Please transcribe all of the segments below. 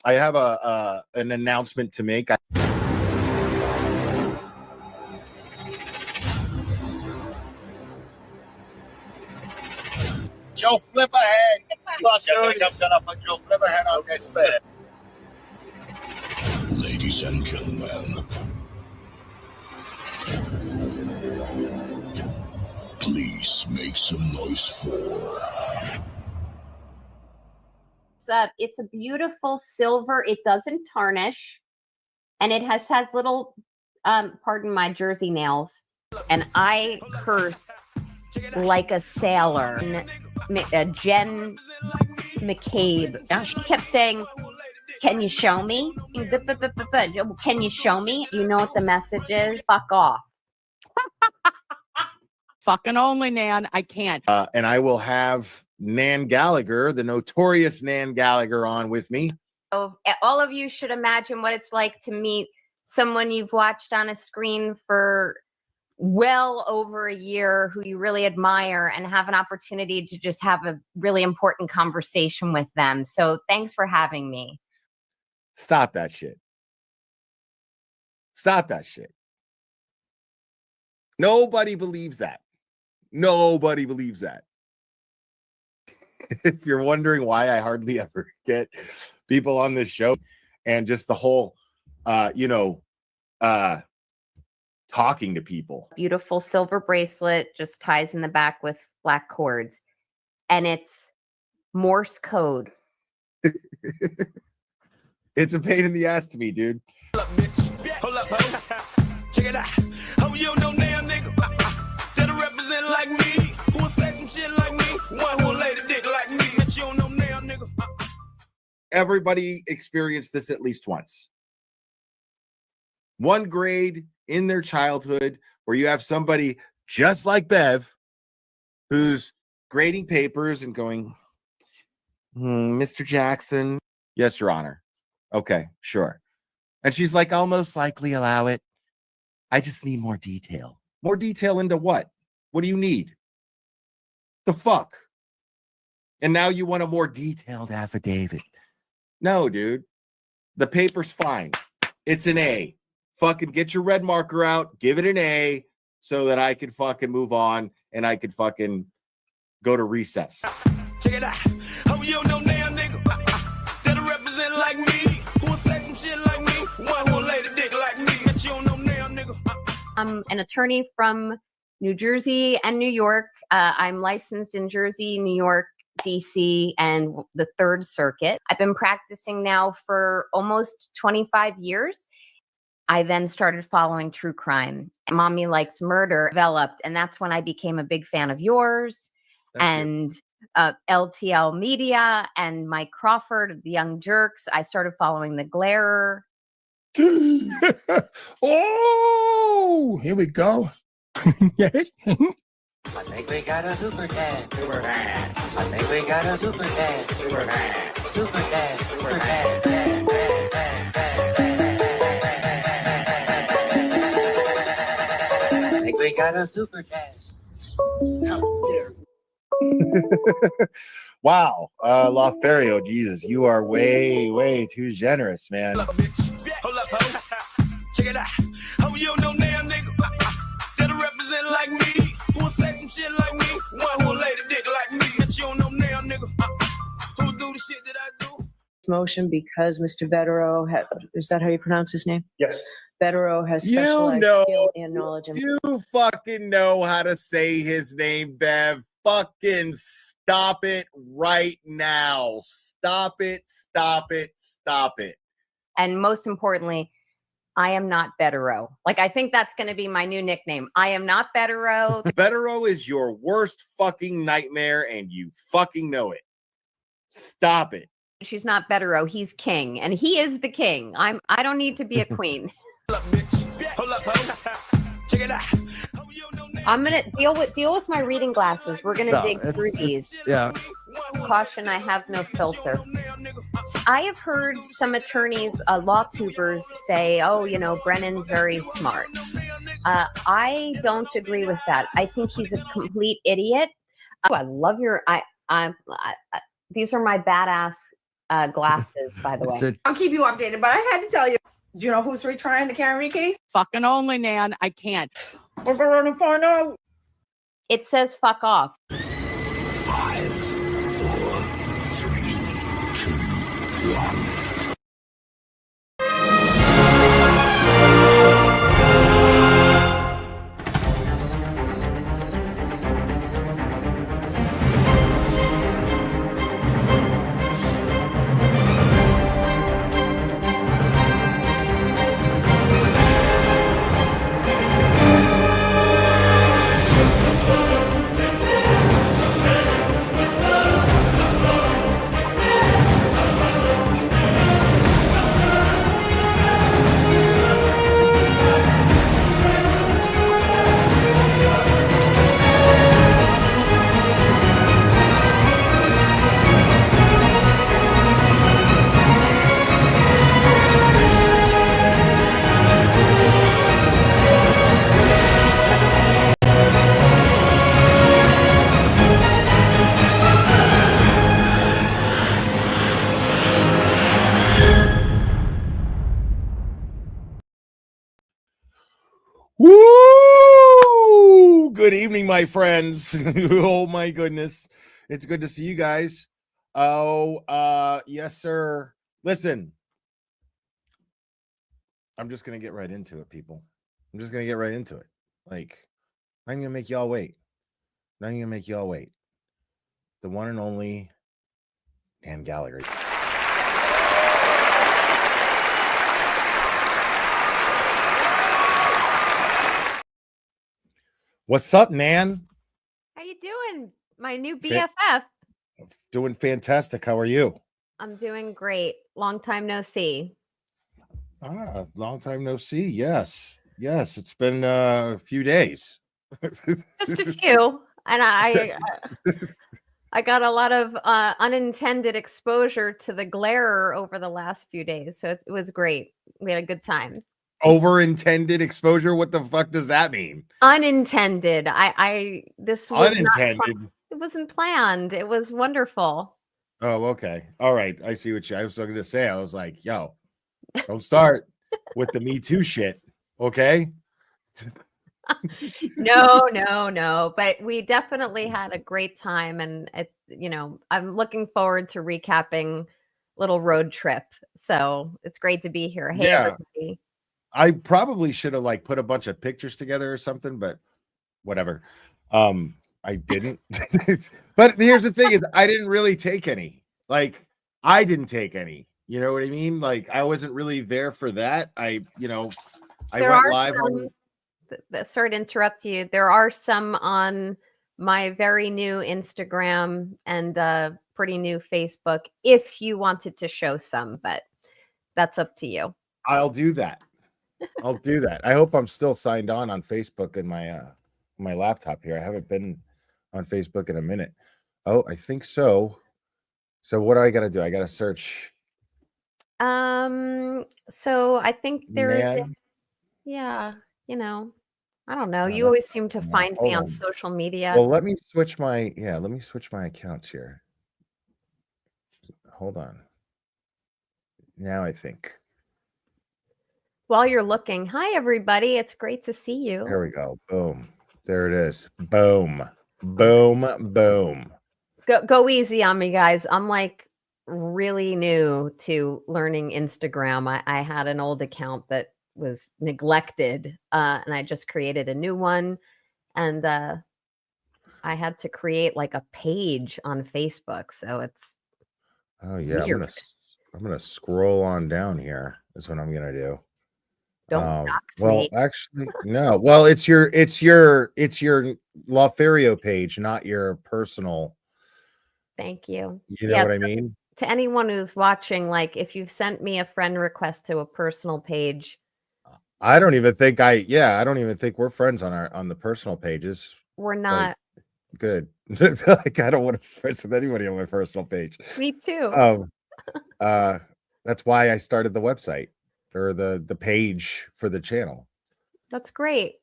I have an announcement to make. Joe Flipperhead. I'm gonna put Joe Flipperhead on this set. Ladies and gentlemen, please make some noise for... It's a beautiful silver. It doesn't tarnish, and it has little, pardon my Jersey nails, and I curse like a sailor. Jen McCabe, she kept saying, "Can you show me? Can you show me?" You know what the message is? Fuck off. Fucking only, Nan. I can't. And I will have Nan Gallagher, the notorious Nan Gallagher, on with me. So all of you should imagine what it's like to meet someone you've watched on a screen for well over a year, who you really admire, and have an opportunity to just have a really important conversation with them. So thanks for having me. Stop that shit. Stop that shit. Nobody believes that. Nobody believes that. If you're wondering why I hardly ever get people on this show, and just the whole, talking to people. Beautiful silver bracelet, just ties in the back with black cords. And it's Morse code. It's a pain in the ass to me, dude. Hold up, check it out. Oh, you know damn nigga that'll represent like me, who will say some shit like me, one who will lay the dick like me, but you don't know damn nigga. Everybody experienced this at least once. One grade in their childhood where you have somebody just like Bev who's grading papers and going, Mr. Jackson. Yes, Your Honor. Okay, sure. And she's like, I'll most likely allow it. I just need more detail. More detail into what? What do you need? The fuck? And now you want a more detailed affidavit. No, dude. The paper's fine. It's an A. Fucking get your red marker out. Give it an A so that I can fucking move on and I can fucking go to recess. Check it out. Oh, you know damn nigga that'll represent like me, who will say some shit like me, one who will lay the dick like me, but you don't know damn nigga. I'm an attorney from New Jersey and New York. I'm licensed in Jersey, New York, DC, and the Third Circuit. I've been practicing now for almost 25 years. I then started following true crime. Mommy Likes Murder developed, and that's when I became a big fan of yours. Thank you. LTL Media and Mike Crawford, the Young Jerks. I started following The Glarer. Oh, here we go. I think we got a super dad. Super dad. I think we got a super dad. Super dad. Super dad. Super dad. I think we got a super dad. Wow, Lawferio, Jesus, you are way, way too generous, man. Hold up, check it out. Oh, you know damn nigga that'll represent like me, who will say some shit like me, one who will lay the dick like me, but you don't know damn nigga who do the shit that I do. Motion because Mr. Betterow is that how you pronounce his name? Yes. Betterow has specialized skill and knowledge. You fucking know how to say his name, Bev. Fucking stop it right now. Stop it, stop it, stop it. And most importantly, I am not Betterow. Like, I think that's going to be my new nickname. I am not Betterow. Betterow is your worst fucking nightmare, and you fucking know it. Stop it. She's not Betterow. He's king, and he is the king. I don't need to be a queen. I'm gonna deal with my reading glasses. We're gonna dig through these. Yeah. Caution, I have no filter. I have heard some attorneys, law tubers say, oh, you know, Brennan's very smart. I don't agree with that. I think he's a complete idiot. Oh, I love your, these are my badass glasses, by the way. I'll keep you updated, but I had to tell you. Do you know who's retrying the Karen case? Fucking only, Nan. I can't. We're going to find out. It says fuck off. 5, 4, 3, 2, 1. Woo! Good evening, my friends. Oh my goodness. It's good to see you guys. Oh, yes, sir. Listen. I'm just gonna get right into it, people. I'm just gonna get right into it. Like, I'm gonna make y'all wait. I'm gonna make y'all wait. The one and only Dan Gallagher. What's up, Nan? How you doing, my new BFF? Doing fantastic. How are you? I'm doing great. Long time no see. Long time no see. Yes. It's been a few days. Just a few. And I got a lot of unintended exposure to the glare over the last few days. So it was great. We had a good time. Overintended exposure? What the fuck does that mean? Unintended. This was unintended. It wasn't planned. It was wonderful. Oh, okay. All right. I see what I was going to say. I was like, yo, don't start with the Me Too shit. Okay. No. But we definitely had a great time. And, I'm looking forward to recapping little road trip. So it's great to be here. Hey, everybody. I probably should have put a bunch of pictures together or something, but whatever. I didn't. But here's the thing is I didn't really take any. I didn't take any. You know what I mean? I wasn't really there for that. I went live on. Sorry to interrupt you. There are some on my very new Instagram and pretty new Facebook if you wanted to show some, but that's up to you. I'll do that. I hope I'm still signed on Facebook in my laptop here. I haven't been on Facebook in a minute. Oh, I think so. So what do I got to do? I got to search. So I think there's I don't know. You always seem to find me on social media. Well, let me switch my accounts here. Hold on. Now I think. While you're looking, hi everybody. It's great to see you. There we go. Boom. There it is. Boom. Boom. Go easy on me, guys. I'm really new to learning Instagram. I had an old account that was neglected, and I just created a new one. And I had to create a page on Facebook. So it's weird. I'm gonna scroll on down here. Is what I'm gonna do. Don't dox me. Actually, no. Well, it's your Lawferio page, not your personal. Thank you. You know what I mean? To anyone who's watching, if you've sent me a friend request to a personal page, I don't even think we're friends on the personal pages. We're not. Good. I don't want to be friends with anybody on my personal page. Me too. That's why I started the website or the page for the channel. That's great.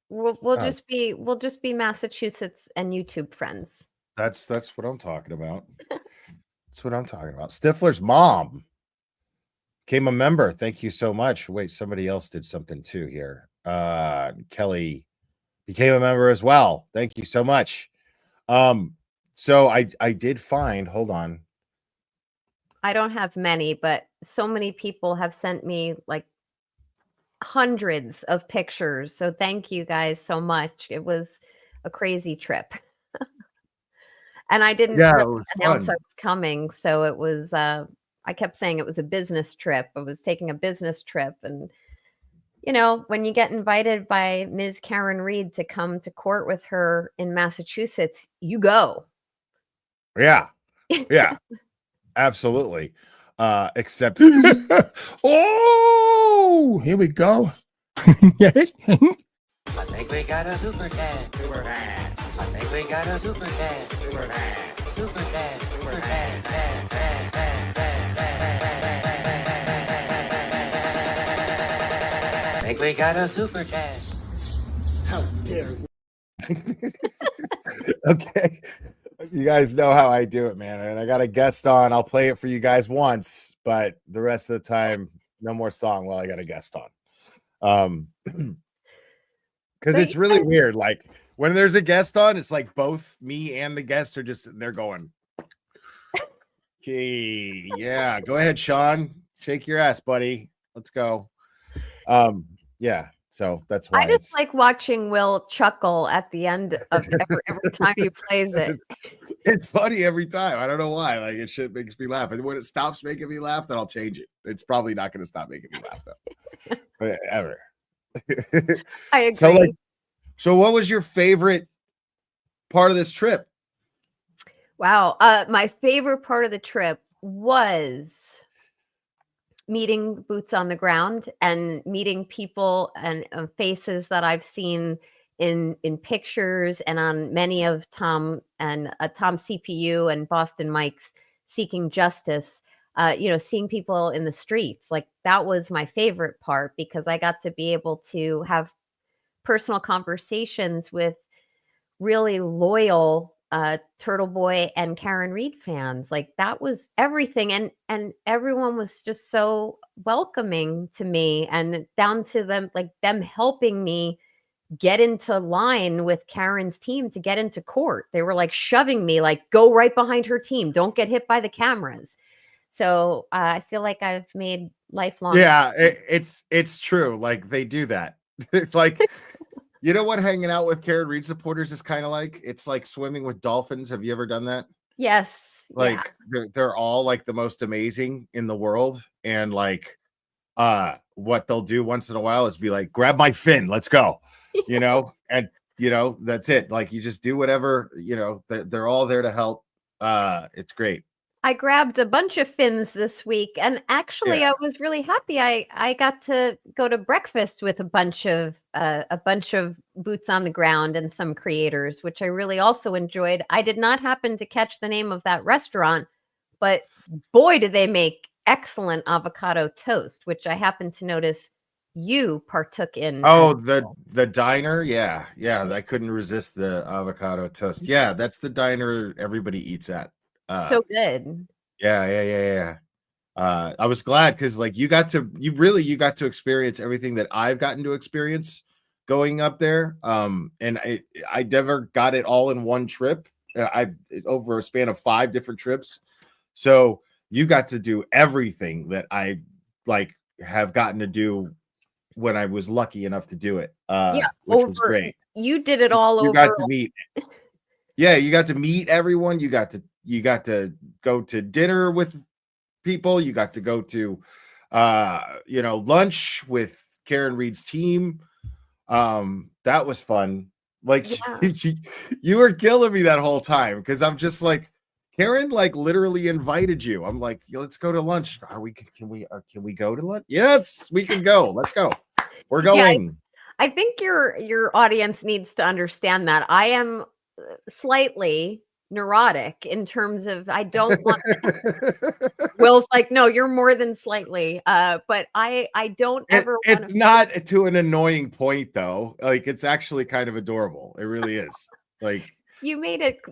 We'll just be Massachusetts and YouTube friends. That's what I'm talking about. That's what I'm talking about. Stifler's mom became a member. Thank you so much. Wait, somebody else did something too here. Kelly became a member as well. Thank you so much. So I did find, hold on. I don't have many, but so many people have sent me like hundreds of pictures. So thank you guys so much. It was a crazy trip. And I didn't Yeah, it really was announce I fun. was coming. So it was, I kept saying it was a business trip. I was taking a business trip. And, you know, when you get invited by Ms. Karen Reed to come to court with her in Massachusetts, you go. Yeah. Yeah. Absolutely. Except Oh, here we go. I think we got a super cat. Superman. I think we got a super cat. Superman. Super cat. Super cat. I think we got a super cat. okay. You guys know how I do it, man. And I got a guest on. I'll play it for you guys once, but the rest of the time, no more song while I got a guest on. Because So it's you really guys- weird. Like when there's a guest on, it's like both me and the guest are just sitting there going, okay, yeah, go ahead, Sean. Shake your ass, buddy. Let's go. Yeah. So that's why I just it's like watching Will chuckle at the end of every time he plays it. it's funny every time. I don't know why. Like it shit makes me laugh. And when it stops making me laugh, then I'll change it. It's probably not going to stop making me laugh though. Ever. I agree. So what was your favorite part of this trip? Wow. My favorite part of the trip was meeting boots on the ground and meeting people and faces that I've seen in pictures and on many of Tom CPU and Boston Mike's Seeking Justice. You know, seeing people in the streets, like that was my favorite part because I got to be able to have personal conversations with really loyal Turtle Boy and Karen Reed fans. Like that was everything, and everyone was just so welcoming to me, and down to them, like them helping me get into line with Karen's team to get into court. They were like shoving me, like go right behind her team, don't get hit by the cameras. So I feel like I've made lifelong. Yeah, it's true. Like they do that. It's like you know what hanging out with Karen Reed supporters is kind of like? It's like swimming with dolphins. Have you ever done that? Yes. Like they're all like the most amazing in the world. And like what they'll do once in a while is be like, grab my fin, let's go. You know, and you know, that's it. Like you just do whatever, you know, they're all there to help. It's great. I grabbed a bunch of fins this week, and actually, Yeah. I was really happy. I got to go to breakfast with a bunch of boots on the ground and some creators, which I really also enjoyed. I did not happen to catch the name of that restaurant, but boy, did they make excellent avocado toast, which I happened to notice you partook in. Oh, the diner, yeah, I couldn't resist the avocado toast. Yeah, that's the diner everybody eats at. So good. Yeah. I was glad because like you got to experience everything that I've gotten to experience going up there. And I never got it all in one trip. I've over a span of 5 different trips. So you got to do everything that I like have gotten to do when I was lucky enough to do it. Which was great. You did it all You over. got to meet. Yeah, you got to meet everyone. You got to go to dinner with people. You got to go to lunch with Karen Reed's team. That was fun. Like you were killing me that whole time because I'm just like, Karen like literally invited you. I'm like, let's go to lunch. Can we go to lunch? Yes, we can go. Let's go. We're going. I think your audience needs to understand that I am slightly neurotic in terms of I don't want Will's like, no, you're more than slightly. But I don't ever it's not to an annoying point though. Like it's actually kind of adorable. It really is. Like You made it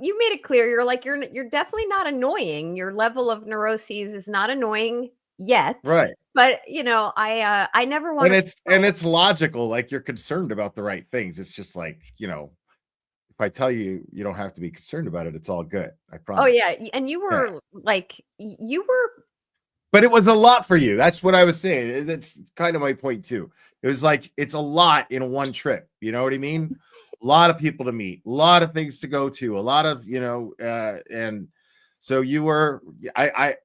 clear. You're like, you're definitely not annoying. Your level of neuroses is not annoying yet. Right. But I never want And to. it's logical, like you're concerned about the right things. It's just like, if I tell you you don't have to be concerned about it, it's all good. I promise. Oh yeah, and you were you were. But it was a lot for you. That's what I was saying. That's kind of my point too. It was like it's a lot in one trip. You know what I mean? A lot of people to meet, a lot of things to go to, a lot of and so you were. I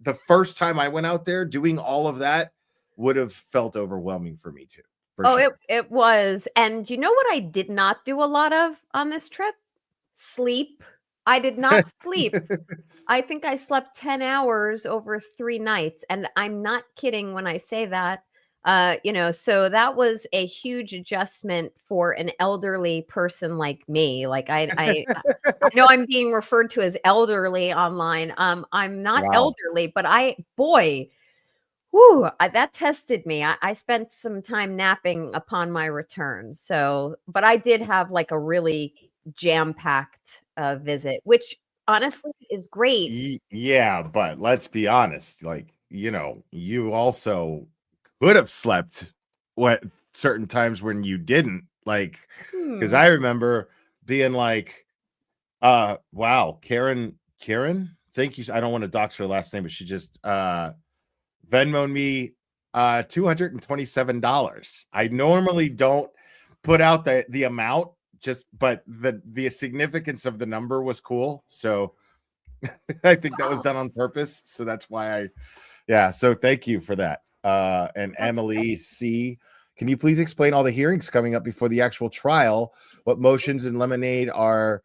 the first time I went out there doing all of that would have felt overwhelming for me too. It was. And you know what I did not do a lot of on this trip? Sleep. I did not sleep. I think I slept 10 hours over 3 nights, and I'm not kidding when I say that. So that was a huge adjustment for an elderly person like me. Like I know I'm being referred to as elderly online. I'm not Wow. elderly, but that tested me. I spent some time napping upon my return. So, but I did have like a really jam-packed visit, which honestly is great. Yeah, but let's be honest. Like, you also could have slept what certain times when you didn't. Like, because I remember being like, wow, Karen, thank you. I don't want to dox her last name, but she just Venmoed me $227. I normally don't put out the amount, but the significance of the number was cool. So I think that was done on purpose. So that's why so thank you for that. And Emily C, can you please explain all the hearings coming up before the actual trial? What motions and lemonade are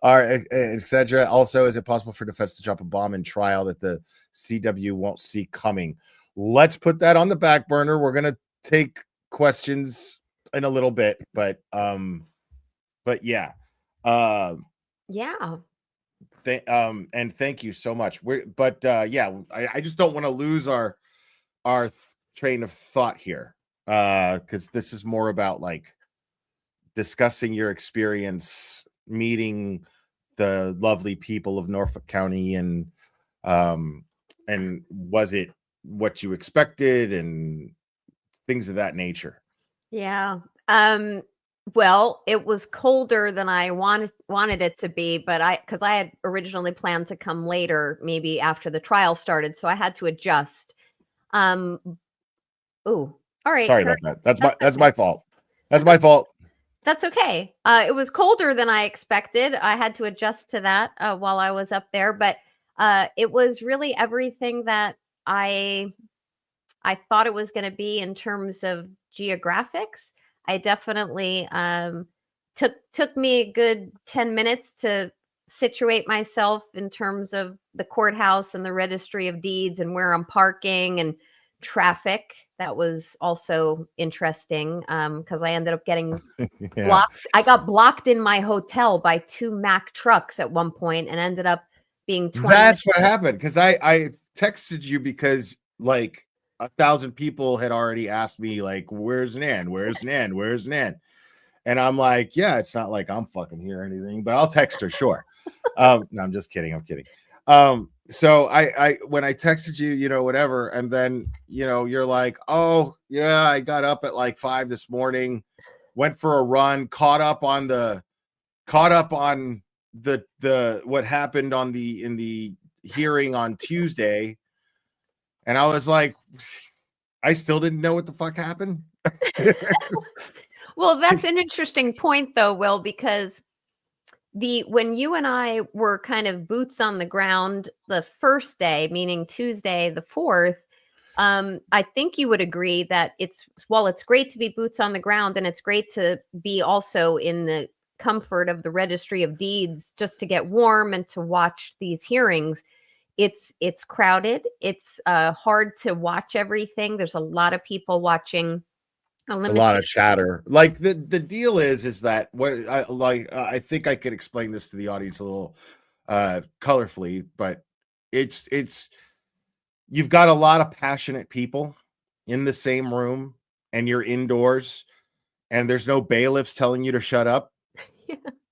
etc. Also, is it possible for defense to drop a bomb in trial that the CW won't see coming? Let's put that on the back burner. We're gonna take questions in a little bit, but yeah. Yeah. And thank you so much. I just don't want to lose our train of thought here, because this is more about like discussing your experience meeting the lovely people of Norfolk County, and was it what you expected and things of that nature. Yeah. Well, it was colder than I wanted it to be, but because I had originally planned to come later, maybe after the trial started, so I had to adjust. All right. Sorry about that. That's my fault. That's my fault. That's okay. It was colder than I expected. I had to adjust to that while I was up there, but it was really everything that I thought it was going to be in terms of geographics. I definitely took me a good 10 minutes to situate myself in terms of the courthouse and the registry of deeds and where I'm parking and traffic. That was also interesting because I ended up getting blocked. I got blocked in my hotel by 2 Mack trucks at one point and ended up being 20 That's what happened, because I texted you because like 1,000 people had already asked me like, where's Nan? Where's Nan? Where's Nan? And I'm like, yeah, it's not like I'm fucking here or anything, but I'll text her, sure. No, I'm just kidding. I'm kidding. So I when I texted you, whatever, and then you're like, oh yeah, I got up at like 5 this morning, went for a run, caught up on the what happened in the hearing on Tuesday, and I was like, I still didn't know what the fuck happened. Well, that's an interesting point though, Will, because when you and I were kind of boots on the ground the first day, meaning Tuesday the 4th, I think you would agree that it's great to be boots on the ground, and it's great to be also in the comfort of the registry of deeds just to get warm and to watch these hearings. It's crowded. It's hard to watch everything. There's a lot of people watching. A lot of chatter. Like the deal is that what I think I could explain this to the audience a little colorfully, but it's you've got a lot of passionate people in the same room, and you're indoors, and there's no bailiffs telling you to shut up.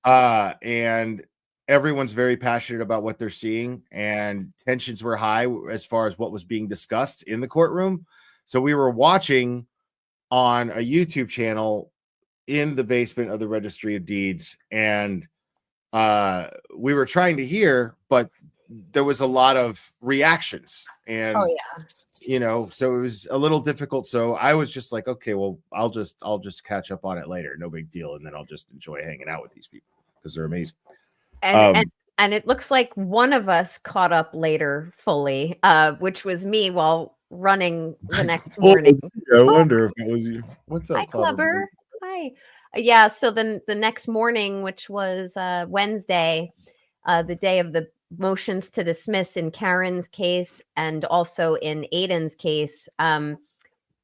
And everyone's very passionate about what they're seeing, and tensions were high as far as what was being discussed in the courtroom. So we were watching on a YouTube channel in the basement of the Registry of Deeds, and we were trying to hear, but there was a lot of reactions, and Oh yeah. you know, so it was a little difficult. So I was just like, okay, well, I'll just catch up on it later, no big deal, and then I'll just enjoy hanging out with these people because they're amazing. And it looks like one of us caught up later fully, which was me while running the next morning. I wonder if it was you. What's up, Hi, Clubber? Hi. Yeah, so then the next morning, which was Wednesday, the day of the motions to dismiss in Karen's case and also in Aiden's case, I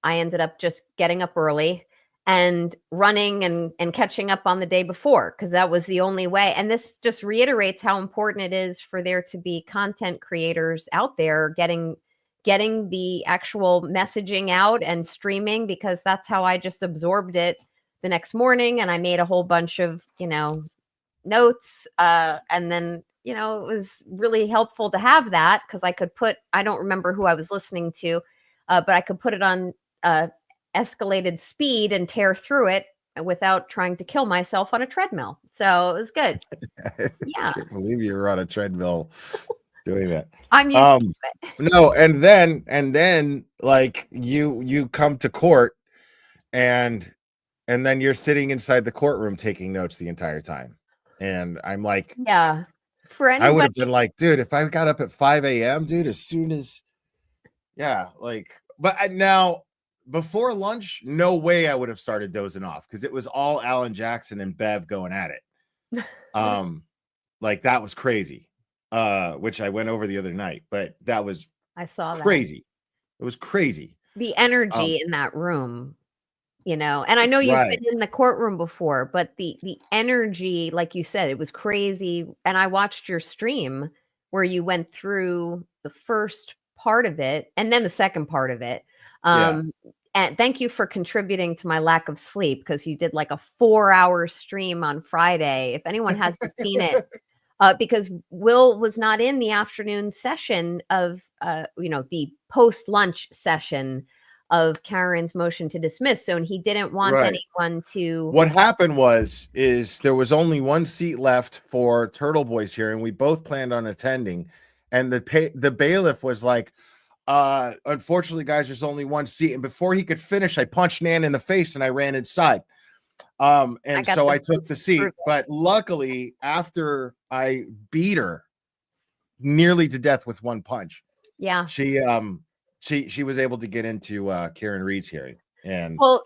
ended up just getting up early and running and catching up on the day before, because that was the only way. And this just reiterates how important it is for there to be content creators out there getting the actual messaging out and streaming, because that's how I just absorbed it the next morning. And I made a whole bunch of, notes. And then, it was really helpful to have that, because I could I don't remember who I was listening to, but I could put it on escalated speed and tear through it without trying to kill myself on a treadmill. So it was good. Yeah. I can't believe you were on a treadmill doing that. I'm used to it. No, and then like you come to court, and then you're sitting inside the courtroom taking notes the entire time. And I'm like, yeah, for anybody, I would have been like, dude, if I got up at 5 a.m., dude, as soon as, but now before lunch, no way I would have started dozing off, because it was all Alan Jackson and Bev going at it. Like that was crazy, which I went over the other night, but that was I saw crazy. It was crazy. The energy in that room, and I know you've been in the courtroom before, but the energy, like you said, it was crazy. And I watched your stream where you went through the first part of it and then the second part of it. And thank you for contributing to my lack of sleep, because you did like a 4-hour stream on Friday. If anyone hasn't seen it, because Will was not in the afternoon session of, the post-lunch session of Karen's motion to dismiss. So, and he didn't want anyone to. What happened is there was only one seat left for Turtle Boy's hearing. We both planned on attending, and the bailiff was like, unfortunately, guys, there's only one seat. And before he could finish, I punched Nan in the face and I ran inside. And so I took the seat. But luckily, after I beat her nearly to death with one punch, she was able to get into Karen Reed's hearing. And well,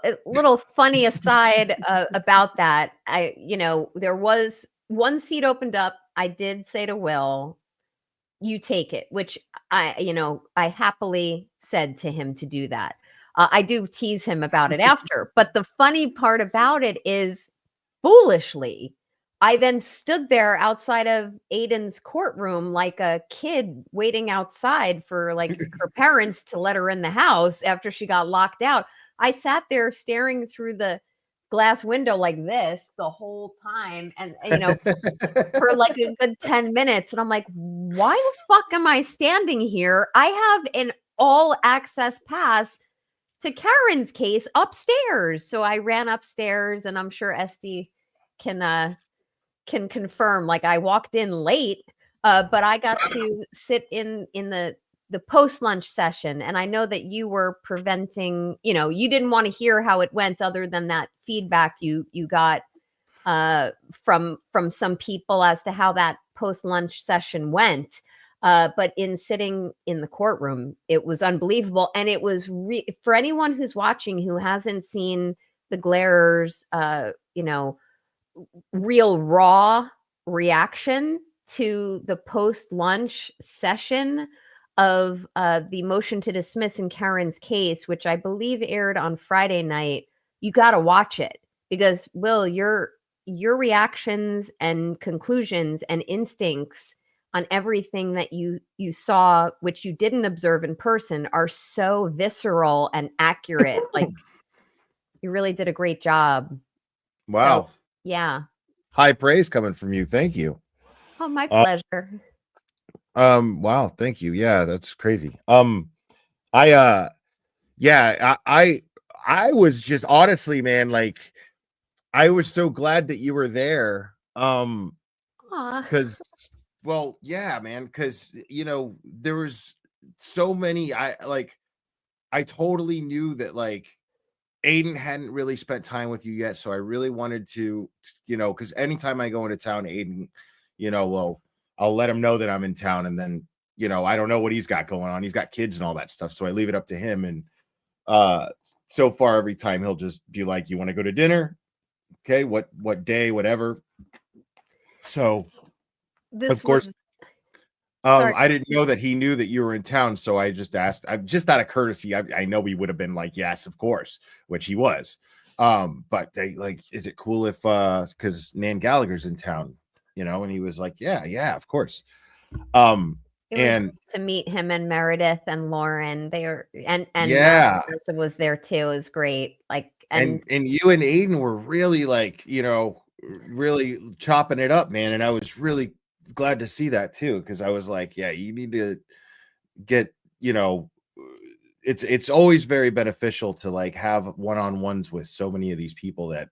a little funny aside about that, there was one seat opened up. I did say to Will, you take it, which I happily said to him to do that. I do tease him about it after, but the funny part about it is, foolishly, I then stood there outside of Aiden's courtroom like a kid waiting outside for like her parents to let her in the house after she got locked out. I sat there staring through the glass window like this the whole time, and for like a good 10 minutes, and I'm like, why the fuck am I standing here? I have an all access pass to Karen's case upstairs. So I ran upstairs, and I'm sure Esty can confirm, like, I walked in late, but I got to sit in the post-lunch session. And I know that you were preventing, you didn't want to hear how it went, other than that feedback you got from some people as to how that post-lunch session went. But in sitting in the courtroom, it was unbelievable. And it was for anyone who's watching who hasn't seen the Glarers, real raw reaction to the post-lunch session of the motion to dismiss in Karen's case, which I believe aired on Friday night. You got to watch it, because Will, your reactions and conclusions and instincts on everything that you saw, which you didn't observe in person, are so visceral and accurate. Like, you really did a great job. Wow. So, yeah. high praise coming from you. Thank you. Oh, my pleasure. Wow, thank you. Yeah, that's crazy. Yeah, I was just honestly, man, like I was so glad that you were there. Aw. Because well, yeah, man, because there was so many. I totally knew that like Aiden hadn't really spent time with you yet, so I really wanted to, because anytime I go into town, Aiden, well, I'll let him know that I'm in town, and then I don't know what he's got going on. He's got kids and all that stuff, so I leave it up to him. And so far, every time he'll just be like, "You want to go to dinner? Okay, what day, whatever." So This of course, was sorry. I didn't know that he knew that you were in town, so I just asked. I just out of courtesy. I know he would have been like, "Yes, of course," which he was. But they like, is it cool if because Nan Gallagher's in town, and he was like, "Yeah, of course." It was And great to meet him and Meredith and Lauren. They are and yeah, Martha was there too. It was great. Like and you and Aiden were really like, really chopping it up, man. And I was really glad to see that too, because I was like, yeah, you need to get, it's always very beneficial to like have one-on-ones with so many of these people that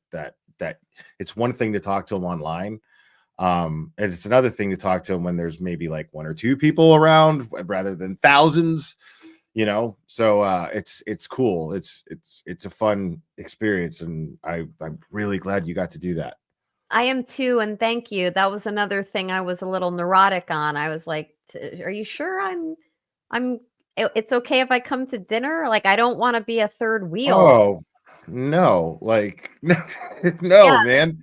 it's one thing to talk to them online. And it's another thing to talk to them when there's maybe like one or two people around rather than thousands, so it's cool. It's a fun experience, and I'm really glad you got to do that. I am too, and thank you. That was another thing I was a little neurotic on. I was like, "Are you sure it's okay if I come to dinner? Like, I don't want to be a third wheel." Oh no, like no, Yeah. man.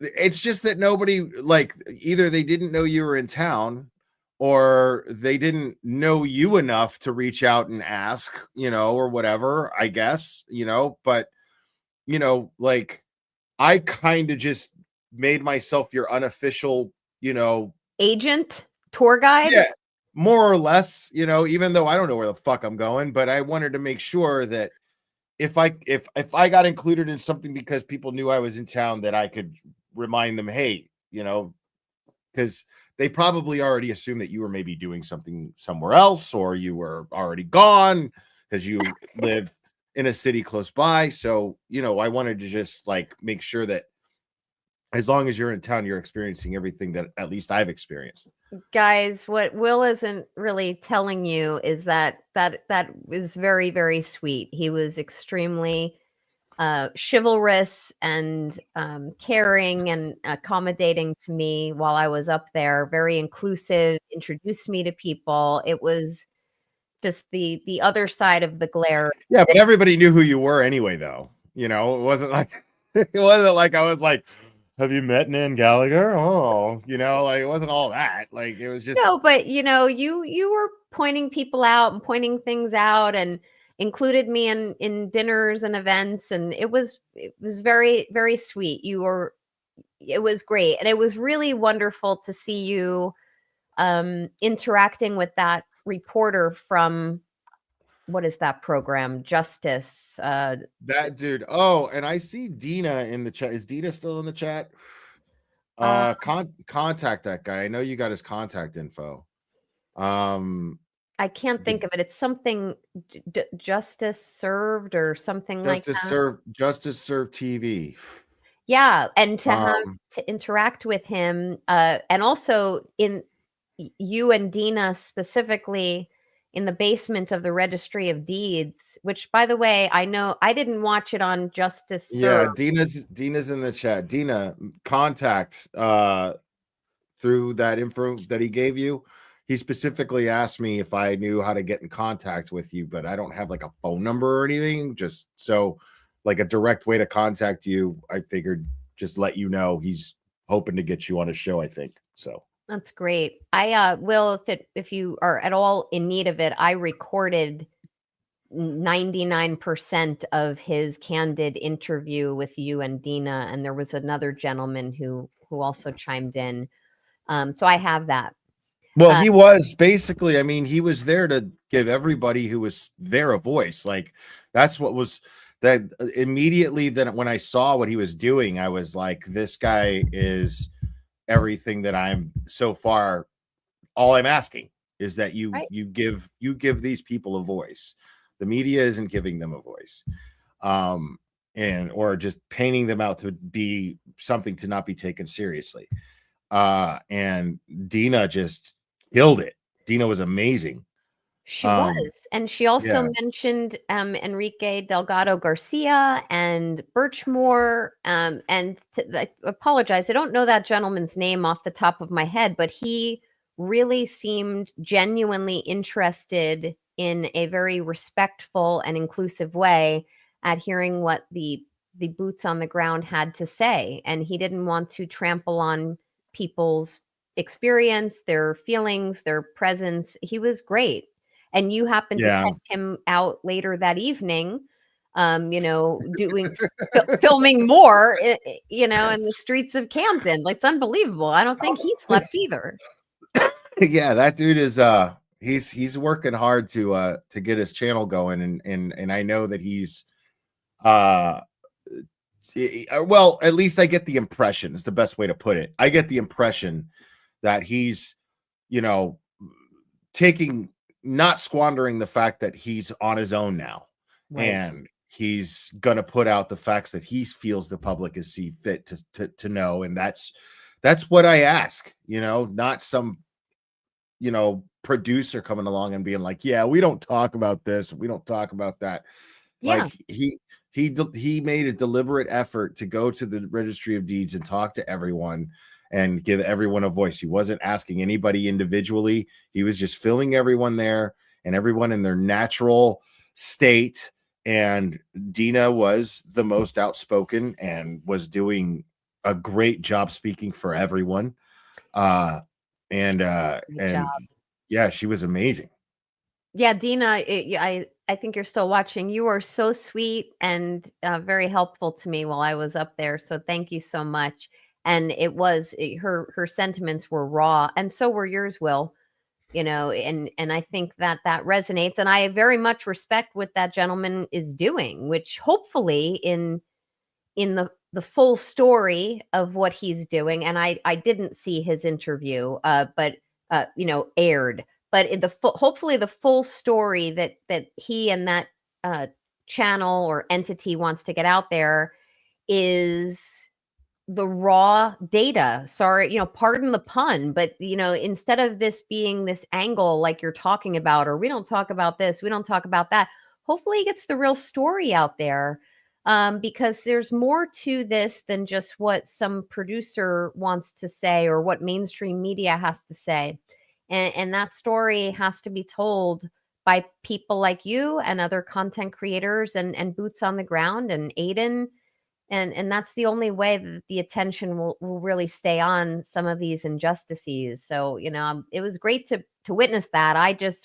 It's just that nobody, like, either they didn't know you were in town or they didn't know you enough to reach out and ask, or whatever, I guess, but like I kind of just made myself your unofficial, Agent, tour guide. yeah, more or less, even though I don't know where the fuck I'm going, but I wanted to make sure that if I got included in something because people knew I was in town, that I could remind them, hey, because they probably already assumed that you were maybe doing something somewhere else, or you were already gone because you live in a city close by. So, I wanted to just like make sure that as long as you're in town, you're experiencing everything that at least I've experienced. Guys, what Will isn't really telling you is that was very, very sweet. He was extremely chivalrous and caring and accommodating to me while I was up there. Very inclusive, introduced me to people. It was just the other side of the glare. Yeah, but everybody knew who you were anyway, though. It wasn't like I was like, have you met Nan Gallagher? Oh, like it wasn't all that. Like it was just No, but you were pointing people out and pointing things out and included me in dinners and events, and it was very, very sweet. It was great, and it was really wonderful to see you interacting with that reporter from what is that program? Justice. that dude. Oh, and I see Dina in the chat. Is Dina still in the chat? Contact that guy. I know you got his contact info. I can't think of it. It's something Justice Served or something like that. Justice Served TV. Yeah, and to have to interact with him, and also you and Dina specifically in the basement of the Registry of Deeds, which, by the way, I know I didn't watch it on Justice Served. Yeah, Dina's in the chat. Dina, contact through that info that he gave you. He specifically asked me if I knew how to get in contact with you, but I don't have like a phone number or anything. Just so like a direct way to contact you, I figured just let you know he's hoping to get you on a show, I think. So that's great. I will, if you are at all in need of it, I recorded 99% of his candid interview with you and Dina, and there was another gentleman who also chimed in. So I have that. Well, he was basically, I mean, he was there to give everybody who was there a voice. Like that's that immediately then when I saw what he was doing, I was like, this guy is everything that I'm so far. All I'm asking is that you Right. you give these people a voice. The media isn't giving them a voice. And or just painting them out to be something to not be taken seriously. And Dina just killed it. Dina was amazing. She was, and she also Yeah. mentioned Enrique Delgado Garcia and Birchmore. I apologize, I don't know that gentleman's name off the top of my head, but he really seemed genuinely interested in a very respectful and inclusive way at hearing what the boots on the ground had to say, and he didn't want to trample on people's experience, their feelings, their presence. He was great. And you happened to Yeah. catch him out later that evening, doing filming more, in the streets of Camden. Like, it's unbelievable. I don't think he slept either. Yeah, that dude is he's working hard to get his channel going, and I know that he's uh well, at least I get the impression, is the best way to put it. I get the impression that he's, you know, taking not squandering the fact that he's on his own now. Right. And he's gonna put out the facts that he feels the public is see fit to know. And that's what I ask, not some producer coming along and being like, yeah, we don't talk about this, we don't talk about that. Yeah. Like he made a deliberate effort to go to the registry of deeds and talk to everyone and give everyone a voice. He wasn't asking anybody individually. He was just filling everyone there and everyone in their natural state. And Dina was the most outspoken and was doing a great job speaking for everyone. And job. yeah, she was amazing. Yeah, Dina, I think you're still watching. You are so sweet and very helpful to me while I was up there. So thank you so much. And her sentiments were raw, and so were yours, Will. And I think that resonates, and I very much respect what that gentleman is doing, which hopefully in the full story of what he's doing. And I didn't see his interview, but aired. But in hopefully the full story that he and that channel or entity wants to get out there is the raw data. Sorry, pardon the pun, but instead of this being this angle like you're talking about, or we don't talk about this, we don't talk about that, hopefully he gets the real story out there, because there's more to this than just what some producer wants to say or what mainstream media has to say. And that story has to be told by people like you and other content creators and boots on the ground and Aiden. And that's the only way that the attention will really stay on some of these injustices. So, it was great to witness that.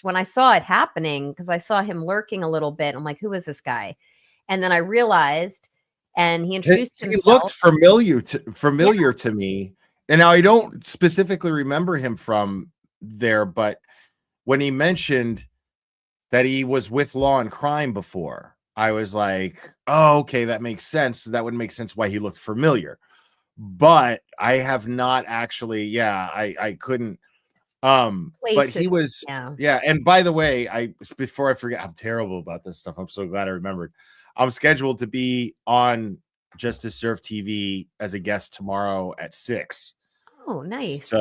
When I saw it happening, because I saw him lurking a little bit, I'm like, who is this guy? And then I realized, and he introduced He himself. looked familiar to me. And now I don't specifically remember him from there, but when he mentioned that he was with Law and Crime before, I was like, oh, okay, that makes sense. That would make sense why he looked familiar. But I have not actually, I couldn't. But he was, yeah. And by the way, before I forget, I'm terrible about this stuff. I'm so glad I remembered. I'm scheduled to be on Justice Serve TV as a guest tomorrow at 6. Oh, nice.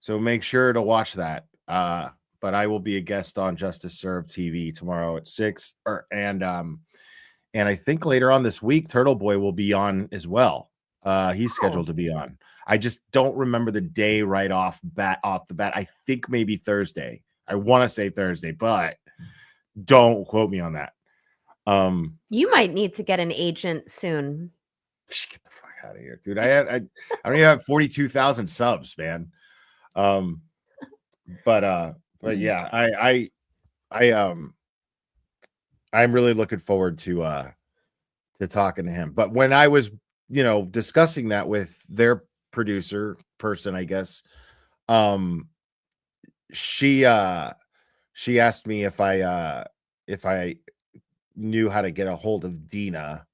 So make sure to watch that. But I will be a guest on Justice Serve TV tomorrow at 6. And I think later on this week, Turtle Boy will be on as well. He's scheduled to be on. I just don't remember the day right off the bat. I think maybe Thursday. I want to say Thursday, but don't quote me on that. You might need to get an agent soon. Get the fuck out of here, dude. I don't even have 42,000 subs, man. But yeah, I'm really looking forward to talking to him. But when I was, discussing that with their producer person, I guess, she asked me if I knew how to get a hold of Dina,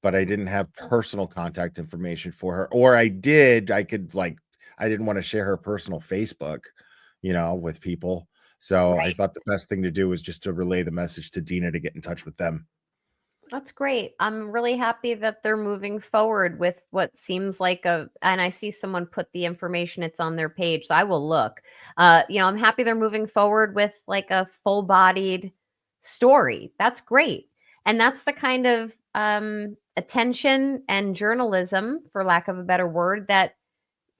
but I didn't have personal contact information for her. Or I did, I didn't want to share her personal Facebook, with people. So I Right. thought the best thing to do was just to relay the message to Dina to get in touch with them. That's great. I'm really happy that they're moving forward with what seems like and I see someone put the information, it's on their page, so I will look. I'm happy they're moving forward with like a full-bodied story. That's great. And that's the kind of attention and journalism, for lack of a better word, that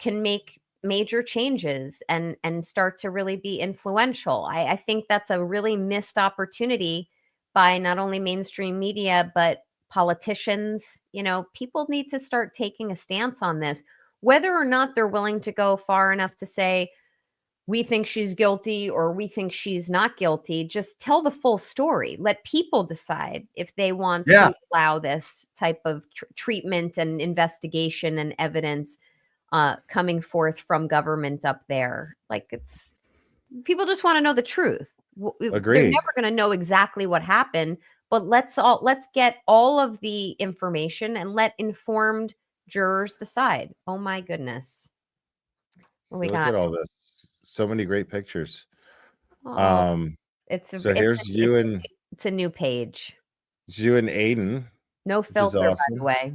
can make major changes and start to really be influential. I think that's a really missed opportunity by not only mainstream media, but politicians. People need to start taking a stance on this, whether or not they're willing to go far enough to say, we think she's guilty or we think she's not guilty. Just tell the full story. Let people decide if they want to allow this type of treatment and investigation and evidence coming forth from government up there. Like, people just want to know the truth. They're Agreed. never going to know exactly what happened, but let's get all of the information and let informed jurors decide. Oh my goodness. What we Look got? at all this. So many great pictures. Oh, it's here's you and it's a new page. it's you and Aiden. No which is filter, by awesome. the way.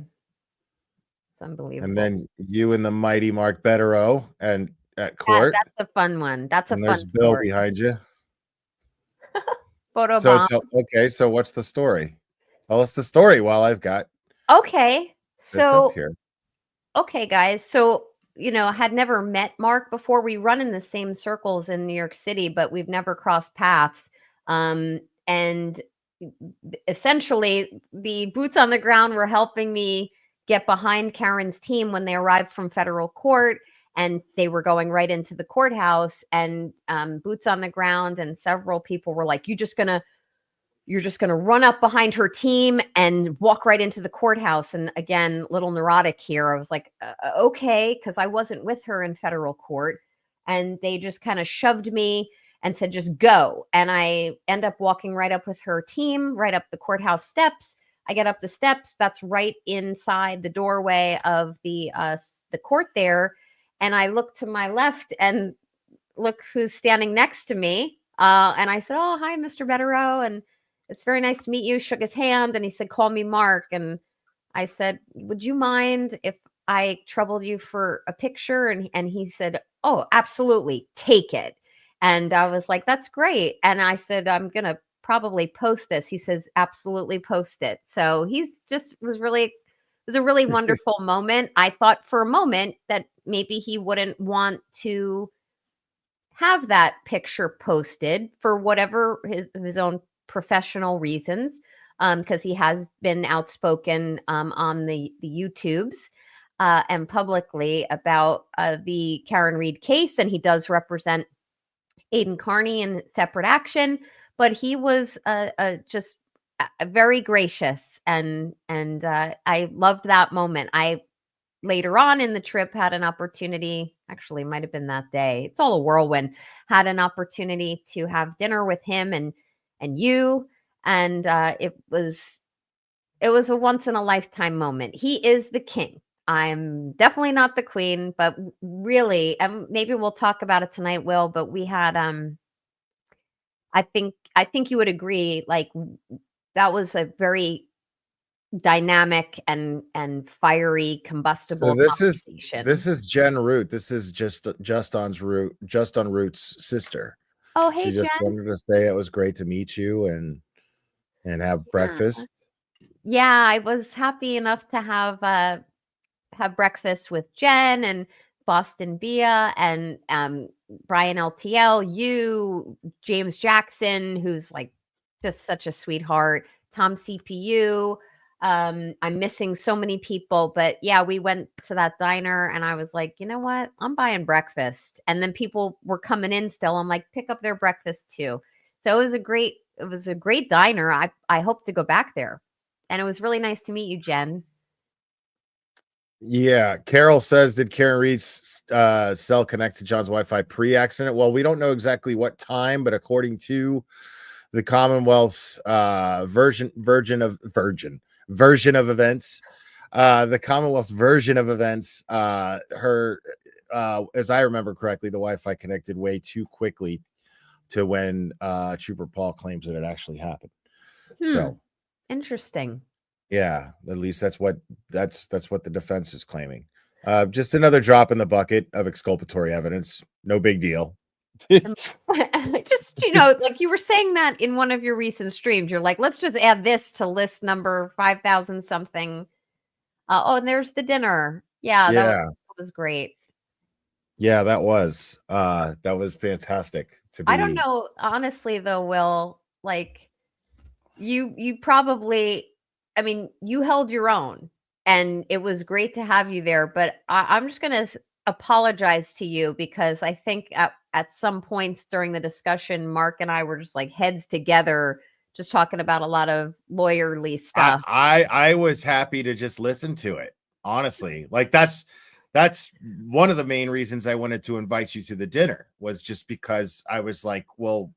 It's unbelievable. And then you and the mighty Mark Betterow and at court. That's a fun one. That's a And fun there's Bill story. behind you. Photo So bomb. so what's the story? Tell us the story while I've got Okay. this up here. Okay, guys. So, I had never met Mark before. We run in the same circles in New York City, but we've never crossed paths. And essentially, the boots on the ground were helping me get behind Karen's team when they arrived from federal court, and they were going right into the courthouse, and boots on the ground, and several people were like, you're just gonna run up behind her team and walk right into the courthouse. And again, little neurotic here. I was like, okay, because I wasn't with her in federal court. And they just kind of shoved me and said, just go. And I end up walking right up with her team, right up the courthouse steps. I get up the steps. That's right inside the doorway of the court there. And I look to my left and look who's standing next to me. And I said, oh, hi, Mr. Betterow. And it's very nice to meet you. Shook his hand and he said, call me Mark. And I said, would you mind if I troubled you for a picture? And he said, oh, absolutely. Take it. And I was like, that's great. And I said, I'm going to probably post this. He says, absolutely post it. So it was a really wonderful moment. I thought for a moment that maybe he wouldn't want to have that picture posted for whatever his own professional reasons, because he has been outspoken on the YouTubes and publicly about the Karen Reed case, and he does represent Aiden Carney in separate action. But he was just very gracious, and I loved that moment. I later on in the trip had an opportunity, actually it might have been that day, it's all a whirlwind, had an opportunity to have dinner with him and you, and it was a once in a lifetime moment. He is the king. I'm definitely not the queen, but really, and maybe we'll talk about it tonight, Will, but we had I think you would agree, like, that was a very dynamic and fiery, combustible conversation. This is Jen Root. This is just on Root's sister. Oh, hey, she just Jen. wanted to say it was great to meet you and have breakfast. Yeah, I was happy enough to have breakfast with Jen and Boston Bia and Brian LTL, you, James Jackson, who's like just such a sweetheart, Tom CPU. I'm missing so many people, but yeah, we went to that diner and I was like, you know what? I'm buying breakfast. And then people were coming in still. I'm like, pick up their breakfast too. So it was a great diner. I hope to go back there. And it was really nice to meet you, Jen. Yeah. Carol says, did Karen Reed's cell connect to John's Wi-Fi pre-accident? Well, we don't know exactly what time, but according to the Commonwealth's version of events. The Commonwealth's version of events. Her, as I remember correctly, the Wi-Fi connected way too quickly to when Trooper Paul claims that it actually happened. So interesting. yeah, at least that's what the defense is claiming. Just another drop in the bucket of exculpatory evidence. No big deal. Just, like you were saying that in one of your recent streams, you're like, let's just add this to list number 5,000 something. Oh, and there's the dinner. Yeah, that was great. Yeah, that was fantastic. I don't know, honestly, though, Will, like you probably, I mean, you held your own and it was great to have you there, but I'm just going to apologize to you because I think at some points during the discussion, Mark and I were just like heads together, just talking about a lot of lawyerly stuff. I was happy to just listen to it, honestly. Like that's one of the main reasons I wanted to invite you to the dinner, was just because I was like, well,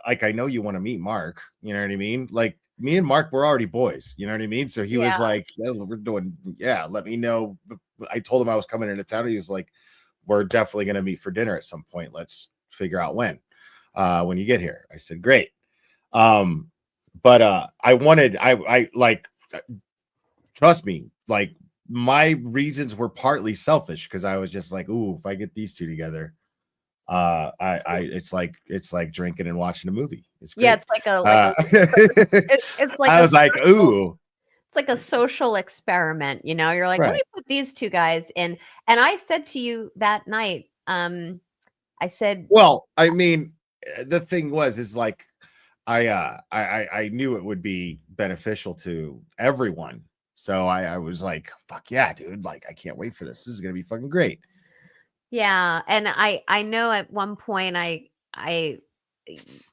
like I know you want to meet Mark, you know what I mean? Like me and Mark were already boys, you know what I mean? So he was like, we're doing, let me know. I told him I was coming into town. He was like, we're definitely going to meet for dinner at some point. Let's figure out when you get here. I said, great. But I like, trust me, like my reasons were partly selfish because I was just like, ooh, if I get these two together, it's like drinking and watching a movie. It's great. Yeah, it's like it's like I was like, ooh, it's like a social experiment, you're like, right. Let me put these two guys in. And I said to you that night, I said, well, I mean, the thing is like, I knew it would be beneficial to everyone. So I was like, fuck yeah, dude. Like, I can't wait for this. This is going to be fucking great. Yeah. And I know at one point I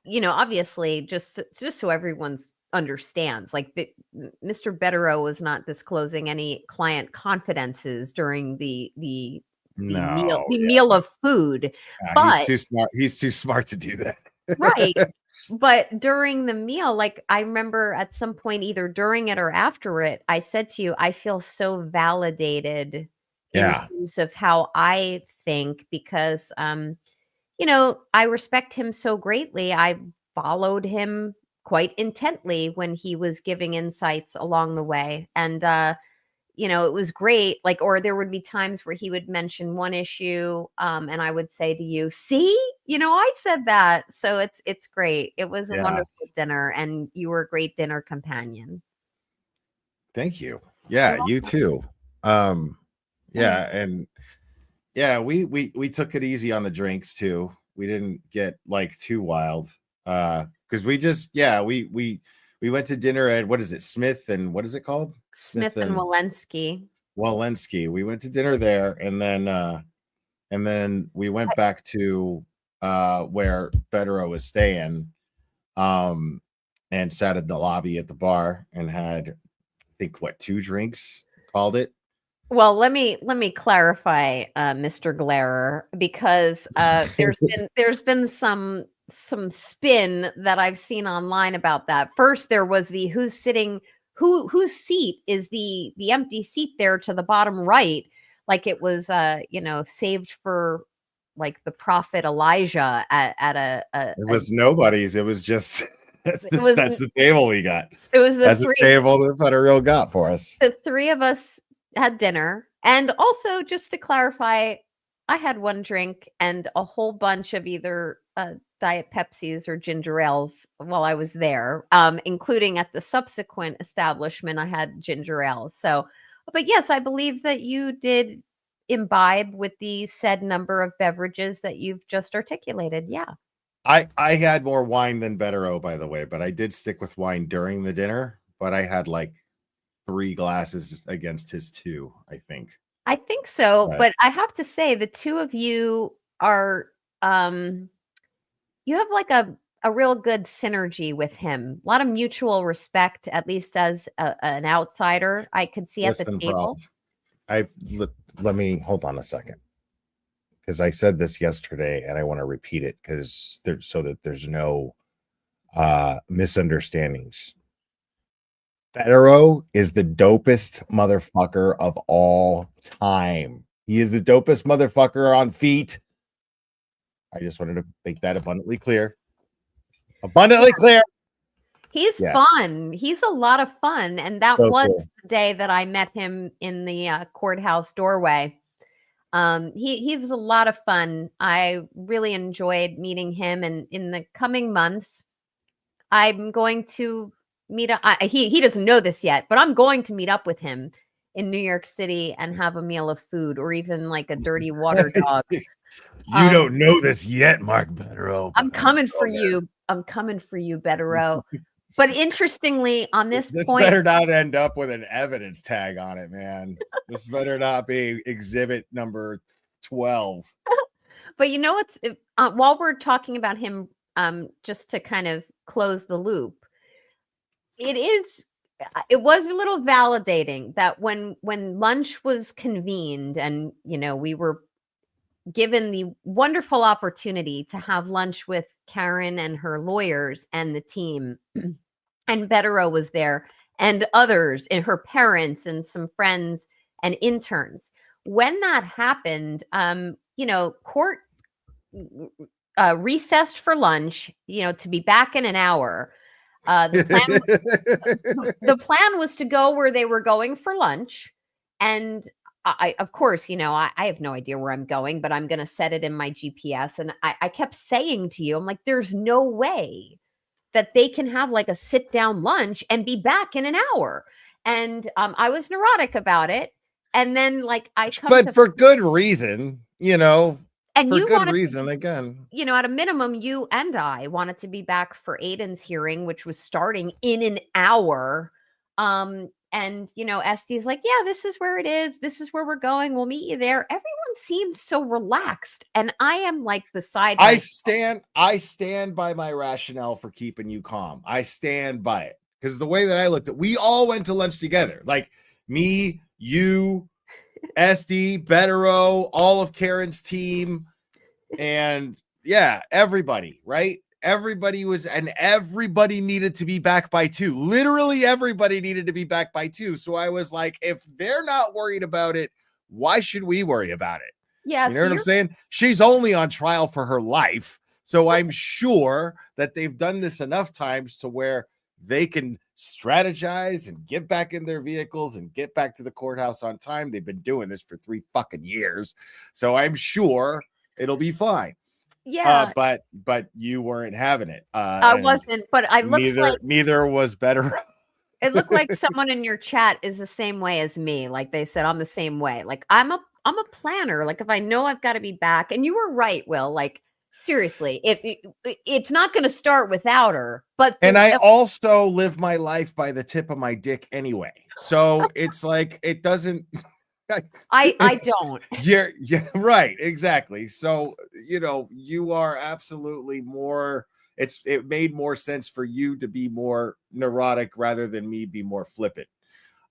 obviously just so everyone's understands, like Mr. Betterow was not disclosing any client confidences during the meal of food. Yeah, but he's too smart. He's too smart to do that. Right. But during the meal, like I remember at some point, either during it or after it, I said to you, I feel so validated in terms of how I think, because I respect him so greatly. I followed him quite intently when he was giving insights along the way. And it was great. Like, or there would be times where he would mention one issue, and I would say to you, see, I said that. So it's great. It was a wonderful dinner, and you were a great dinner companion. Thank you. Yeah, you too. Yeah, and yeah, we took it easy on the drinks too. We didn't get like too wild. Because we just we went to dinner at, what is it, Smith and what is it called? Smith and Walensky. We went to dinner there, and then we went back to where Betterow was staying, and sat in the lobby at the bar and had, I think, 2 drinks, called it. Well, let me clarify, Mr. Glairer, because there's been some spin that I've seen online about that. First, there was the whose seat is the empty seat there to the bottom right, like it was saved for like the prophet Elijah at a it was nobody's. It was just that's the table we got. It was the table that Federal got for us. The 3 of us had dinner. And also, just to clarify, I had 1 drink and a whole bunch of either Diet Pepsis or ginger ales while I was there, including at the subsequent establishment, I had ginger ales. So, but yes, I believe that you did imbibe with the said number of beverages that you've just articulated. Yeah. I had more wine than Betterow, by the way, but I did stick with wine during the dinner, but I had like 3 glasses against his 2, I think. I think so, but I have to say the 2 of you are you have like a real good synergy with him. A lot of mutual respect, at least as an outsider, I could see at the table. Let me hold on a second, because I said this yesterday and I want to repeat it because so that there's no misunderstandings. Federo is the dopest motherfucker of all time. He is the dopest motherfucker on feet. I just wanted to make that abundantly clear. Abundantly clear. He's fun. He's a lot of fun. And that So was cool. the day that I met him in the courthouse doorway. He was a lot of fun. I really enjoyed meeting him. And in the coming months, I'm going to meet up. He doesn't know this yet, but I'm going to meet up with him in New York City and have a meal of food or even like a dirty water dog. You don't know this yet, Mark Betterow. I'm coming for you. I'm coming for you, Betterow. But interestingly, on this point, better not end up with an evidence tag on it, man. This better not be exhibit number 12. But you know what's while we're talking about him, just to kind of close the loop, it was a little validating that when lunch was convened and we were given the wonderful opportunity to have lunch with Karen and her lawyers and the team, and Betterow was there, and others, and her parents and some friends and interns. When that happened, court recessed for lunch, to be back in an hour. The plan was to go where they were going for lunch. And I of course, I have no idea where I'm going, but I'm going to set it in my GPS. And I kept saying to you, I'm like, there's no way that they can have like a sit down lunch and be back in an hour. And I was neurotic about it. And then but for good reason, and for you good reason, again. At a minimum, you and I wanted to be back for Aiden's hearing, which was starting in an hour. And Estee's like, yeah, this is where it is. This is where we're going. We'll meet you there. Everyone seemed so relaxed. And I am like beside I stand by my rationale for keeping you calm. I stand by it. Because the way that I looked at, we all went to lunch together. Like me, you, SD, Betterow, all of Karen's team, and everybody, right? Everybody needed to be back by 2. Literally everybody needed to be back by 2. So I was like, if they're not worried about it, why should we worry about it? Yeah. You know what I'm saying? She's only on trial for her life. So I'm sure that they've done this enough times to where they can strategize and get back in their vehicles and get back to the courthouse on time. They've been doing this for 3 fucking years. So I'm sure it'll be fine. Yeah. But you weren't having it. I wasn't, but neither was Better. It looked like someone in your chat is the same way as me. Like they said, I'm the same way. Like I'm a planner. Like if I know I've got to be back, and you were right, Will, like seriously, it's not going to start without her. But I also live my life by the tip of my dick anyway. So it's like, it doesn't. I don't. Yeah, right, exactly. So you are absolutely more. It made more sense for you to be more neurotic rather than me be more flippant.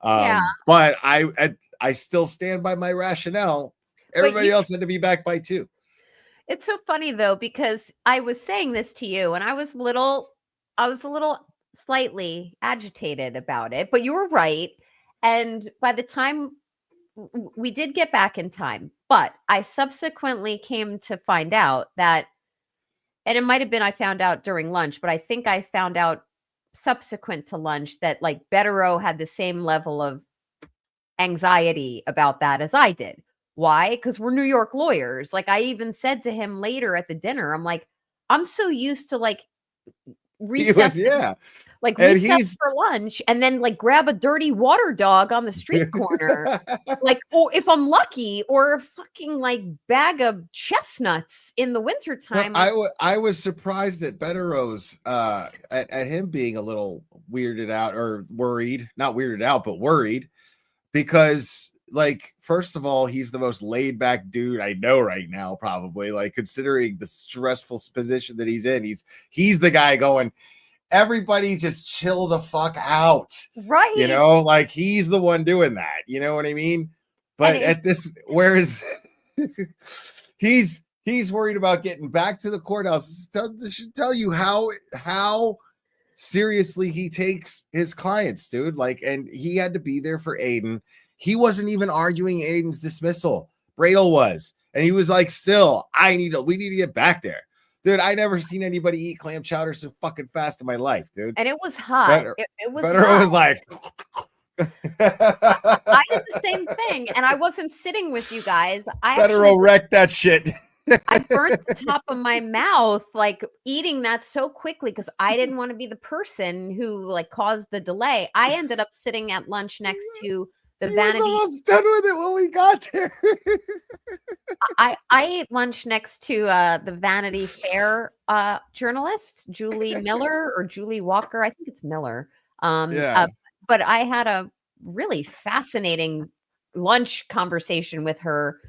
But I still stand by my rationale. Everybody else had to be back by 2. It's so funny though, because I was saying this to you and I was a little slightly agitated about it, but you were right. And by the time we did get back in time, but I subsequently came to find out that, and it might have been I found out during lunch, but I think I found out subsequent to lunch that like Betterow had the same level of anxiety about that as I did. Why? Because we're New York lawyers. Like I even said to him later at the dinner, I'm like, I'm so used to like recess, recess for lunch and then like grab a dirty water dog on the street corner, like, or if I'm lucky, or a fucking like bag of chestnuts in the wintertime. I was surprised at Betterow's at him being a little weirded out or worried, not weirded out, but worried, because like, first of all, he's the most laid back dude I know right now, probably, like considering the stressful position that he's in. He's the guy going, everybody just chill the fuck out. Right. Like he's the one doing that. You know what I mean? But whereas he's worried about getting back to the courthouse. This should tell you how seriously he takes his clients, dude. Like, and he had to be there for Aiden. He wasn't even arguing Aiden's dismissal. Bradel was, and he was like, "Still, we need to get back there." Dude, I never seen anybody eat clam chowder so fucking fast in my life, dude. And it was hot. Better, It was Better hot. was like, I did the same thing, and I wasn't sitting with you guys. Better wreck that shit. I burnt the top of my mouth, like eating that so quickly because I didn't want to be the person who like caused the delay. I ended up sitting at lunch next to the Vanity. Was almost done with it when we got there. I ate lunch next to the Vanity Fair journalist, Julie Miller or Julie Walker. I think it's Miller. But I had a really fascinating lunch conversation with her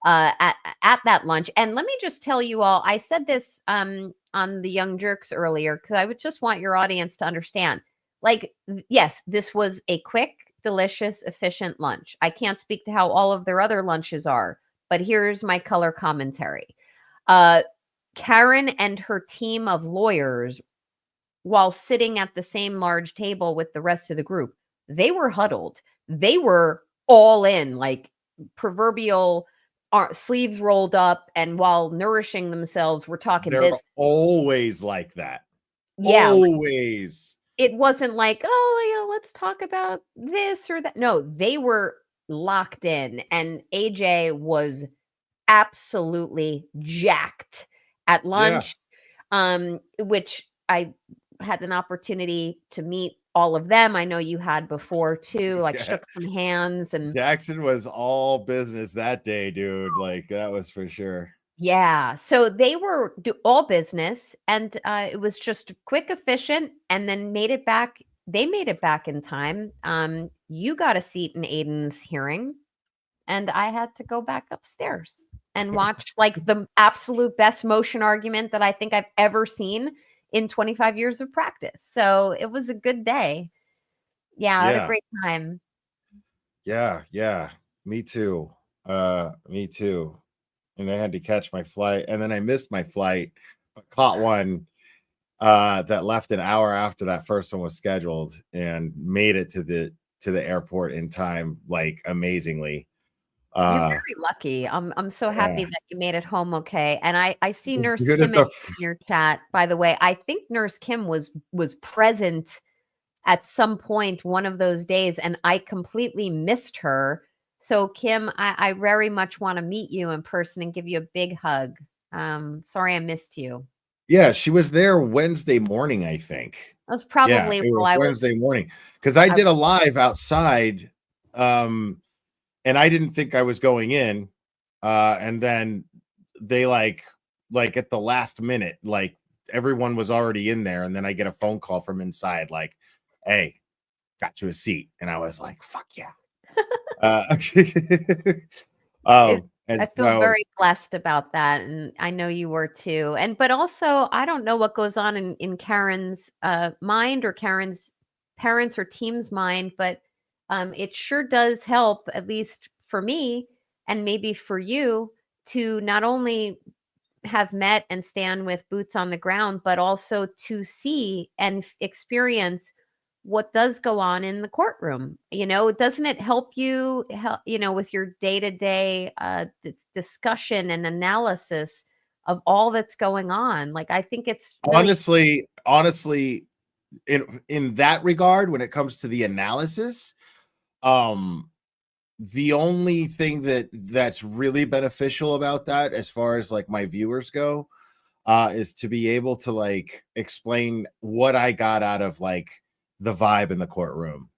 at that lunch. And let me just tell you all, I said this on the Young Jerks earlier, because I would just want your audience to understand. Like, yes, this was a quick, delicious, efficient lunch. I can't speak to how all of their other lunches are, but here's my color commentary. Karen and her team of lawyers, while sitting at the same large table with the rest of the group, they were huddled. They were all in, like proverbial sleeves rolled up, and while nourishing themselves, we're talking They're business. always like that. Yeah, always. It wasn't like, oh, let's talk about this or that. No, they were locked in, and AJ was absolutely jacked at lunch, which I had an opportunity to meet all of them. I know you had before too, like shook some hands. And Jackson was all business that day, dude. Like, that was for sure. Yeah. So they were all business, and it was just quick, efficient, and then made it back. They made it back in time. You got a seat in Aiden's hearing, and I had to go back upstairs and watch like the absolute best motion argument that I think I've ever seen in 25 years of practice. So it was a good day. Yeah, I had a great time. Yeah. Me too. Me too. And I had to catch my flight, and then I missed my flight, but caught one that left an hour after that first one was scheduled, and made it to the airport in time, like amazingly. You're very lucky. I'm so happy that you made it home okay. And I see Nurse Good Kim at in your chat, by the way. I think Nurse Kim was present at some point one of those days, and I completely missed her. So Kim, I very much want to meet you in person and give you a big hug. Sorry I missed you. Yeah, she was there Wednesday morning, I think. That was probably it was Wednesday morning, because I did a live outside, and I didn't think I was going in, and then they like at the last minute, like everyone was already in there, and then I get a phone call from inside, like, "Hey, got you a seat," and I was like, "Fuck yeah." I feel very blessed about that, and I know you were too. But also, I don't know what goes on in Karen's mind, or Karen's parents or team's mind, but it sure does help, at least for me, and maybe for you, to not only have met and stand with boots on the ground, but also to see and experience what does go on in the courtroom. Doesn't it help you, with your day-to-day discussion and analysis of all that's going on? Like, I think it's really- honestly, in that regard, when it comes to the analysis, the only thing that's really beneficial about that, as far as like my viewers go, is to be able to like explain what I got out of like the vibe in the courtroom,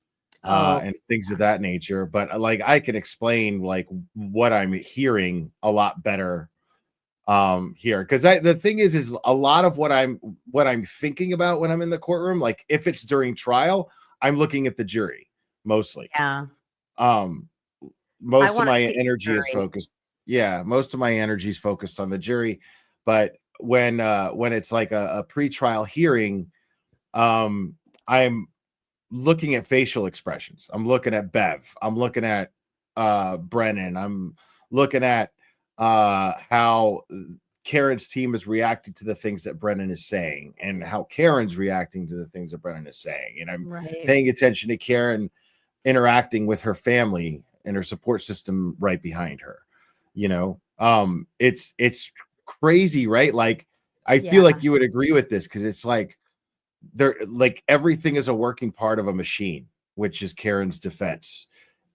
and things of that nature. But like, I can explain like what I'm hearing a lot better here, because the thing is a lot of what I'm thinking about when I'm in the courtroom, like if it's during trial, I'm looking at the jury mostly. Most of my energy is focused. Yeah, most of my energy is focused on the jury. But when it's like a pre-trial hearing, I'm looking at facial expressions. I'm looking at Bev. I'm looking at Brennan. I'm looking at how Karen's team is reacting to the things that Brennan is saying, and how Karen's reacting to the things that Brennan is saying. And I'm paying attention to Karen interacting with her family and her support system right behind her. It's crazy, right? Like, I feel like you would agree with this, because it's like everything is a working part of a machine, which is Karen's defense.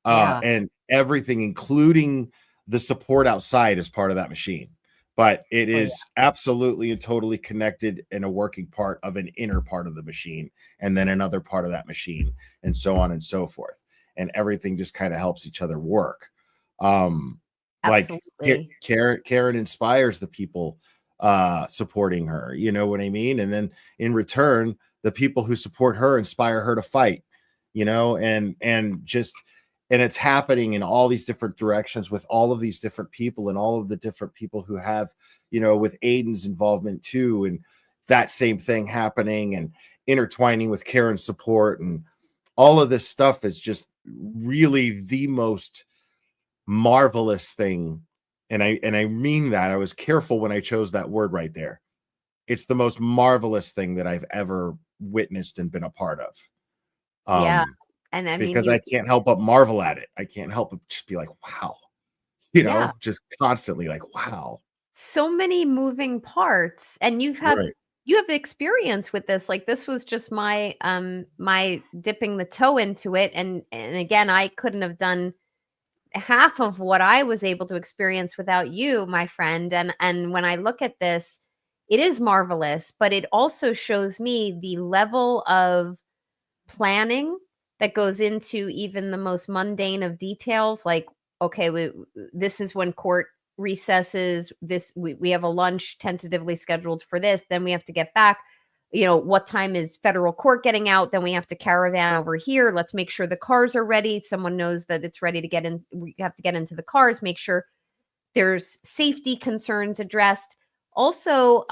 And everything, including the support outside, is part of that machine. But it is absolutely and totally connected and a working part of an inner part of the machine, and then another part of that machine, and so on and so forth. And everything just kind of helps each other work. Absolutely. Karen inspires the people supporting her, you know what I mean? And then in return, the people who support her inspire her to fight, and it's happening in all these different directions with all of these different people, and all of the different people who have, with Aiden's involvement too, and that same thing happening and intertwining with Karen's support, and all of this stuff is just really the most marvelous thing. And I mean that. I was careful when I chose that word right there. It's the most marvelous thing that I've ever witnessed and been a part of. And I mean, because I can't help but marvel at it. I can't help but just be like, wow, just constantly like, wow. So many moving parts, and you have experience with this. Like, this was just my my dipping the toe into it, and again, I couldn't have done half of what I was able to experience without you, my friend. And when I look at this, it is marvelous, but it also shows me the level of planning that goes into even the most mundane of details. Like, okay, this is when court recesses. We have a lunch tentatively scheduled for this. Then we have to get back. What time is federal court getting out? Then we have to caravan over here. Let's make sure the cars are ready. Someone knows that it's ready to get in. We have to get into the cars, make sure there's safety concerns addressed. Also,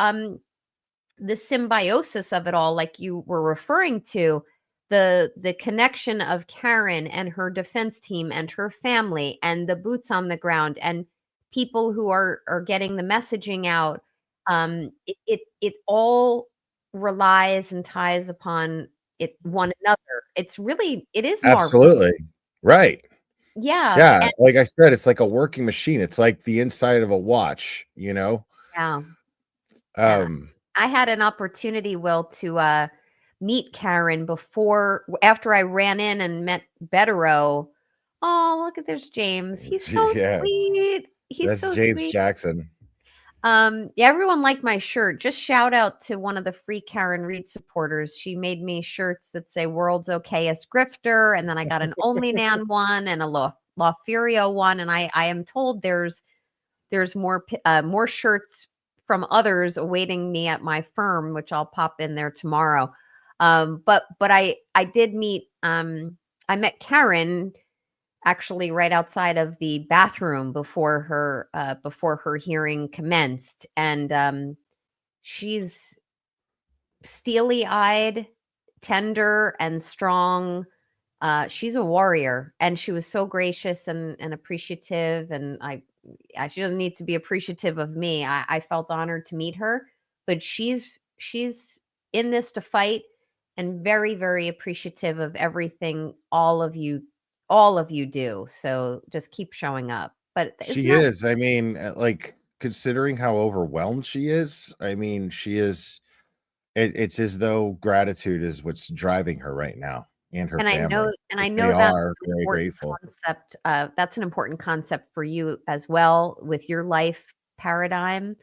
the symbiosis of it all, like you were referring to, the connection of Karen and her defense team and her family and the boots on the ground and people who are getting the messaging out. It all relies and ties upon one another. It is marvelous. Absolutely. Right. Yeah. Yeah. Like I said, it's like a working machine. It's like the inside of a watch, Yeah. I had an opportunity, Will, to meet Karen after I ran in and met Betterow. Oh, look at there's James. He's so sweet. He's so James sweet. Jackson. Everyone liked my shirt. Just shout out to one of the free Karen Reed supporters. She made me shirts that say "World's Okayest Grifter," and then I got an Only Nan one and a Lawferio one. And I am told there's more shirts from others awaiting me at my firm, which I'll pop in there tomorrow. But I did meet. I met Karen actually right outside of the bathroom before her hearing commenced, and she's steely-eyed, tender, and strong. She's a warrior, and she was so gracious and appreciative. And she doesn't need to be appreciative of me. I felt honored to meet her, but she's in this to fight, and very, very appreciative of everything all of you do. So just keep showing up. But She is. I mean, like, considering how overwhelmed she is, I mean, she is. It's as though gratitude is what's driving her right now, and her family. I know They that's are an very important grateful. concept. That's an important concept for you as well with your life paradigm.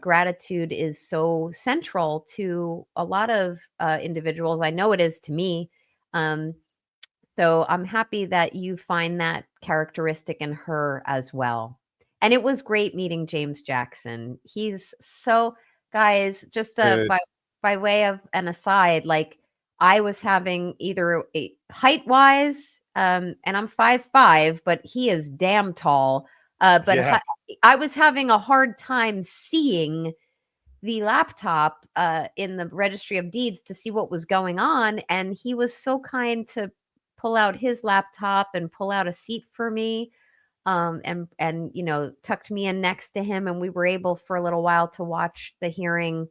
Gratitude is so central to a lot of individuals. I know it is to me. So I'm happy that you find that characteristic in her as well. And it was great meeting James Jackson. He's so, guys, just by way of an aside, like, I was having either a height-wise, and I'm 5'5", but he is damn tall. But I was having a hard time seeing the laptop in the registry of deeds to see what was going on, and he was so kind to pull out his laptop and pull out a seat for me. and tucked me in next to him, and we were able for a little while to watch the hearing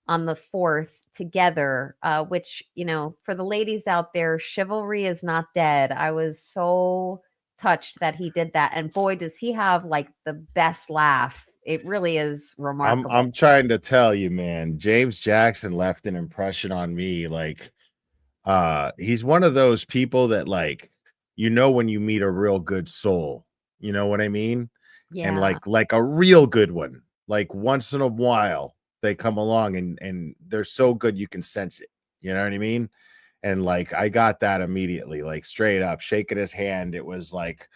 on the 4th together, which, for the ladies out there, chivalry is not dead. I was so touched that he did that. And boy, does he have like the best laugh. It really is remarkable. I'm trying to tell you, man, James Jackson left an impression on me. Like, he's one of those people that, like, when you meet a real good soul, you know what I mean? And Yeah. like a real good one, like once in a while they come along and they're so good you can sense it. You know what I mean? And like I got that immediately, like straight up shaking his hand. It was like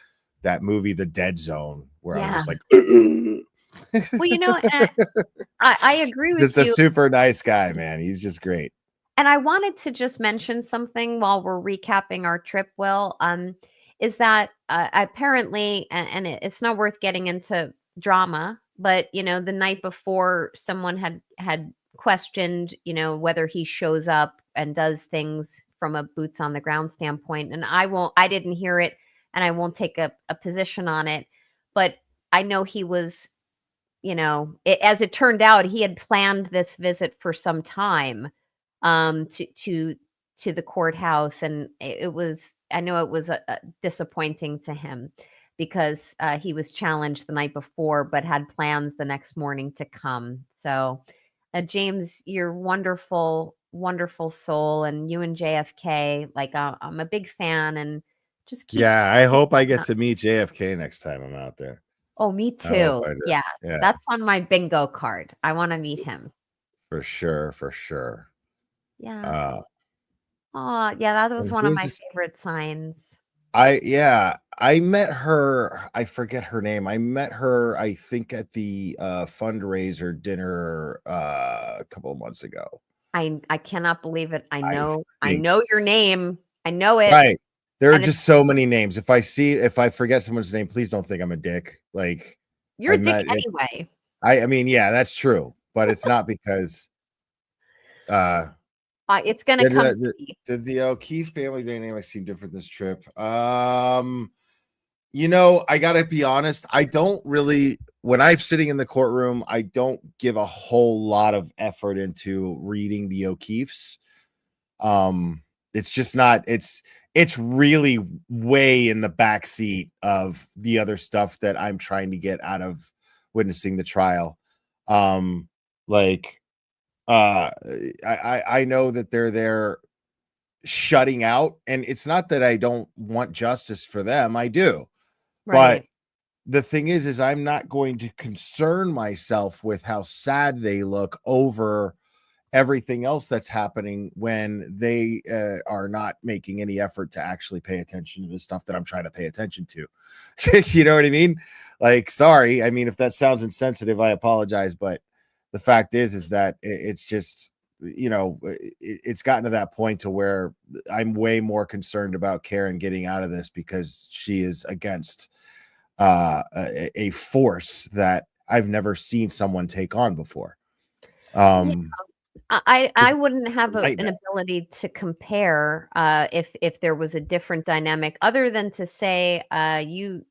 that movie, The Dead Zone, where I was just like, Well, and I agree with just a you. super nice guy, man. He's just great. And I wanted to just mention something while we're recapping our trip, Will, is that apparently, and it's not worth getting into drama, but, the night before someone had questioned, whether he shows up and does things from a boots on the ground standpoint. And I didn't hear it, and I won't take a position on it, but I know he was, as it turned out, he had planned this visit for some time to the courthouse, and I know it was disappointing to him because he was challenged the night before but had plans the next morning to come. So James, you're wonderful, wonderful soul, and you and JFK, like, I'm a big fan, and just keep I hope I get to meet JFK next time I'm out there. Oh, me I hope too. I do. Yeah, Yeah, that's on my bingo card. I want to meet him. for sure. Yeah. Oh, yeah, that was one of my favorite signs. I met her. I forget her name. I met her, I think, at the fundraiser dinner a couple of months ago. I cannot believe it. I I think. know your name. I know it. Right. There are And just so many names. If I forget someone's name, please don't think I'm a dick. Like, you're a dick met it. anyway. I mean, yeah, that's true, but it's not because It's gonna come to me. did the O'Keefe family dynamics seem different this trip? I gotta be honest. I don't really, when I'm sitting in the courtroom, I don't give a whole lot of effort into reading the O'Keefes. It's just not, it's really way in the back seat of the other stuff that I'm trying to get out of witnessing the trial. I know that they're there shutting out, and it's not that I don't want justice for them. I do. Right. But the thing is I'm not going to concern myself with how sad they look over everything else that's happening when they are not making any effort to actually pay attention to the stuff that I'm trying to pay attention to. You know what I mean? Like, sorry. I mean, if that sounds insensitive, I apologize. But the fact is that it's just, it's gotten to that point to where I'm way more concerned about Karen getting out of this because she is against a force that I've never seen someone take on before. I wouldn't have an ability to compare if there was a different dynamic other than to say you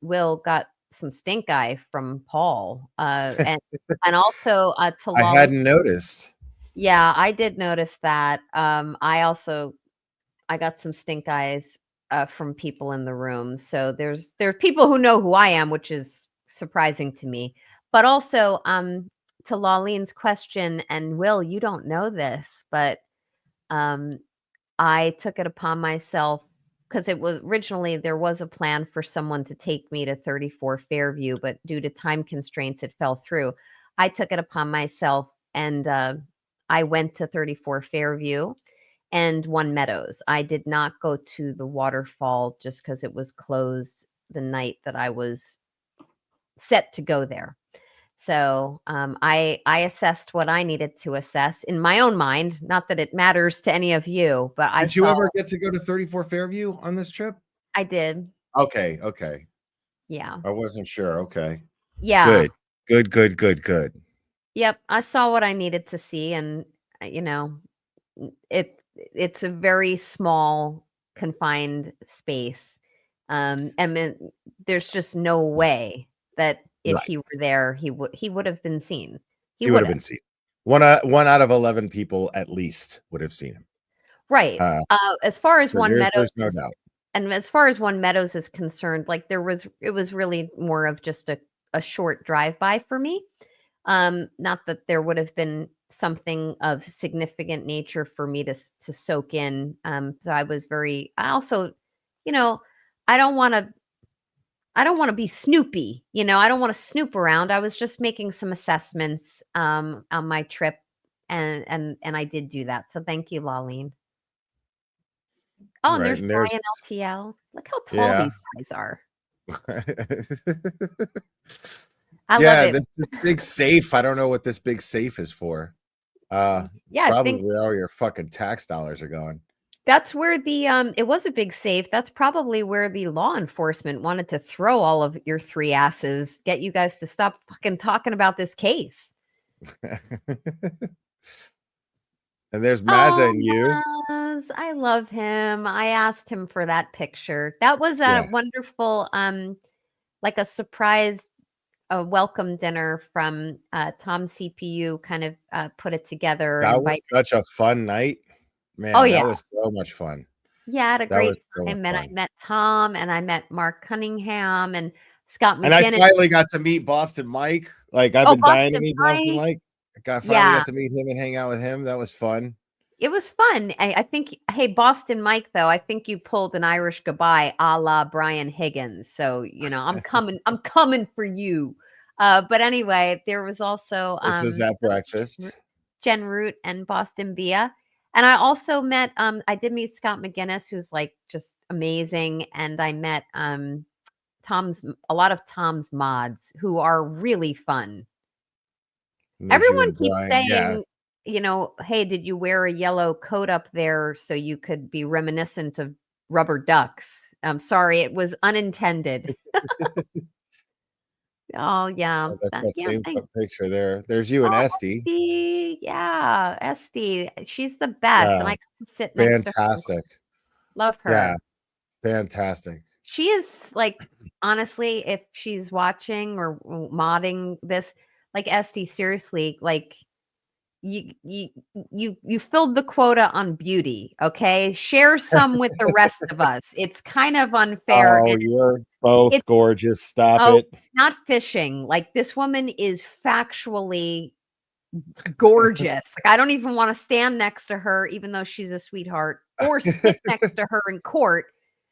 got some stink eye from Paul and also to I hadn't noticed. Yeah, I did notice that. I got some stink eyes from people in the room. So there are people who know who I am, which is surprising to me. But also to Lauleen's question, and Will, you don't know this, but I took it upon myself because it was originally there was a plan for someone to take me to 34 Fairview, but due to time constraints, it fell through. I took it upon myself and I went to 34 Fairview and One Meadows. I did not go to the waterfall just because it was closed the night that I was set to go there. So I assessed what I needed to assess in my own mind. Not that it matters to any of you, but Did you ever get to go to 34 Fairview on this trip? I did. Okay. Yeah. I wasn't sure. Okay. Yeah. Good. Yep. I saw what I needed to see, and it's a very small, confined space. And then there's just no way that if Right. he were there, he would have been seen. He would have been seen. One out of 11 people at least would have seen him. Right. As far as One Meadows, there's no doubt. and as far as One Meadows is concerned, like it was really more of just a short drive by for me. Not that there would have been something of significant nature for me to soak in. So I also, I don't want to be snoopy, I don't want to snoop around. I was just making some assessments on my trip, and I did do that. So thank you, Laleen. Oh, and Right, there's and there's Brian LTL. Look how tall these guys are. I love it. This big safe. I don't know what this big safe is for. Yeah, it's probably where all your fucking tax dollars are going. That's where the it was a big safe. That's probably where the law enforcement wanted to throw all of your three asses, get you guys to stop fucking talking about this case. And there's Mazza and you. Maz, I love him. I asked him for that picture. That was a wonderful like a surprise welcome dinner from Tom CPU kind of put it together. That was such a fun night. Man, that was so much fun. Yeah, I had a great time. And I met Tom and I met Mark Cunningham and Scott McGinnis. And I finally got to meet Boston Mike. Like I've been dying to meet Boston Mike. I finally got to meet him and hang out with him. That was fun. It was fun. I think, hey, Boston Mike, though, I think you pulled an Irish goodbye a la Brian Higgins. So, I'm coming for you. But anyway, there was also this was at breakfast. Jen Root and Boston Bia. And I also met I did meet Scott McGinnis, who's like just amazing. And I met a lot of Tom's mods who are really fun. Everyone keeps saying, hey, did you wear a yellow coat up there so you could be reminiscent of rubber ducks? I'm sorry, it was unintended. Oh, yeah. That's that same picture there. There's you and Esty. Esty. Yeah, Esty. She's the best. And I got to sit next to her. Fantastic. Love her. Yeah, fantastic. She is like, honestly, if she's watching or modding this, like Esty, seriously, like you filled the quota on beauty. Okay, share some with the rest of us. It's kind of unfair. Oh, you're both gorgeous. Stop it. Not fishing. Like this woman is factually gorgeous. Like I don't even want to stand next to her, even though she's a sweetheart, or sit next to her in court.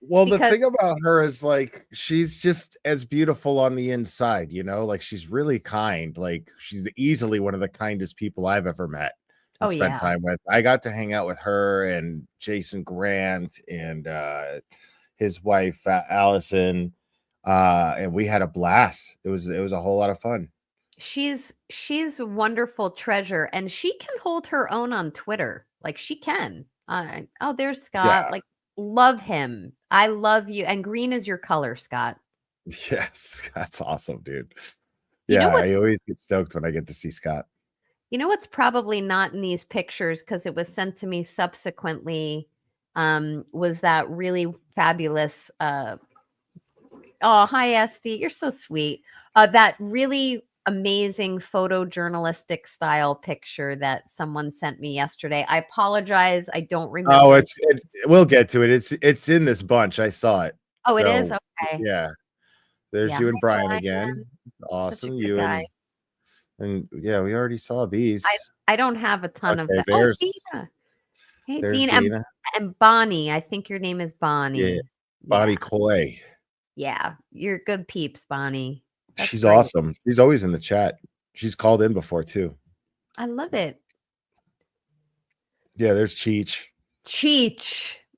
Well, the thing about her is like she's just as beautiful on the inside, like she's really kind. Like she's easily one of the kindest people I've ever met and spent time with. I got to hang out with her and Jason Grant and his wife Allison, and we had a blast. It was a whole lot of fun. She's a wonderful treasure, and she can hold her own on Twitter. Like she can. There's Scott. Yeah. Like love him. I love you. And green is your color, Scott. Yes, that's awesome, dude. Yeah, I always get stoked when I get to see Scott. You know what's probably not in these pictures because it was sent to me subsequently was that really fabulous hi Esty, you're so sweet. That really amazing photojournalistic style picture that someone sent me yesterday. I apologize. I don't remember. Oh, we'll get to it. It's in this bunch. I saw it. Oh, it is? Okay. Yeah. There's you and Brian again. Awesome. You and yeah, we already saw these. I don't have a ton of that. There's, Dina. Hey, Dina. And Bonnie. I think your name is Bonnie. Yeah. Bonnie Coy. Yeah. You're good peeps, Bonnie. She's great. Awesome. She's always in the chat. She's called in before too. I love it. Yeah, there's Cheech.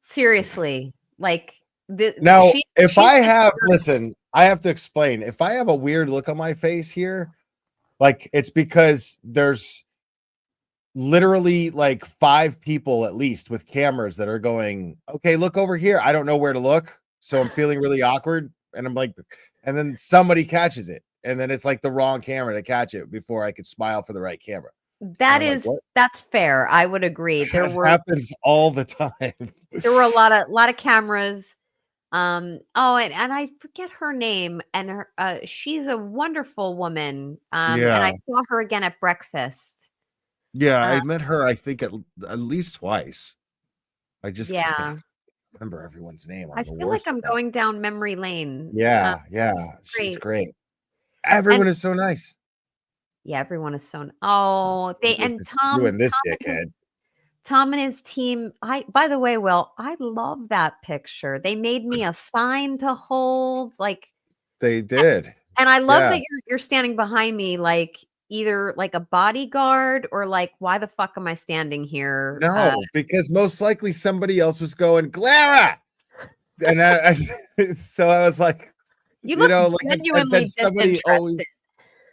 Seriously. Like now, if I have listen, I have to explain. If I have a weird look on my face here, like it's because there's literally like 5 people at least with cameras that are going, okay, look over here. I don't know where to look. So I'm feeling really awkward. And I'm like, and then somebody catches it. And then it's like the wrong camera to catch it before I could smile for the right camera. That's fair. I would agree. Happens all the time. There were a lot of cameras. And I forget her name, and her she's a wonderful woman. And I saw her again at breakfast. Yeah, Uh, I met her, I think, at least twice. I just yeah, can't remember everyone's name. I I'm the feel like worst I'm with that. going down memory lane. Yeah, She's she's great. great. And Everyone is so nice. yeah, everyone is so they It's and just you and this and his dickhead. Tom and his team. By the way, Will, I love that picture. They made me a sign to hold, like, They did. and I love Yeah. that you're standing behind me, like either like a bodyguard or like, why the fuck am I standing here? No, because most likely somebody else was going, Clara! And so I was like, You you look know, like, and then genuinely somebody disinterested.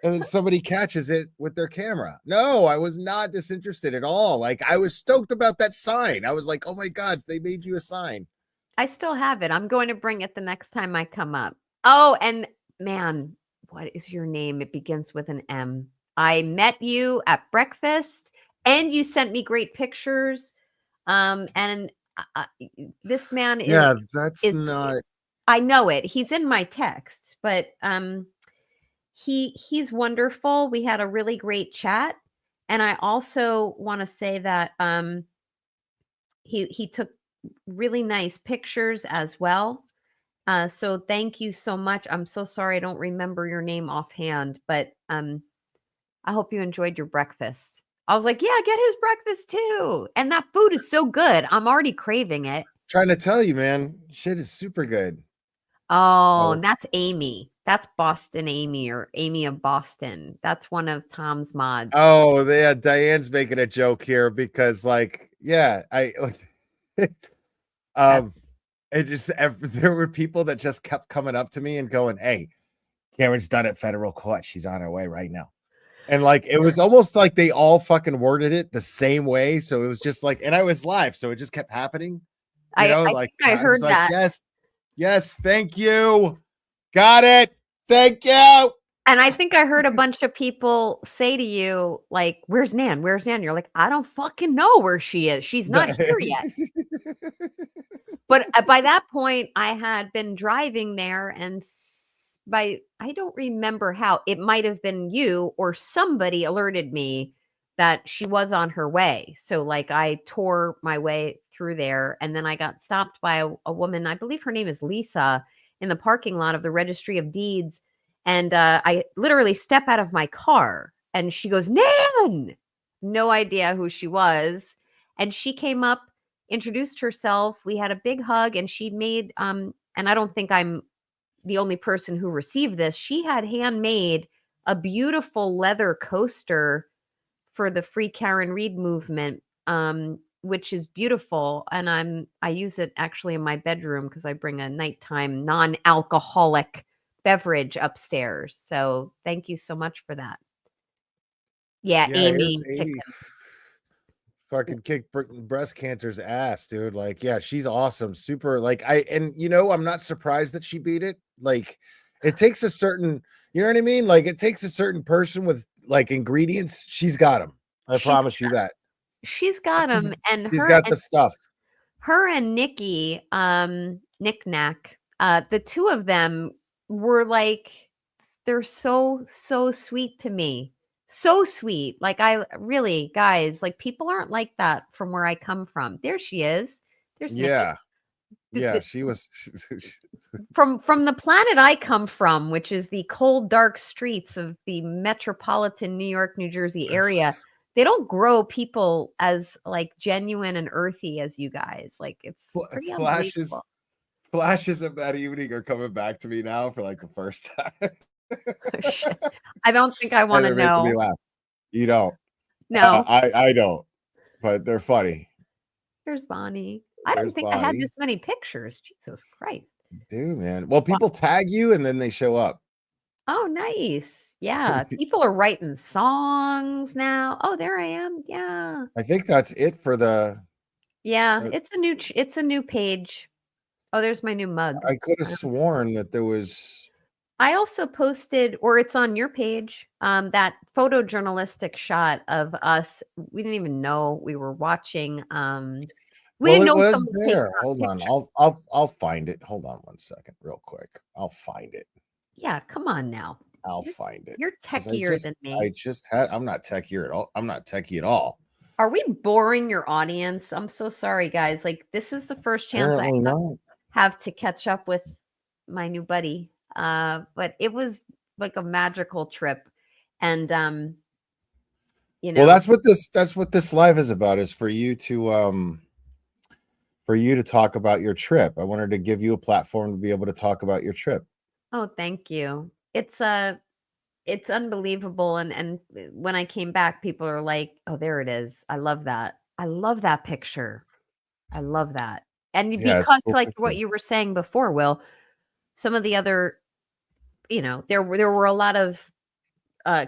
and then somebody catches it with their camera. No, I was not disinterested at all. Like, I was stoked about that sign. I was like, oh my God, they made you a sign. I still have it. I'm going to bring it the next time I come up. Oh, and man, what is your name? It begins with an M. I met you at breakfast, and you sent me great pictures. And this man Yeah, that's is not. I know it. He's in my texts, but he's wonderful. We had a really great chat, and I also want to say that he took really nice pictures as well. So thank you so much. I'm so sorry I don't remember your name offhand, but I hope you enjoyed your breakfast. I was like, yeah, get his breakfast too. And that food is so good. I'm already craving it. Trying to tell you, man, shit is super good. Oh, that's Amy. That's Boston Amy, or Amy of Boston. That's one of Tom's mods. Oh, yeah, Diane's making a joke here because, like, yeah, it just there were people that just kept coming up to me and going, "Hey, Karen's done at federal court. She's on her way right now." And like, it was almost like they all fucking worded it the same way. So it was just like, and I was live, so it just kept happening. You know, I like, think I I was heard like, that. yes, thank you. Got it. Thank you. And I think I heard a bunch of people say to you, like, "Where's Nan? Where's Nan?" You're like, "I don't fucking know where she is. She's not here yet." But by that point, I had been driving there, and I don't remember how. It might have been you or somebody alerted me that she was on her way. So, like, I tore my way through there, and then I got stopped by a woman. I believe her name is Lisa, in the parking lot of the Registry of Deeds. And I literally step out of my car, and she goes, "Nan!" No idea who she was. And she came up, introduced herself. We had a big hug, and she made, and I don't think I'm the only person who received this. She had handmade a beautiful leather coaster for the Free Karen Reed movement, which is beautiful. And I use it actually in my bedroom because I bring a nighttime non-alcoholic beverage upstairs. So thank you so much for that. Yeah, Yeah, here's Amy. Amy fucking kicked breast cancer's ass, dude. Like, yeah, she's awesome. Super. Like, and you know, I'm not surprised that she beat it. Like, it takes a certain, you know what I mean? Like, it takes a certain person with like ingredients. She's got them. I promise you that. She's got them, and She's got the stuff. her and Nikki, Nick Knack, the two of them were like, they're so sweet to me. So sweet. Like, I really, guys, like, people aren't like that from where I come from. There she is. There's Yeah. Nikki. Yeah, she was From the planet I come from, which is the cold, dark streets of the metropolitan New York, New Jersey area. They don't grow people as like genuine and earthy as you guys. Like, it's pretty unbelievable. Flashes of that evening are coming back to me now for like the first time. I don't think I want to And they're making know. me laugh. You don't. No. I don't. But they're funny. There's Bonnie. I don't think I had this many pictures. Jesus Christ. Dude, man. Well, people tag you and then they show up. Oh, nice. Yeah. People are writing songs now. Oh, there I am. Yeah. I think that's it for the. Yeah, it's a new page. Oh, there's my new mug. I could have sworn that there was. I also posted, or it's on your page, that photojournalistic shot of us. We didn't even know we were watching. We Well, didn't it know was someone was taking there. our Hold on. picture. I'll find it. Hold on one second, real quick. I'll find it. Yeah, come on now. I'll find it. You're 'Cause techier than I me. just had I'm not techie at all. I'm not techie at all. Are we boring your audience? I'm so sorry, guys. Like, this is the first chance I Apparently not. have to catch up with my new buddy. But it was like a magical trip. And you Well, know, that's what this live is about, is for you to talk about your trip. I wanted to give you a platform to be able to talk about your trip. oh, thank you. It's unbelievable. And when I came back, people are like, oh, there it is. I love that. I love that picture. I love that. And Yeah, it's a because cool like what picture. you were saying before, Will, some of the other, there were a lot of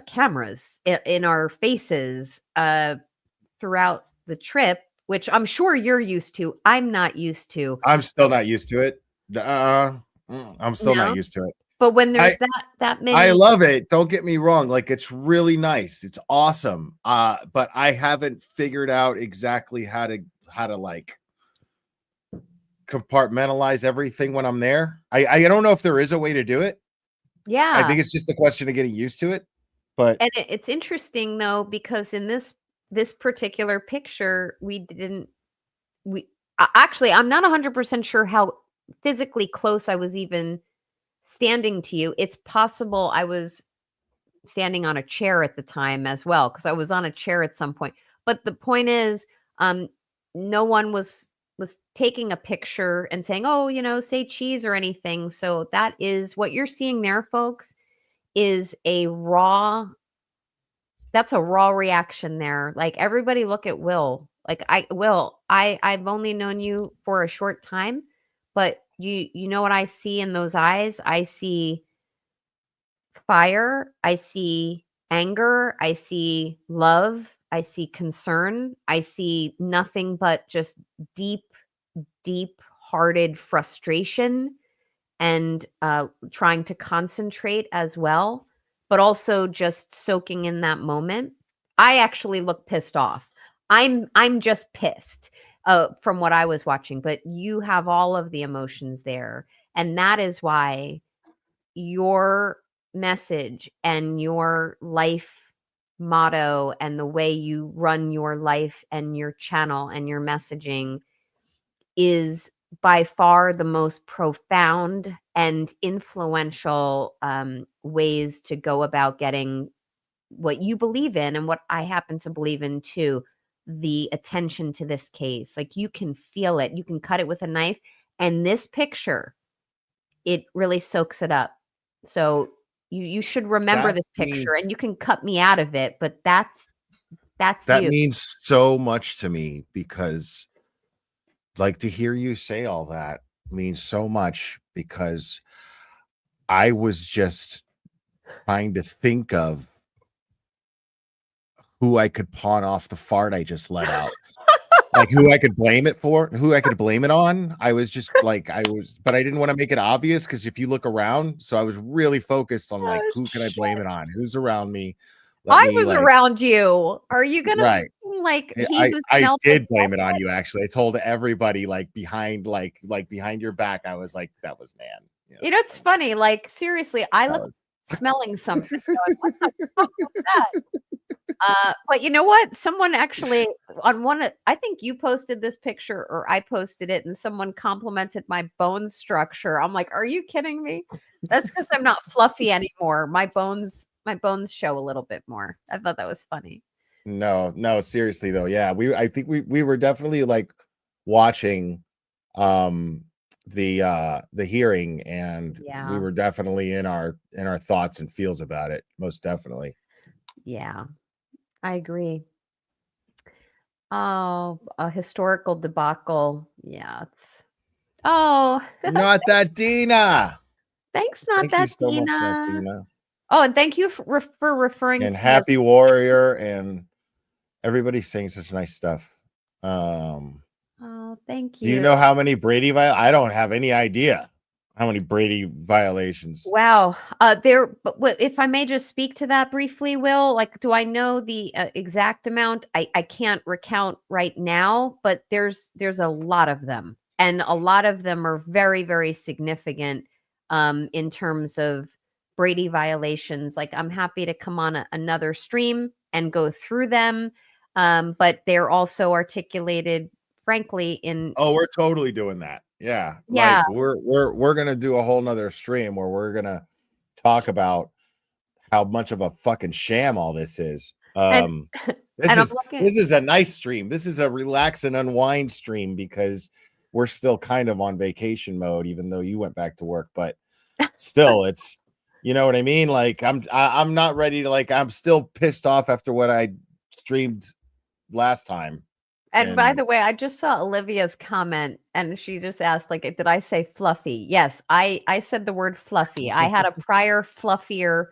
cameras in our faces throughout the trip, which I'm sure you're used to. I'm not used to. I'm still not used to it. I'm still not No, used to it. but when there's I that I many, love it. Don't get me wrong. Like, it's really nice. It's awesome. But I haven't figured out exactly how to like compartmentalize everything when I'm there. I don't know if there is a way to do it. I yeah. think it's just a question of getting used to it. But And it's interesting though, because in this particular picture, actually, I'm not 100% sure how physically close I was even standing to you. It's possible I was standing on a chair at the time as well, because I was on a chair at some point. But the point is, um, no one was taking a picture and saying, "Oh, say cheese" or anything. So that is what you're seeing there, folks, is that's a raw reaction there. Like, everybody look at Will. Like, I've only known you for a short time, but you know what I see in those eyes? I see fire, I see anger, I see love, I see concern, I see nothing but just deep, deep hearted frustration and trying to concentrate as well, but also just soaking in that moment. I actually look pissed off. I'm just pissed from what I was watching, but you have all of the emotions there, and that is why your message and your life motto and the way you run your life and your channel and your messaging is by far the most profound and influential ways to go about getting what you believe in and what I happen to believe in too, the attention to this case. Like, you can feel it, you can cut it with a knife, and this picture, it really soaks it up. So you should remember that this means picture, and you can cut me out of it, but that's that you. means so much to me, because like, to hear you say all that means so much, because I was just trying to think of who I could pawn off the fart I just let out. Like, who I could blame it for, who I could blame it on. I was just like, but I didn't want to make it obvious, because if you look around, so I was really focused on, like, Oh, who can I shit. blame it on? Who's around me? I was around you. Are you gonna Right. like Yeah, he who I smelled the did blame it on you, actually. I told everybody, like, behind your back. I was like, that was Nan. You know, it's funny. Like, seriously, I That look was smelling something. Going, what the fuck was that? But you know what? Someone actually on I think you posted this picture or I posted it, and someone complimented my bone structure. I'm like, are you kidding me? That's because I'm not fluffy anymore. My bones show a little bit more. I thought that was funny. No, seriously though. Yeah, I think we were definitely, like, watching the hearing, and we Yeah. were definitely in our thoughts and feels about it, most definitely. Yeah. I agree. Oh, a historical debacle. Yeah, oh, Not that Dina. thanks, not Thank you that so much, not Dina. Dina. Oh, and thank you for referring And to me as Happy Warrior, and everybody's saying such nice stuff. oh, thank Do you you. know how many Brady I don't have any idea. How many Brady violations? Wow. If I may just speak to that briefly, Will, like, do I know the exact amount? I can't recount right now, but there's a lot of them, and a lot of them are very, very significant in terms of Brady violations. Like, I'm happy to come on another stream and go through them, but they're also articulated, frankly, in Oh, we're totally doing that. Yeah. yeah. Like we're gonna do a whole nother stream where we're gonna talk about how much of a fucking sham all this is. And This and I'm is looking. this is a nice stream. This is a relax and unwind stream because we're still kind of on vacation mode, even though you went back to work. But still, it's you know what I mean. Like I'm not ready to like. I'm still pissed off after what I streamed last time. And by And the way, I just saw Olivia's comment and she just asked, like, did I say fluffy? Yes, I said the word fluffy. I had a prior fluffier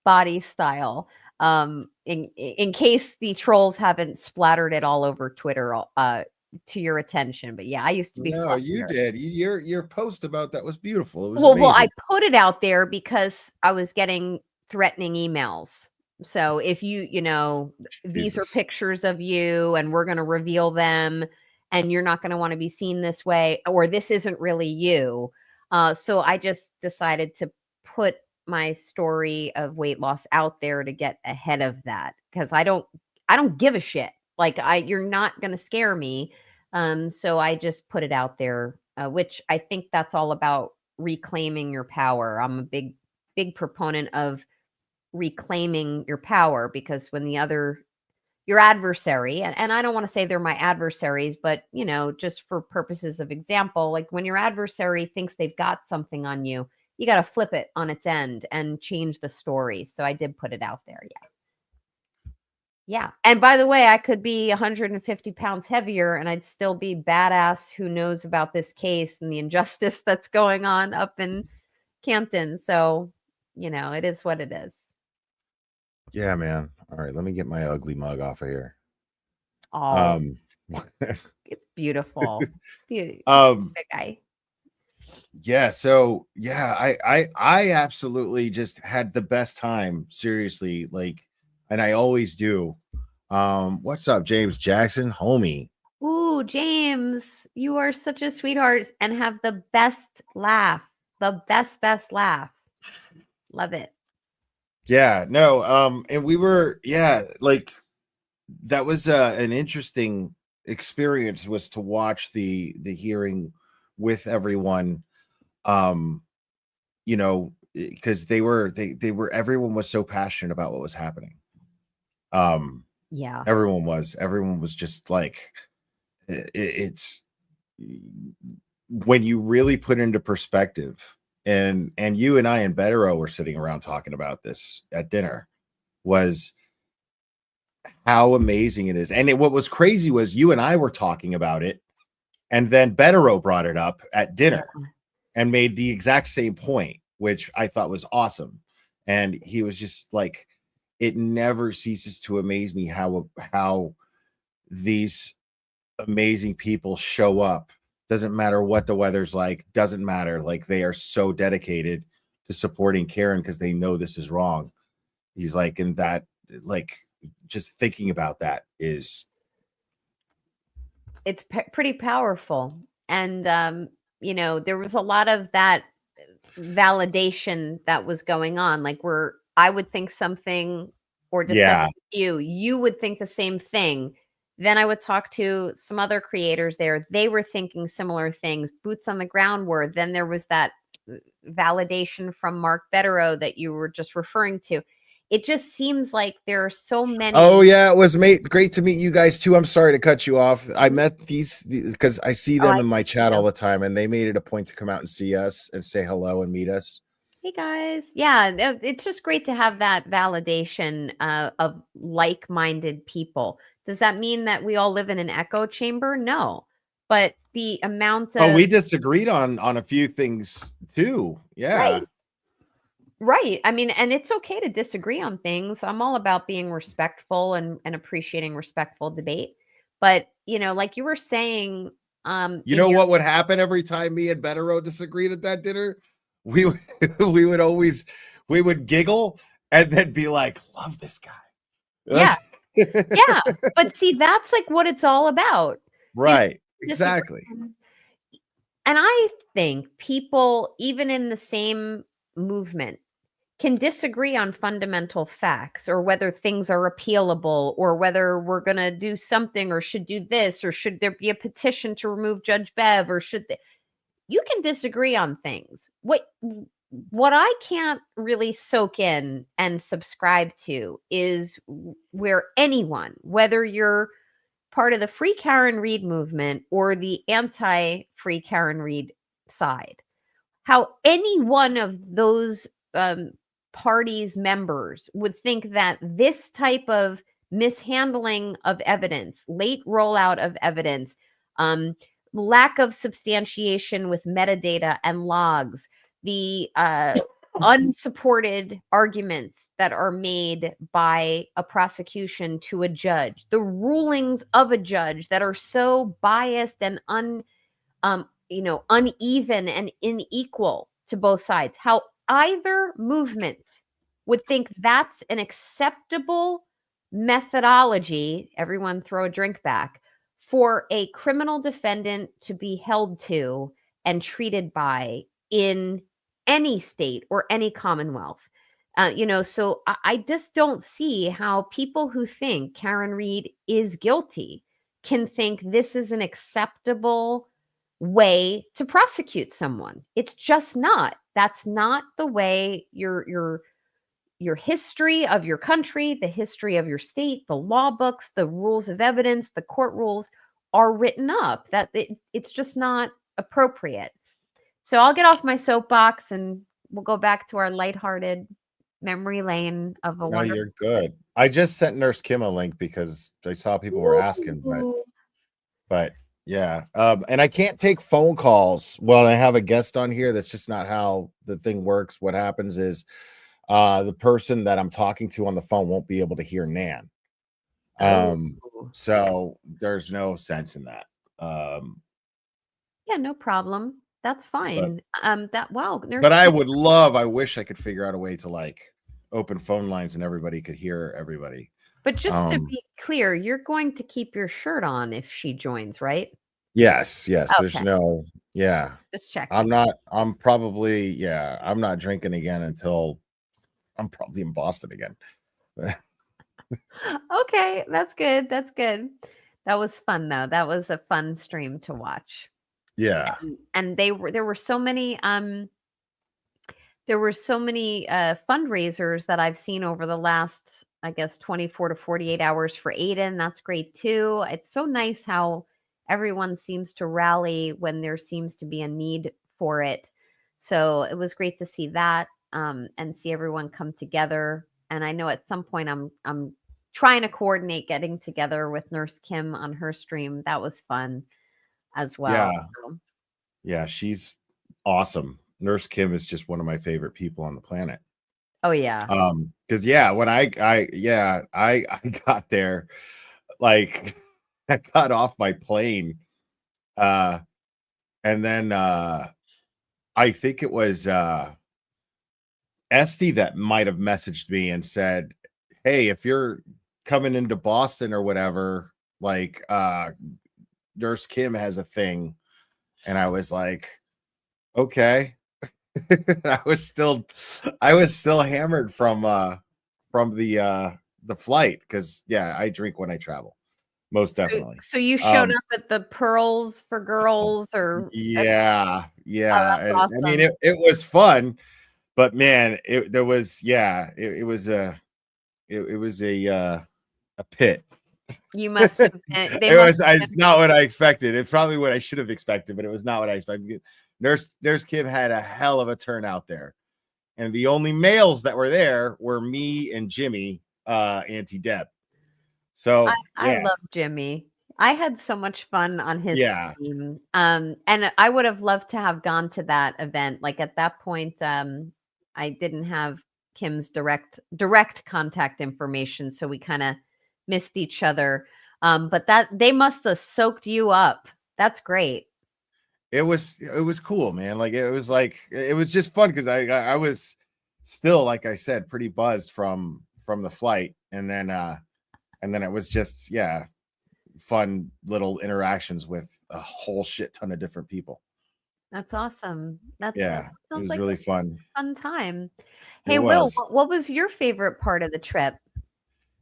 body style. In case the trolls haven't splattered it all over Twitter to your attention. But yeah, I used to be no, you fluffier. did. Your post about that was beautiful. It was Well, I amazing. put it out there because I was getting threatening emails. So if these are Jesus. pictures of you and we're going to reveal them and you're not going to want to be seen this way, or this isn't really you. So I just decided to put my story of weight loss out there to get ahead of that because I don't give a shit. Like you're not going to scare me. So I just put it out there, which I think that's all about reclaiming your power. I'm a big proponent of reclaiming your power because when your adversary, and I don't want to say they're my adversaries, but just for purposes of example, like when your adversary thinks they've got something on you, you got to flip it on its end and change the story. So I did put it out there. Yeah. Yeah. And by the way, I could be 150 pounds heavier and I'd still be badass who knows about this case and the injustice that's going on up in Campton. So, it is what it is. Yeah, man. All right, let me get my ugly mug off of here. Oh, it's beautiful. Good guy. Yeah, so yeah, I absolutely just had the best time, seriously, like, and I always do. What's up, James Jackson, homie? Ooh, James, you are such a sweetheart and have the best laugh. The best laugh. Love it. Yeah, no, and we were, yeah, like that was an interesting experience was to watch the hearing with everyone. Because they were everyone was so passionate about what was happening. Yeah. Everyone was just like it's when you really put into perspective, and you and I and Betero were sitting around talking about this at dinner, was how amazing it is. And what was crazy was you and I were talking about it, and then Betero brought it up at dinner and made the exact same point, which I thought was awesome. And he was just like, it never ceases to amaze me how these amazing people show up. Doesn't matter what the weather's like, doesn't matter. Like, they are so dedicated to supporting Karen because they know this is wrong. He's like, and that, like, just thinking about that is, it's pretty powerful. And there was a lot of that validation that was going on, like where I would think something or discuss with you would think the same thing. Then I would talk to some other creators there. They were thinking similar things, boots on the ground were. Then there was that validation from Mark Betero that you were just referring to. It just seems like there are so many. Oh yeah, it was great to meet you guys too. I'm sorry to cut you off. I met these because I see them in my chat all the time, and they made it a point to come out and see us and say hello and meet us. Hey guys. Yeah, it's just great to have that validation of like-minded people. Does that mean that we all live in an echo chamber? No. But the amount of we disagreed on a few things too. Yeah. Right. I mean, and it's okay to disagree on things. I'm all about being respectful and appreciating respectful debate. But, like you were saying, You know what would happen every time me and Bettero disagreed at that dinner? We would giggle and then be like, love this guy. Yeah. Yeah. But see, that's like what it's all about. Right. Exactly. And I think people, even in the same movement, can disagree on fundamental facts or whether things are appealable or whether we're going to do something or should do this or should there be a petition to remove Judge Bev or should you can disagree on things. What I can't really soak in and subscribe to is where anyone, whether you're part of the Free Karen Reed movement or the anti-Free Karen Reed side, how any one of those parties' members would think that this type of mishandling of evidence, late rollout of evidence, lack of substantiation with metadata and logs, the unsupported arguments that are made by a prosecution to a judge, the rulings of a judge that are so biased and uneven and unequal to both sides, how either movement would think that's an acceptable methodology, everyone throw a drink back, for a criminal defendant to be held to and treated by in any state or any commonwealth. So I just don't see how people who think Karen Reed is guilty can think this is an acceptable way to prosecute someone. It's just not. That's not the way your history of your country, the history of your state, the law books, the rules of evidence, the court rules are written up. That it's just not appropriate. So I'll get off my soapbox and we'll go back to our lighthearted memory lane of a No, you're good. I just sent Nurse Kim a link because I saw people were asking, but yeah. And I can't take phone calls. Well, I have a guest on here. That's just not how the thing works. What happens is the person that I'm talking to on the phone won't be able to hear Nan. So there's no sense in that. Yeah, no problem. That's fine. But I would love, I wish I could figure out a way to like open phone lines and everybody could hear everybody. But just to be clear, you're going to keep your shirt on if she joins, right? Yes. Okay. There's no, Just check. I'm not drinking again until I'm probably in Boston again. Okay, that's good. That's good. That was fun though. That was a fun stream to watch. Yeah. And there were so many fundraisers that I've seen over the last, I guess, 24 to 48 hours for Aiden. That's great too. It's so nice how everyone seems to rally when there seems to be a need for it. So it was great to see that and see everyone come together. And I know at some point I'm trying to coordinate getting together with Nurse Kim on her stream. That was fun as well. Yeah, she's awesome. Nurse Kim is just one of my favorite people on the planet. Oh yeah. Because when I got there, like I got off my plane, and then I think it was Esty that might have messaged me and said, "Hey, if you're coming into Boston or whatever, like Nurse Kim has a thing." And I was like, okay. I was still hammered from the flight because I drink when I travel, most definitely. So you showed up at the Pearls for Girls, or yeah. That's awesome. I mean, it was fun, but man, it was a pit. You must have. It's not what I expected. It's probably what I should have expected, but it was not what I expected. Nurse Kim had a hell of a turnout there, and the only males that were there were me and Jimmy, Auntie Deb. So I love Jimmy. I had so much fun on his stream. And I would have loved to have gone to that event. Like at that point, I didn't have Kim's direct contact information, so we kind of missed each other. But that they must have soaked you up That's great. It was cool, man. Like it was just fun because I was still, like I said, pretty buzzed from the flight, and then it was just fun little interactions with a whole shit ton of different people. That's awesome. That Yeah, it sounds was like really a fun. fun time. It Hey, Will, was. what was your favorite part of the trip?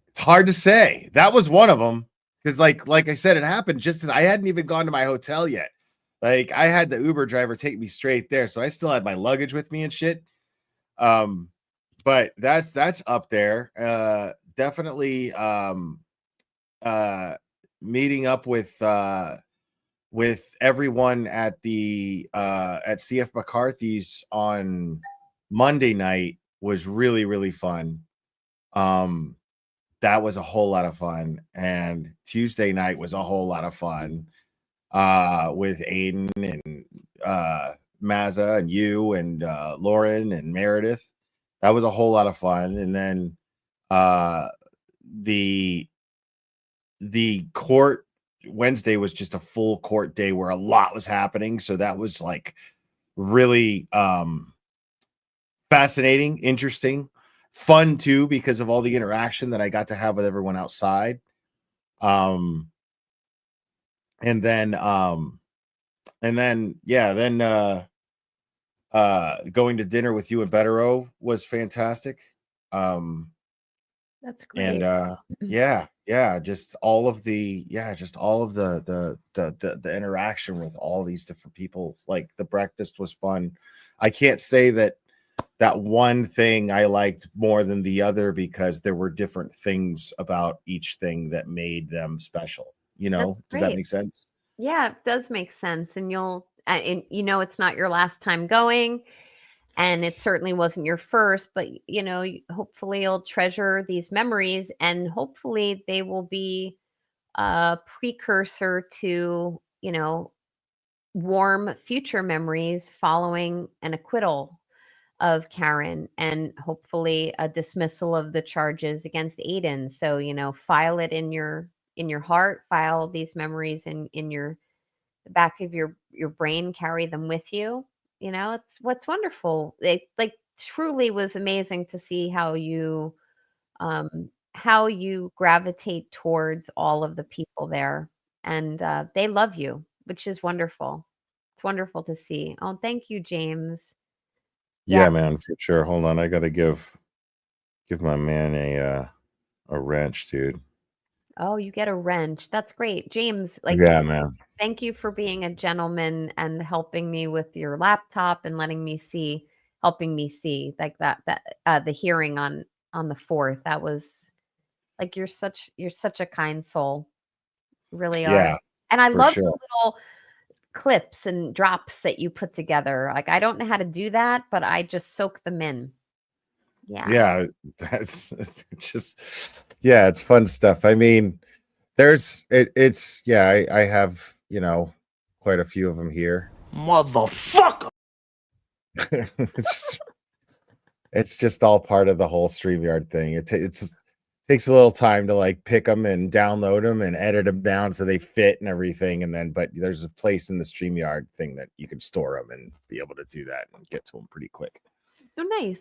It's hard to say. That was one of them because, like I said, it happened just as I hadn't even gone to my hotel yet. Like I had the Uber driver take me straight there, so I still had my luggage with me and shit. But that's up there. Definitely meeting up with everyone at the at CF McCarthy's on Monday night was really fun. That was a whole lot of fun, and Tuesday night was a whole lot of fun with Aiden and Mazza and you and Lauren and Meredith. That was a whole lot of fun. And then the court Wednesday was just a full court day where a lot was happening, so that was like really fascinating, interesting, fun too because of all the interaction that I got to have with everyone outside. And then going to dinner with you and Bettero was fantastic. That's great. And just all of the interaction with all these different people. Like the breakfast was fun. I can't say that one thing I liked more than the other because there were different things about each thing that made them special. You know, does that great. make sense? Yeah, it does make sense. And it's not your last time going, and it certainly wasn't your first, but hopefully you'll treasure these memories, and hopefully they will be a precursor to, warm future memories following an acquittal of Karen, and hopefully a dismissal of the charges against Aiden. So, file it in your heart, file these memories in the back of your brain, carry them with you. It's what's wonderful. It truly was amazing to see how you gravitate towards all of the people there, and they love you, which is wonderful. It's wonderful to see. Oh, thank you, James. Yeah, man, for sure. Hold on, I gotta give my man a wrench, dude. Oh, you get a wrench. That's great. James, Yeah, man. thank you for being a gentleman and helping me with your laptop and helping me see like that the hearing on the 4th. That was like you're such a kind soul. You really are. Yeah, And I for love sure. the little clips and drops that you put together. Like I don't know how to do that, but I just soak them in. Yeah, that's just it's fun stuff. I mean, it's I have, quite a few of them here. Motherfucker! It's just all part of the whole StreamYard thing. It takes a little time to like pick them and download them and edit them down so they fit and everything. And then, but there's a place in the StreamYard thing that you can store them and be able to do that and get to them pretty quick. Oh, nice.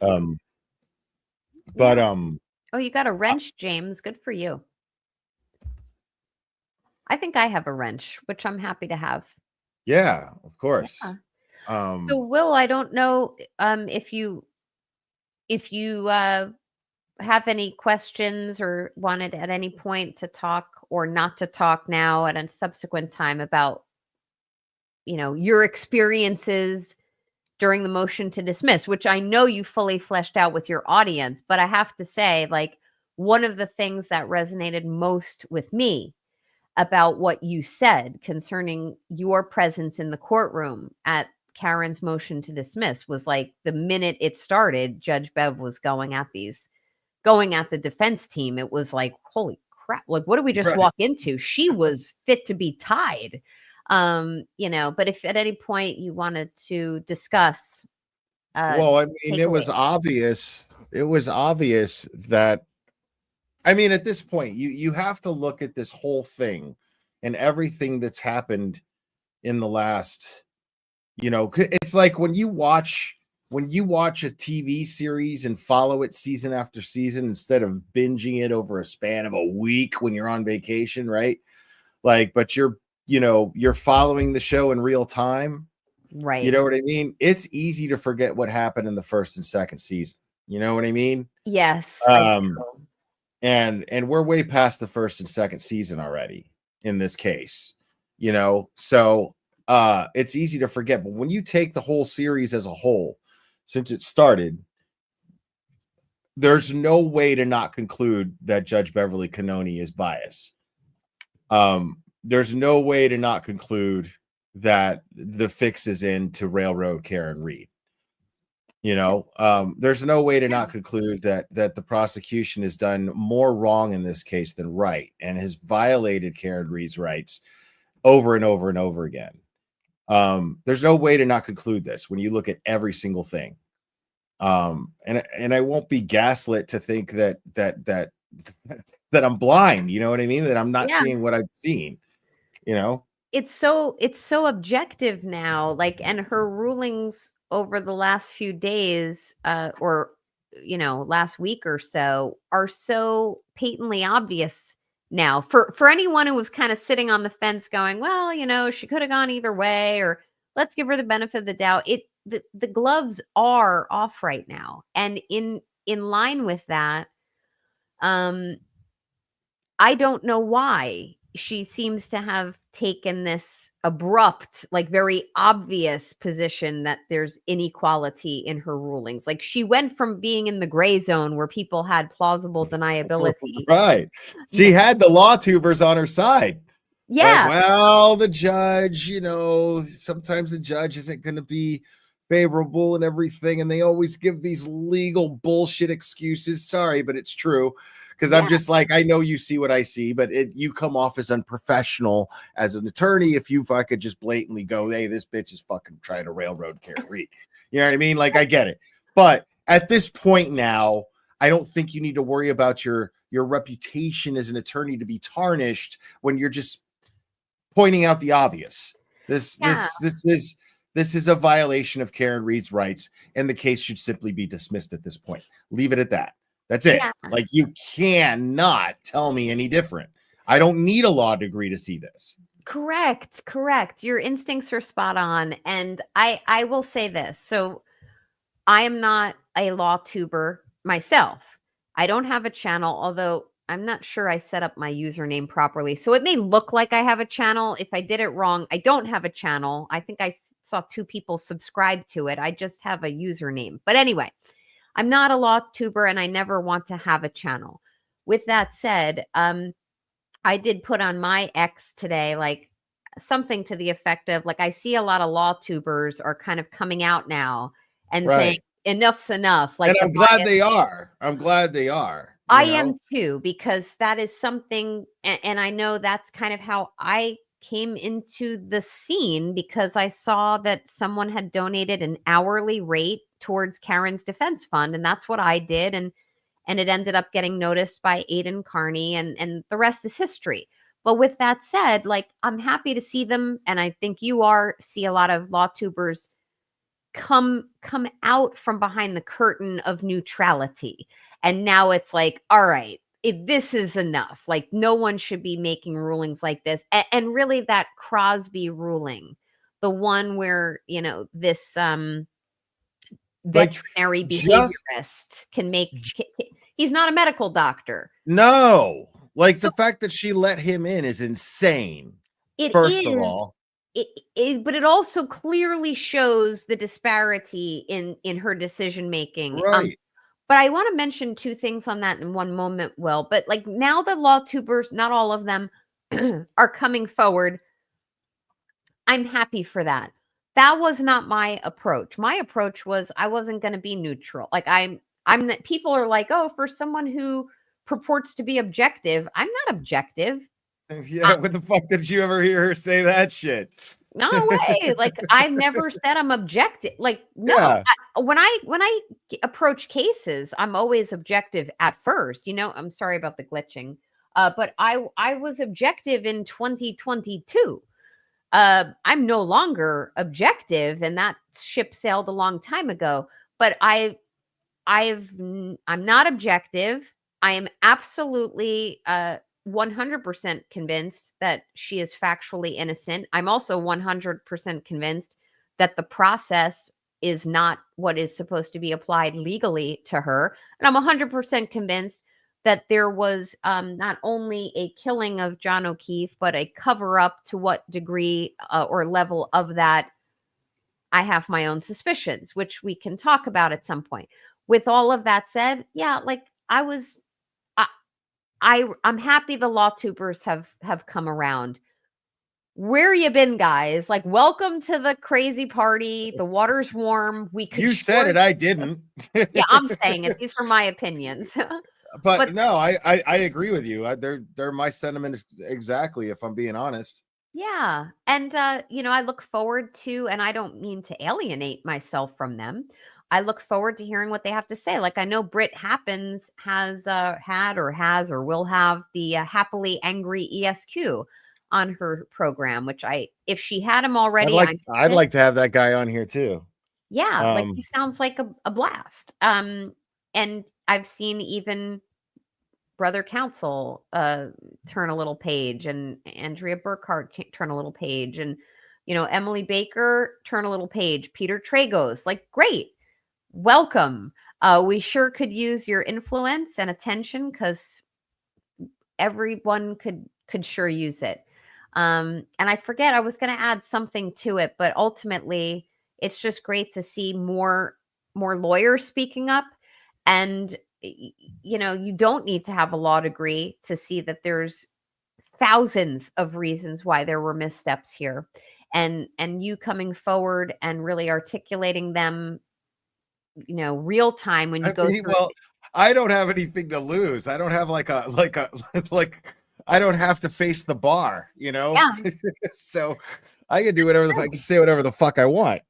But oh, you got a wrench, James. Good for you. I think I have a wrench, which I'm happy to have. Yeah, of course. Yeah. So, Will, I don't know if you have any questions or wanted at any point to talk or not to talk now at a subsequent time about, your experiences during the motion to dismiss, which I know you fully fleshed out with your audience. But I have to say, like, one of the things that resonated most with me about what you said concerning your presence in the courtroom at Karen's motion to dismiss was like the minute it started, Judge Bev was going at the defense team. It was like, holy crap, like what did we just walk into? She was fit to be tied. But if at any point you wanted to discuss well, I mean, it was obvious that at this point you have to look at this whole thing and everything that's happened in the last, it's like when you watch a TV series and follow it season after season instead of binging it over a span of a week when you're on vacation, right? Like, but you're following the show in real time. Right. You know what I mean? It's easy to forget what happened in the first and second season. You know what I mean? Yes. I do. And we're way past the first and second season already in this case, so it's easy to forget. But when you take the whole series as a whole, since it started, there's no way to not conclude that Judge Beverly Cannoni is biased. There's no way to not conclude that the fix is in to railroad Karen Reed. There's no way to not conclude that the prosecution has done more wrong in this case than right, and has violated Karen Reed's rights over and over and over again. There's no way to not conclude this when you look at every single thing. And I won't be gaslit to think that I'm blind. You know what I mean? That I'm not seeing what I've seen. It's so objective now. Like, and her rulings over the last few days, or last week or so, are so patently obvious now for anyone who was kind of sitting on the fence going, well, she could have gone either way, or let's give her the benefit of the doubt. The gloves are off right now. And in line with that, I don't know why she seems to have taken this abrupt, like very obvious position that there's inequality in her rulings. Like, she went from being in the gray zone where people had plausible deniability. Right. She had the law tubers on her side. Yeah. Like, well, the judge, sometimes the judge isn't going to be favorable and everything. And they always give these legal bullshit excuses. Sorry, but it's true. Because I'm just like, I know you see what I see, but you come off as unprofessional as an attorney if I could just blatantly go, hey, this bitch is fucking trying to railroad Karen Reed. You know what I mean? Like, I get it. But at this point now, I don't think you need to worry about your reputation as an attorney to be tarnished when you're just pointing out the obvious. This is a violation of Karen Reed's rights, and the case should simply be dismissed at this point. Leave it at that. That's it. Yeah. Like, you cannot tell me any different. I don't need a law degree to see this. Correct. Your instincts are spot on. And I will say this. So I am not a law tuber myself. I don't have a channel, although I'm not sure I set up my username properly. So it may look like I have a channel. If I did it wrong, I don't have a channel. I think I saw 2 people subscribe to it. I just have a username. But anyway, I'm not a law tuber, and I never want to have a channel. With that said, I did put on my X today, like, something to the effect of, like, I see a lot of law tubers are kind of coming out now and saying enough's enough. Like, and I'm glad they are. I am too, because that is something, and I know that's kind of how I came into the scene, because I saw that someone had donated an hourly rate towards Karen's defense fund, and that's what I did, and it ended up getting noticed by Aiden Carney, and the rest is history. But with that said, like, I'm happy to see them, and I think you see a lot of law tubers come out from behind the curtain of neutrality. And now it's like, all right, this is enough. Like, no one should be making rulings like this. And really, that Crosby ruling, the one where, this veterinary behaviorist can make, he's not a medical doctor. No, like, the fact that she let him in is insane. First of all. But it also clearly shows the disparity in her decision making. Right. But I want to mention 2 things on that in one moment, Will. But, like, now the law tubers, not all of them, are coming forward. I'm happy for that. That was not my approach. My approach was I wasn't going to be neutral. Like, I'm not, people are like, oh, for someone who purports to be objective, I'm not objective. Yeah, what the fuck did you ever hear her say that shit? No way. Like, I've never said I'm objective. Like, no. Yeah. When I approach cases, I'm always objective at first. I'm sorry about the glitching. But I was objective in 2022. I'm no longer objective, and that ship sailed a long time ago. But I'm not objective. I am absolutely 100% convinced that she is factually innocent. I'm also 100% convinced that the process is not what is supposed to be applied legally to her. And I'm 100% convinced that there was not only a killing of John O'Keefe, but a cover up. To what degree or level of that, I have my own suspicions, which we can talk about at some point. With all of that said, yeah, like I'm happy the law tubers have come around. Where you been, guys? Like, welcome to the crazy party. The water's warm. We could. You said it, I didn't. Yeah, I'm saying it. These are my opinions. But no, I agree with you. They're my sentiments exactly, if I'm being honest. Yeah. And I look forward to, and I don't mean to alienate myself from them. I look forward to hearing what they have to say. Like, I know Britt Happens has had or has or will have the Happily Angry ESQ on her program, which if she had him already, I'd like to have that guy on here too. Yeah, like he sounds like a blast. And I've seen even Brother Counsel turn a little page, and Andrea Burkhart turn a little page, and Emily Baker turn a little page. Peter Tragos, like, great, welcome. We sure could use your influence and attention, because everyone could sure use it. And I forget, I was going to add something to it, but ultimately it's just great to see more lawyers speaking up. And you don't need to have a law degree to see that there's thousands of reasons why there were missteps here, and you coming forward and really articulating them, real time when you go through. Well, I don't have anything to lose. I don't have like I don't have to face the bar, Yeah. So I can do whatever I can say whatever the fuck I want.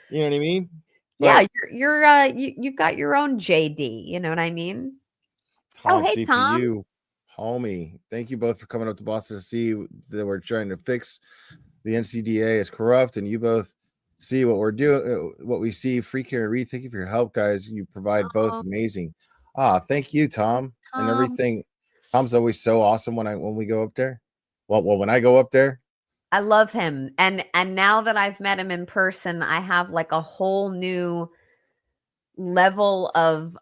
You know what I mean? Yeah, you've got your own JD, you know what I mean? Tom, hey, CPU, Tom. homie, thank you both for coming up to Boston to see that we're trying to fix the NCDA is corrupt, and you both see what we're doing, what we see. Free Care and Read, thank you for your help, guys. You provide both amazing. Thank you, Tom, and everything. Tom's always so awesome when we go up there. Well, when I go up there, I love him. And now that I've met him in person, I have like a whole new level of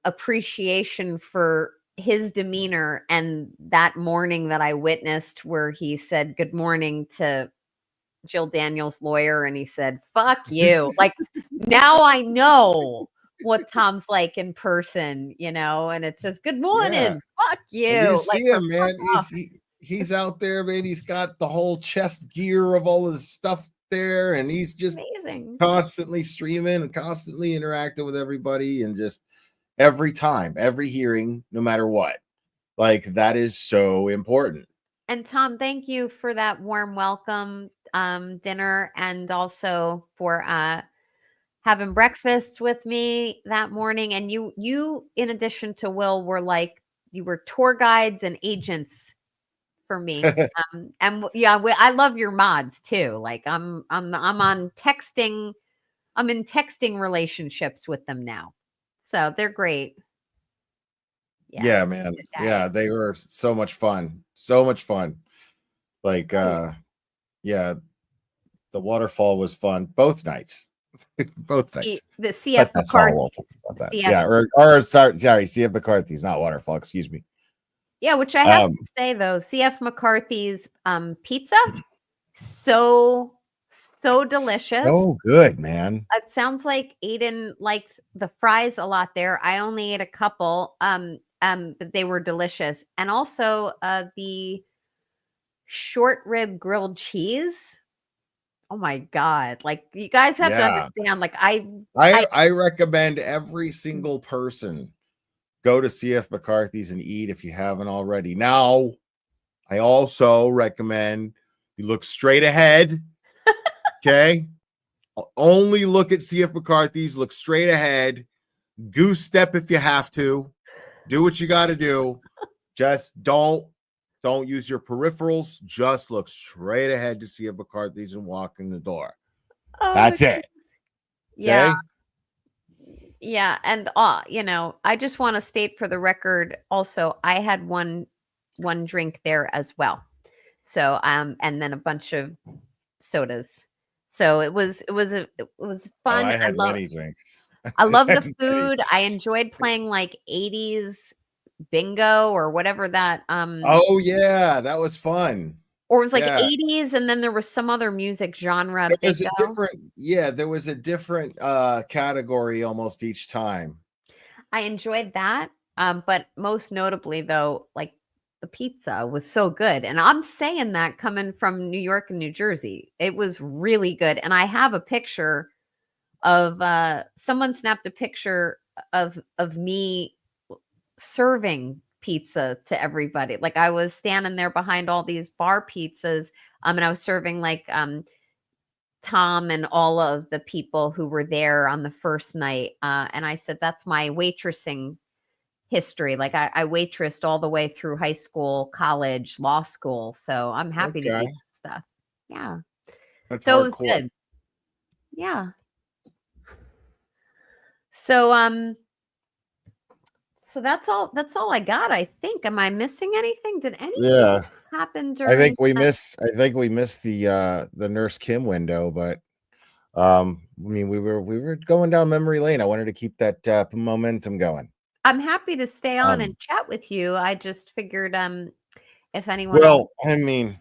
appreciation for his demeanor. And that morning that I witnessed where he said good morning to Jill Daniels' lawyer, and he said, "Fuck you." Like, now I know what Tom's like in person, and it's just good morning. Fuck you. You see him, man. He's out there, man. He's got the whole chest gear of all his stuff there, and he's just amazing, constantly streaming and constantly interacting with everybody, and just every time, every hearing, no matter what. Like, that is so important. And Tom, thank you for that warm welcome dinner, and also for having breakfast with me that morning. And you in addition to Will you were tour guides and agents for me. And yeah, I love your mods too. Like, I'm on texting. I'm in texting relationships with them now, so they're great. Yeah, man. Yeah, they were so much fun. So much fun. Like, yeah, the waterfall was fun both nights. Both nights. The CF McCarthy. Yeah, or sorry, CF McCarthy's, not waterfall. Excuse me. Yeah, which I have to say though, CF McCarthy's pizza, so delicious, so good, man. It sounds like Aiden liked the fries a lot there. I only ate a couple, but they were delicious, and also the short rib grilled cheese. Oh my God. Like, you guys have to understand, like, I recommend every single person go to CF McCarthy's and eat if you haven't already. Now, I also recommend you look straight ahead. Okay. Only look at CF McCarthy's, look straight ahead, goose step if you have to, do what you got to do. Just don't Don't use your peripherals. Just look straight ahead to see if McCarthy's and walk in the door. Oh, That's it. Yeah. Okay? Yeah. And, I just want to state for the record also, I had one drink there as well. So, and then a bunch of sodas. So it was fun. I had many drinks. I love the Many. food. I enjoyed playing like 80s bingo or whatever that Oh yeah, that was fun. or it was like Yeah. 80s and then there was some other music genre There was bingo. there was a different category almost each time. I enjoyed that. But most notably though, like the pizza was so good. And I'm saying that coming from New York and New Jersey. It was really good. And I have a picture of someone snapped a picture of me serving pizza to everybody. Like I was standing there behind all these bar pizzas, and I was serving like Tom and all of the people who were there on the first night. And I said, that's my waitressing history. Like I waitressed all the way through high school, college, law school. So I'm happy to do Okay. that stuff. Yeah. That's So it was hardcore. good. Yeah. So so that's all I got, I think. Am I missing anything? Did anything Yeah. happen I during think we missed the Nurse Kim window, but I mean we were going down memory lane. I wanted to keep that momentum going. I'm happy to stay on and Um, chat with you. I just figured if anyone else well, I mean,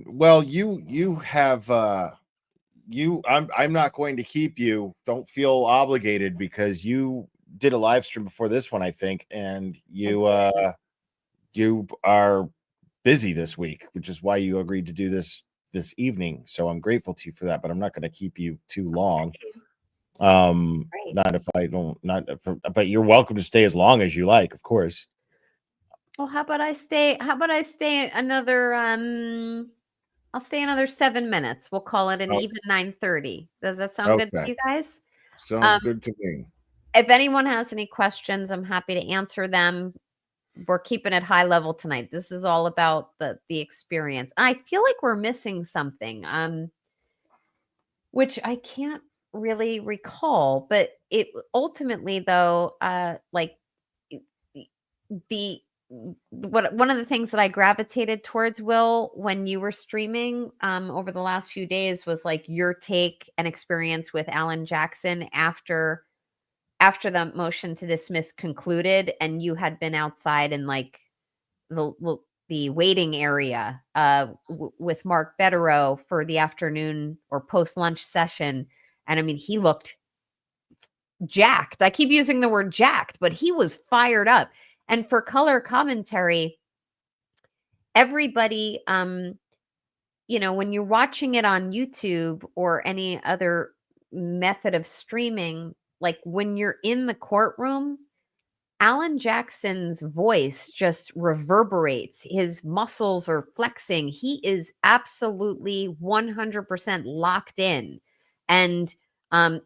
well, you have I'm not going to keep you. Don't feel obligated because you did a live stream before this one, I think, and you are busy this week, which is why you agreed to do this evening. So I'm grateful to you for that, but I'm not going to keep you too long. Great. Not if I don't, but you're welcome to stay as long as you like, of course. Well, how about I stay another I'll stay another 7 minutes. We'll call it an Oh, even 9:30. Does that sound good to okay. you guys? Sounds good to me. If anyone has any questions, I'm happy to answer them. We're keeping it high level tonight. This is all about the experience. I feel like we're missing something, which I can't really recall, but it ultimately though, like the one of the things that I gravitated towards, Will, when you were streaming over the last few days was like your take and experience with Alan Jackson after the motion to dismiss concluded and you had been outside in like the waiting area with Mark Betterow for the afternoon or post-lunch session. And I mean, he looked jacked. I keep using the word jacked, but he was fired up. And for color commentary, everybody, when you're watching it on YouTube or any other method of streaming, like when you're in the courtroom, Alan Jackson's voice just reverberates. His muscles are flexing. He is absolutely 100% locked in. And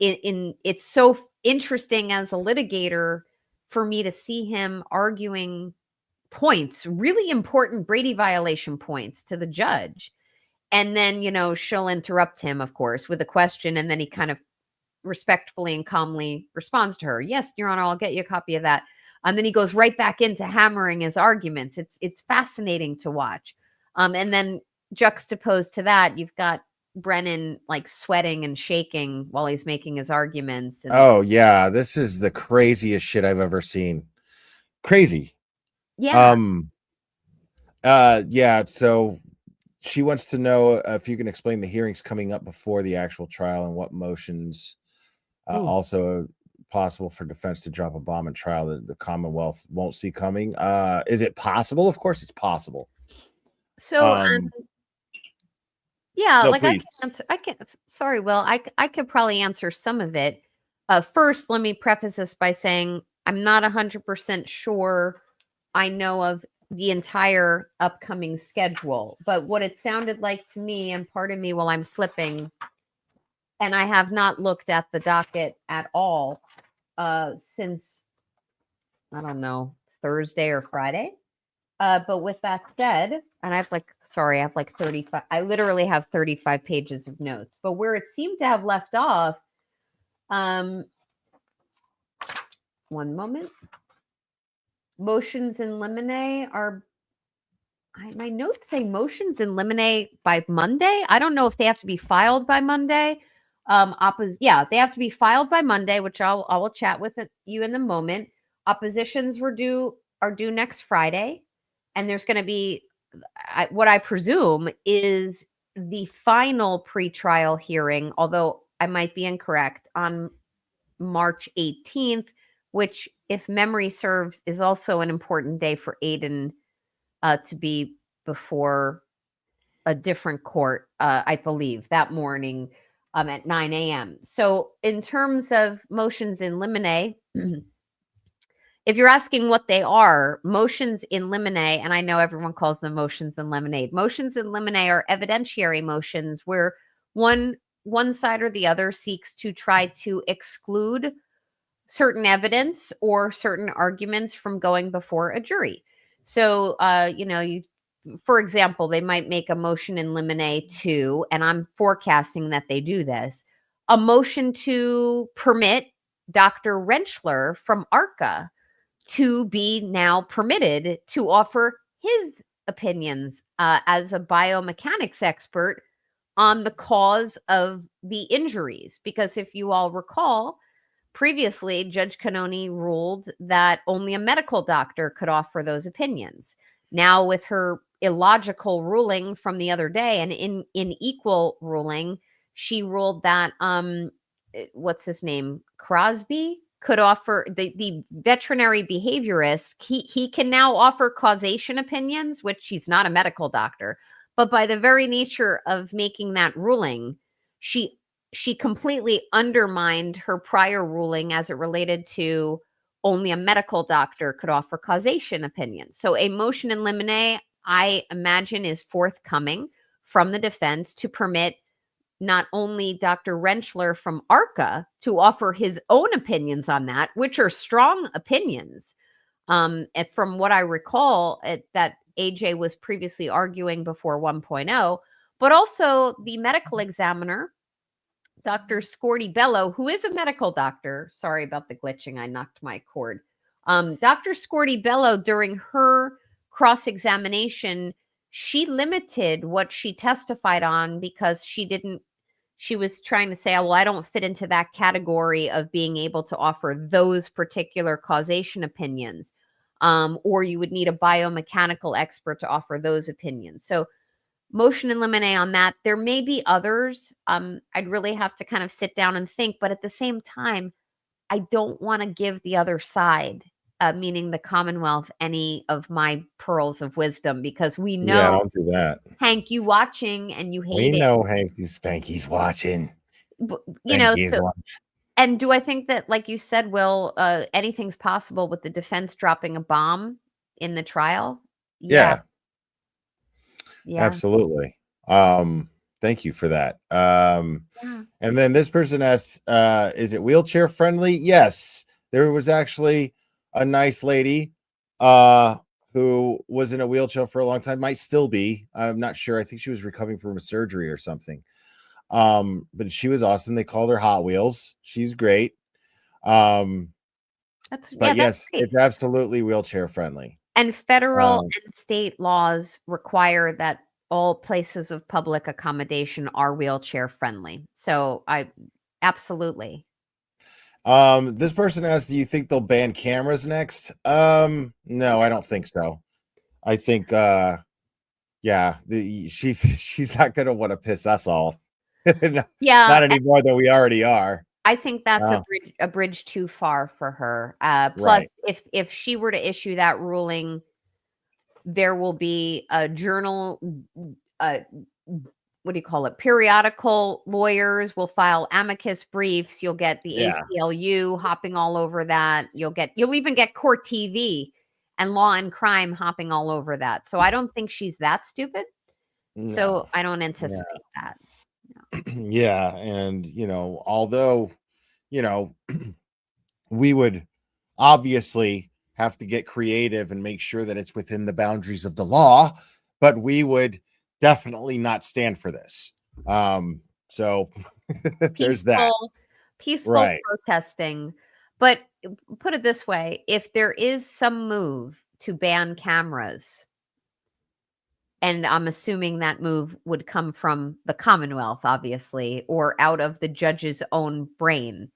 it's so interesting as a litigator for me to see him arguing points, really important Brady violation points to the judge. And then, she'll interrupt him, of course, with a question. And then he kind of respectfully and calmly responds to her. Yes, Your Honor, I'll get you a copy of that. And then he goes right back into hammering his arguments. It's fascinating to watch. And then juxtaposed to that, you've got Brennan like sweating and shaking while he's making his arguments. And, Oh yeah, this is the craziest shit I've ever seen. Crazy. yeah. Yeah, so she wants to know if you can explain the hearings coming up before the actual trial and what motions also possible for defense to drop a bomb in trial that the Commonwealth won't see coming. Is it possible? Of course it's possible. So yeah, no, like please. sorry, Will, I could probably answer some of it. First, let me preface this by saying I'm not 100% sure I know of the entire upcoming schedule, but what it sounded like to me, and pardon me while I'm flipping, and I have not looked at the docket at all since, I don't know, Thursday or Friday. But with that said, and I have like 35, I literally have 35 pages of notes. But where it seemed to have left off, one moment. Motions in limine are, my notes say motions in limine by Monday. I don't know if they have to be filed by Monday. Yeah, they have to be filed by Monday, which I will chat with you in the moment. Oppositions are due next Friday, and there's going to be what I presume is the final pretrial hearing, although I might be incorrect, on March 18th, which, if memory serves, is also an important day for Aiden to be before a different court, I believe, that morning at 9 a.m. So in terms of motions in limine, if you're asking what they are, motions in limine, and I know everyone calls them motions in lemonade. Motions in limine are evidentiary motions where one side or the other seeks to try to exclude certain evidence or certain arguments from going before a jury. So, for example, they might make a motion in limine to, and I'm forecasting that they do this, a motion to permit Dr. Rentschler from ARCA to be now permitted to offer his opinions as a biomechanics expert on the cause of the injuries. Because if you all recall, previously, Judge Canoni ruled that only a medical doctor could offer those opinions. Now, with her illogical ruling from the other day, and in equal ruling, she ruled that what's his name, Crosby, could offer, the veterinary behaviorist. He can now offer causation opinions, which he's not a medical doctor, but by the very nature of making that ruling, she completely undermined her prior ruling as it related to only a medical doctor could offer causation opinions. So a motion in limine, I imagine, is forthcoming from the defense to permit not only Dr. Rentschler from ARCA to offer his own opinions on that, which are strong opinions. From what I recall, that AJ was previously arguing before 1.0, but also the medical examiner, Dr. Scorty Bello, who is a medical doctor. Sorry about the glitching. I knocked my cord. Dr. Scorty Bello, during her cross-examination, she limited what she testified on because she was trying to say, oh, well, I don't fit into that category of being able to offer those particular causation opinions. Or you would need a biomechanical expert to offer those opinions. So motion in limine on that. There may be others. I'd really have to kind of sit down and think, but at the same time, I don't want to give the other side, meaning the Commonwealth, any of my pearls of wisdom, because we know, Yeah, don't do that. Hank, you watching and you hate We it. know Hanky Spanky's watching. And do I think that, like you said, Will, anything's possible with the defense dropping a bomb in the trial? Yeah. Yeah. Absolutely. Thank you for that. And then this person asked, is it wheelchair friendly? Yes. There was actually a nice lady who was in a wheelchair for a long time, might still be. I'm not sure. I think she was recovering from a surgery or something. But she was awesome. They called her Hot Wheels. She's great. Yes, it's absolutely wheelchair friendly. And federal and state laws require that all places of public accommodation are wheelchair friendly. So absolutely. This person asked, do you think they'll ban cameras next? No, I don't think so. I think she's not gonna want to piss us off. Not any more than we already are. I think that's a bridge too far for her. Plus, right. if she were to issue that ruling, there will be a journal, what do you call it? Periodical lawyers will file amicus briefs. You'll get the ACLU hopping all over that. You'll even get Court TV and Law and Crime hopping all over that. So I don't think she's that stupid. No. So I don't anticipate that. No. Yeah. And, although, we would obviously have to get creative and make sure that it's within the boundaries of the law, but we would definitely not stand for this. So there's that. Peaceful Right. protesting. But put it this way, if there is some move to ban cameras, and I'm assuming that move would come from the Commonwealth, obviously, or out of the judge's own brain,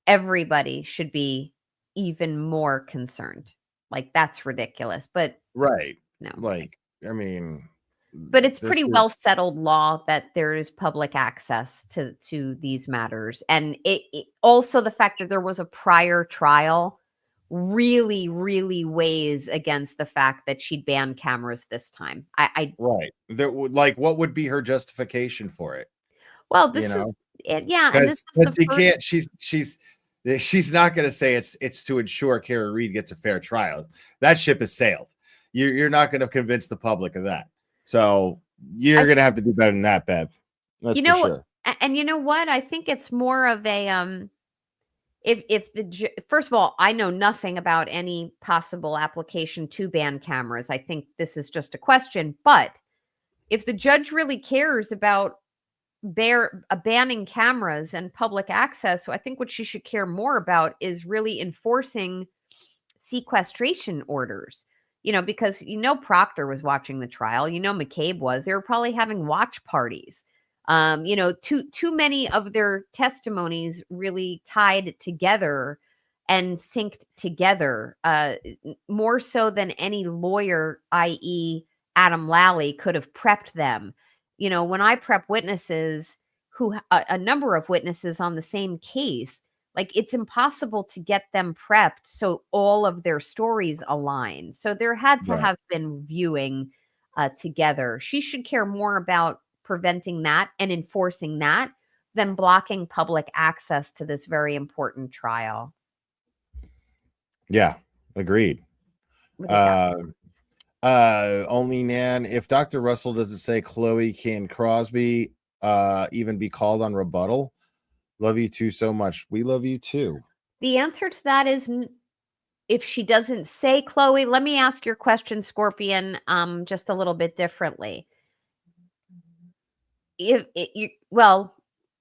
everybody should be even more concerned. Like, that's ridiculous. But Right. no. Like, I mean, But it's this pretty well is- settled law that there is public access to these matters. And it also, the fact that there was a prior trial really, really weighs against the fact that she'd ban cameras this time. I right. There would, like, what would be her justification for it? well, this You know? is it. Yeah, and this is the She first. can't. She's not going to say it's to ensure Kara Reed gets a fair trial. That ship has sailed. You're not going to convince the public of that. So you're going to have to do better than that, Bev. That's You know, for sure. and you know what? I think it's more of a if the first of all, I know nothing about any possible application to ban cameras. I think this is just a question. But if the judge really cares about banning cameras and public access, I think what she should care more about is really enforcing sequestration orders. Because Proctor was watching the trial. McCabe was. They were probably having watch parties. Too many of their testimonies really tied together and synced together, more so than any lawyer, i.e. Adam Lally, could have prepped them. When I prep witnesses a number of witnesses on the same case, like, it's impossible to get them prepped so all of their stories align. So there had to have been viewing together. She should care more about preventing that and enforcing that than blocking public access to this very important trial. Yeah, agreed. Only Nan, if Dr. Russell doesn't say Chloe, can Crosby even be called on rebuttal? Love you too so much. We love you too. The answer to that is if she doesn't say Chloe. Let me ask your question, Scorpion, just a little bit differently.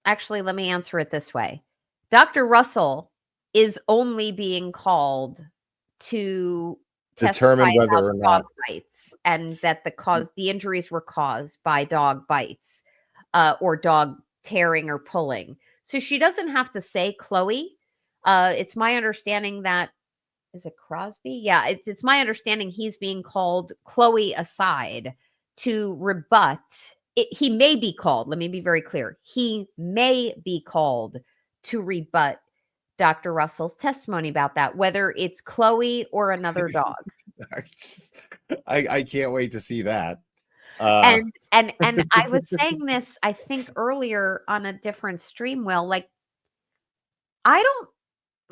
Actually, let me answer it this way. Dr. Russell is only being called to determine whether or not dog bites, and that the injuries were caused by dog bites or dog tearing or pulling. So she doesn't have to say Chloe. It's my understanding that, is it Crosby? Yeah, it's my understanding he's being called Chloe aside to rebut. He may be called. Let me be very clear. He may be called to rebut Dr. Russell's testimony about that, whether it's Chloe or another dog. I can't wait to see that. And I was saying this, I think, earlier on a different stream. Will, like,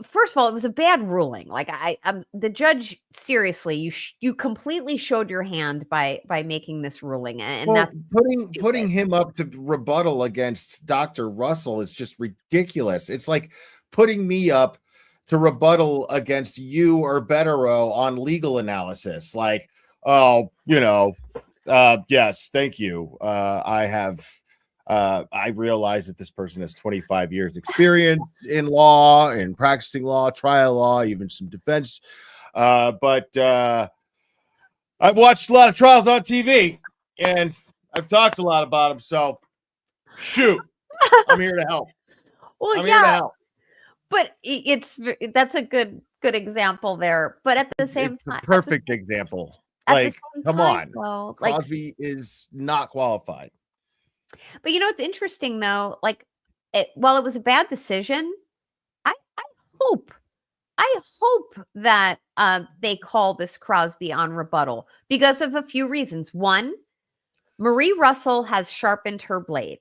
first of all, it was a bad ruling. Like, the judge, seriously, you completely showed your hand by making this ruling, and well, that's putting him up to rebuttal against Dr. Russell is just ridiculous. It's like putting me up to rebuttal against you or Betterow on legal analysis. Like, oh, yes, thank you. I realize that this person has 25 years experience in law and practicing law, trial law, even some defense. But I've watched a lot of trials on TV and I've talked a lot about them. So shoot, I'm here to help. Well, I'm here to help. But that's a good example there. But at the same time, perfect example. Like, come on, though, Crosby is not qualified. But it's interesting though. Like, while it was a bad decision, I hope that they call this Crosby on rebuttal because of a few reasons. One, Marie Russell has sharpened her blade.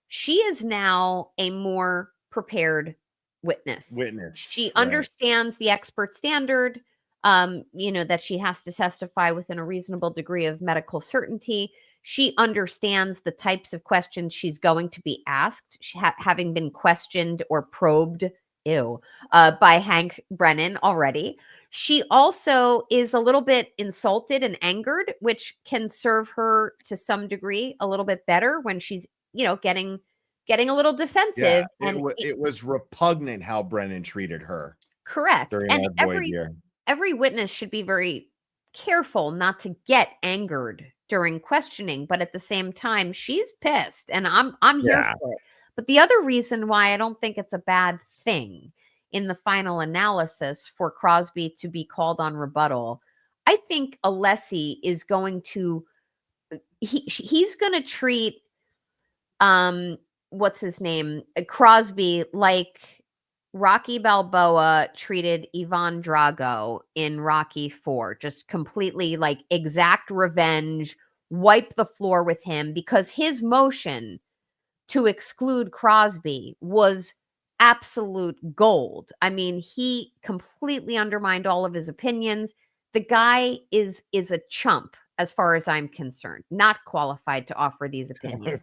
She is now a more prepared witness. She understands the expert standard, that she has to testify within a reasonable degree of medical certainty. She understands the types of questions she's going to be asked, having been questioned or probed by Hank Brennan already. She also is a little bit insulted and angered, which can serve her to some degree a little bit better when she's, getting a little defensive. And it was repugnant how Brennan treated her correct. during And that void year. every witness should be very careful not to get angered during questioning, but at the same time, she's pissed, and I'm here Yeah. for it. But the other reason why I don't think it's a bad thing in the final analysis for Crosby to be called on rebuttal, I think Alessi is going to he's going to treat what's his name, Crosby, like Rocky Balboa treated Ivan Drago in Rocky 4, just completely like exact revenge, wipe the floor with him, because his motion to exclude Crosby was absolute gold. I mean, he completely undermined all of his opinions. The guy is a chump as far as I'm concerned, not qualified to offer these opinions.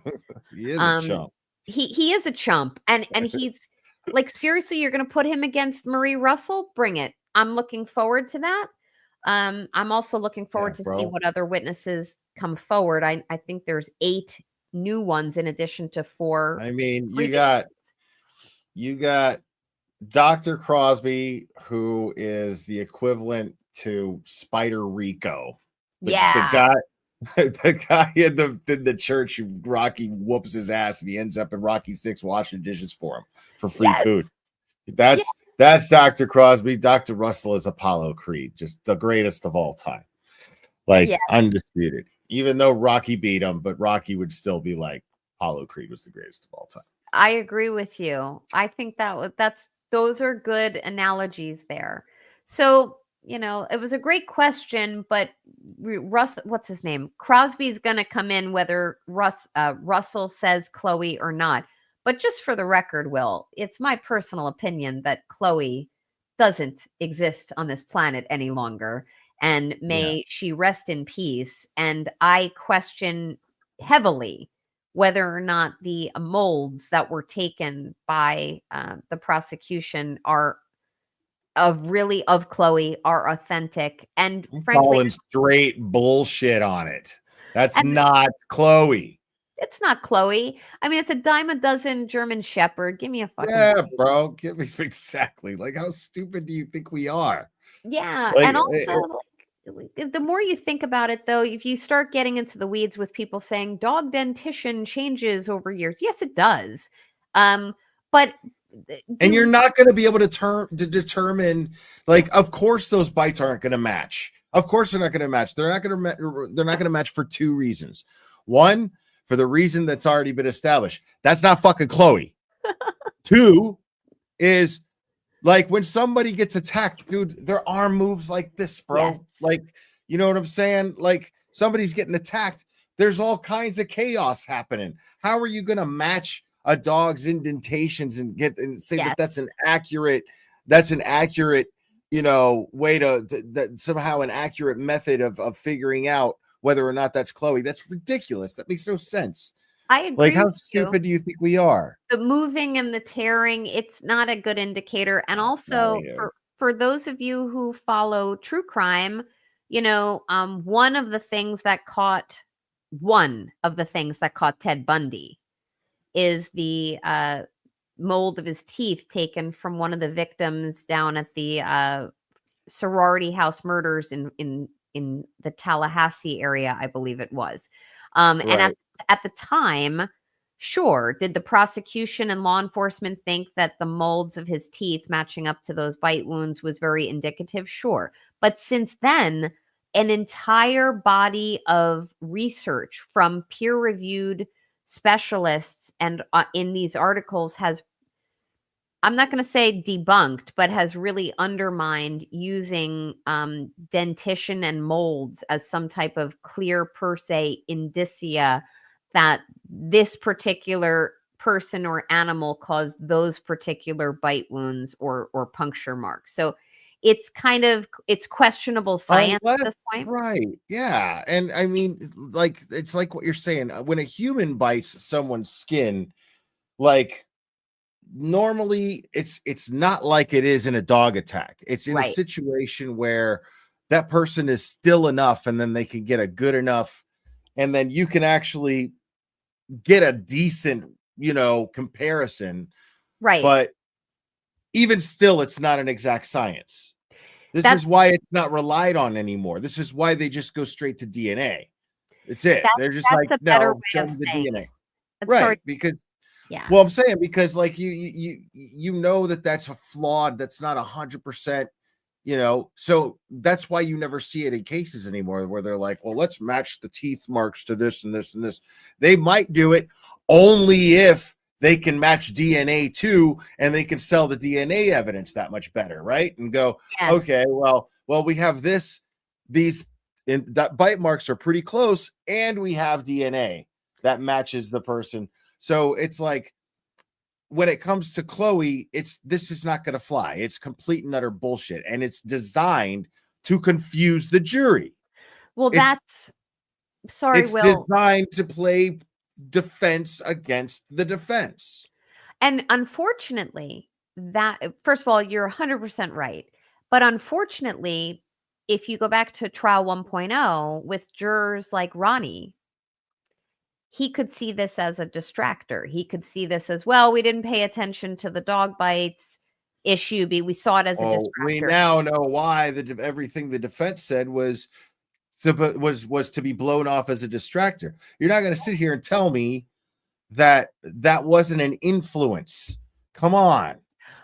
He is a chump. He is a chump, and he's like, seriously, you're going to put him against Marie Russell? Bring it. I'm looking forward to that. I'm also looking forward to see what other witnesses come forward. I think there's 8 new ones in addition to 4. I mean, you got Dr. Crosby, who is the equivalent to Spider Rico. The guy in the church who Rocky whoops his ass and he ends up in Rocky 6 washing dishes for him for free food. That's Dr. Crosby. Dr. Russell is Apollo Creed, just the greatest of all time. Like undisputed. Even though Rocky beat him, but Rocky would still be like Apollo Creed was the greatest of all time. I agree with you. I think those are good analogies there. So, it was a great question, but what's his name? Crosby's going to come in whether Russell says Chloe or not. But just for the record, Will, it's my personal opinion that Chloe doesn't exist on this planet any longer, and may she rest in peace. And I question heavily whether or not the molds that were taken by the prosecution are of Chloe are authentic. And frankly, calling straight bullshit on it. That's not Chloe. It's not Chloe. I mean, it's a dime a dozen German Shepherd. Give me a fucking break. Bro. Give me exactly. Like, how stupid do you think we are? Yeah, Like, and also, the more you think about it, though, if you start getting into the weeds with people saying dog dentition changes over years, yes, it does. But and you're not going to be able to determine, like, of course those bites aren't going to match. Of course they're not going to match. They're not going to match for 2 reasons. One, for the reason that's already been established. That's not fucking Chloe. 2 is, like, when somebody gets attacked, dude, their arm moves like this, bro. Yes. Like, you know what I'm saying? Like, somebody's getting attacked. There's all kinds of chaos happening. How are you going to match a dog's indentations and say that that's an accurate, way that somehow an accurate method of figuring out whether or not that's Chloe? That's ridiculous. That makes no sense. I agree. Like, how stupid do you think we are? The moving and the tearing, it's not a good indicator. And also, for those of you who follow true crime, one of the things that caught Ted Bundy is the mold of his teeth taken from one of the victims down at the sorority house murders in the Tallahassee area, I believe it was. And at the time, sure, did the prosecution and law enforcement think that the molds of his teeth matching up to those bite wounds was very indicative? Sure. But since then, an entire body of research from peer-reviewed specialists and in these articles has, I'm not going to say debunked, but has really undermined using dentition and molds as some type of clear per se indicia that this particular person or animal caused those particular bite wounds or puncture marks. So it's questionable science at this point. Right. Yeah. And I mean, like, it's like what you're saying. When a human bites someone's skin, like, normally it's not like it is in a dog attack. It's in a Right. situation where that person is still enough, and then they can get a good enough, and then you can actually get a decent, comparison. Right. But even still, it's not an exact science. This That's is why it's not relied on anymore. This is why they just go straight to DNA. It's it. They're just that's like, a better no, way show of me the saying DNA. it. I'm Right. sorry. Because, Yeah. well, I'm saying because like you know that's a flawed, that's not 100%, so that's why you never see it in cases anymore where they're like, well, let's match the teeth marks to this and this and this. They might do it only if they can match DNA too, and they can sell the DNA evidence that much better, right? And go, Yes. okay, well, we have these that bite marks are pretty close, and we have DNA that matches the person. So it's like, when it comes to Chloe, this is not going to fly. It's complete and utter bullshit, and it's designed to confuse the jury. Well, It's that's sorry, it's Will. designed to play defense against the defense. And unfortunately, that first of all, you're 100% right. But unfortunately, if you go back to trial 1.0 with jurors like Ronnie, he could see this as a distractor. He could see this as, well, we didn't pay attention to the dog bites issue. We saw it as a Oh, we distractor. now know why everything the defense said was to be blown off as a distractor. You're not going to sit here and tell me that wasn't an influence. Come on.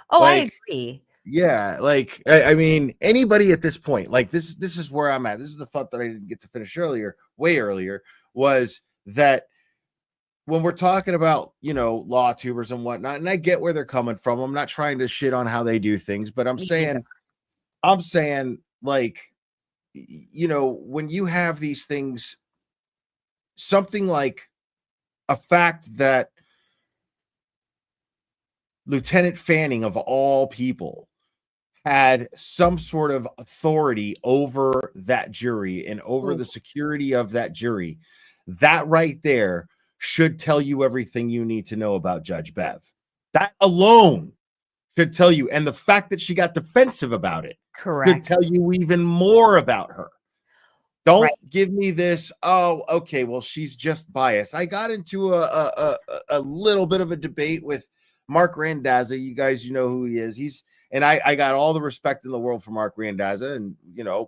Oh, I Like, agree. yeah, like I mean, anybody at this point, like this is where I'm at. This is the thought that I didn't get to finish way earlier, was that when we're talking about, law tubers and whatnot, and I get where they're coming from. I'm not trying to shit on how they do things, but I'm Me neither. saying, like, when you have these things, something like a fact that Lieutenant Fanning, of all people, had some sort of authority over that jury and over the security of that jury, that right there should tell you everything you need to know about Judge Bev. That alone should tell you. And the fact that she got defensive about it should Correct. tell you even more about her. Don't Right. give me this, oh, okay, well, she's just biased. I got into a little bit of a debate with Mark Randazza. You guys, know who he is. And I got all the respect in the world for Mark Randazza, and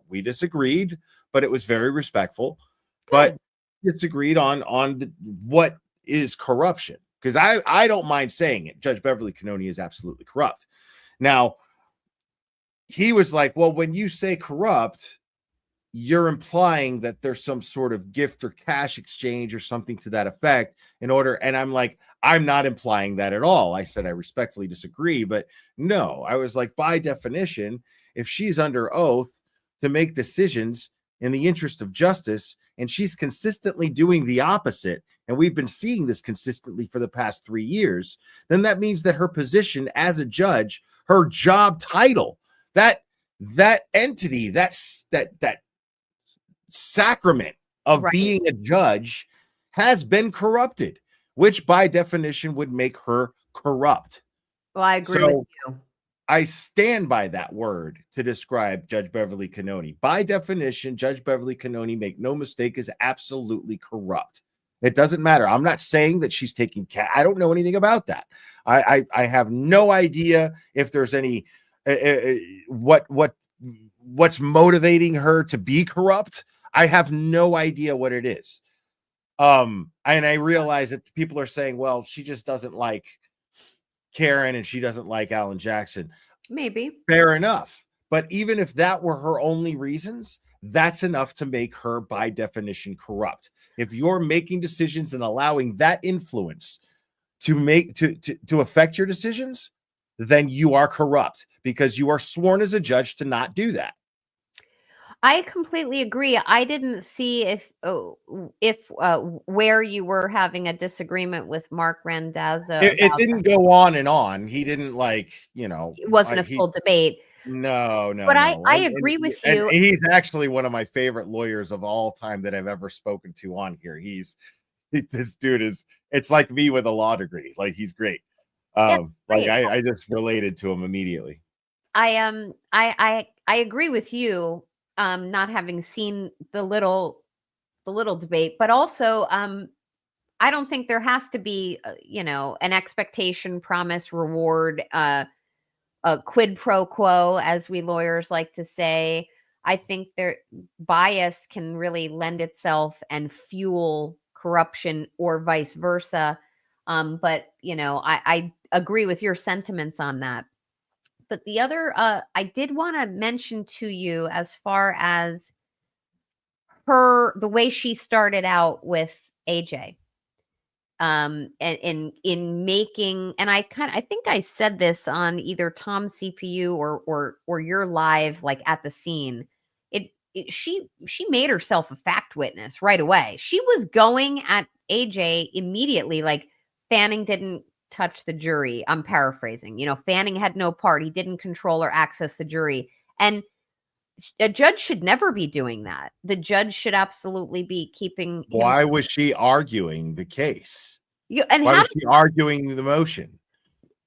we disagreed, but it was very respectful. But disagreed on what is corruption, because I don't mind saying it. Judge Beverly Cannoni is absolutely corrupt. Now, he was like, well, when you say corrupt, you're implying that there's some sort of gift or cash exchange or something to that effect in order. And I'm like, I'm not implying that at all. I said, I respectfully disagree, but no, I was like, by definition, if she's under oath to make decisions in the interest of justice, and she's consistently doing the opposite, and we've been seeing this consistently for the past 3 years, then that means that her position as a judge, her job title, that entity, that sacrament of Right. being a judge has been corrupted, which by definition would make her corrupt. Well, I agree So with you. I stand by that word to describe Judge Beverly Cannoni. By definition, Judge Beverly Cannoni, make no mistake, is absolutely corrupt. It doesn't matter. I'm not saying that she's taking cash. I don't know anything about that. I have no idea if there's any what's motivating her to be corrupt. I have no idea what it is. And I realize that people are saying, well, she just doesn't like Karen and she doesn't like Alan Jackson. Maybe. Fair enough. But even if that were her only reasons, that's enough to make her by definition corrupt. If you're making decisions and allowing that influence to affect your decisions, then you are corrupt, because you are sworn as a judge to not do that. I completely agree. I didn't see if where you were having a disagreement with Mark Randazza. It didn't go on and on. He didn't It wasn't a full debate. No. But I agree with you. And he's actually one of my favorite lawyers of all time that I've ever spoken to on here. This dude it's like me with a law degree. Like, he's great. Like great. I just related to him immediately. I agree with you, not having seen the little debate, but also I don't think there has to be an expectation, promise, reward, a quid pro quo, as we lawyers like to say. I think their bias can really lend itself and fuel corruption or vice versa. But I agree with your sentiments on that. But the other, I did want to mention to you, as far as the way she started out with AJ, and in making, and I think I said this on either Tom's CPU or your live, like at the scene. She made herself a fact witness right away. She was going at AJ immediately, like Fanning didn't touch the jury. I'm paraphrasing. Fanning had no part. He didn't control or access the jury. And a judge should never be doing that. The judge should absolutely be keeping. Why was she arguing the case? And Why how was she arguing the motion?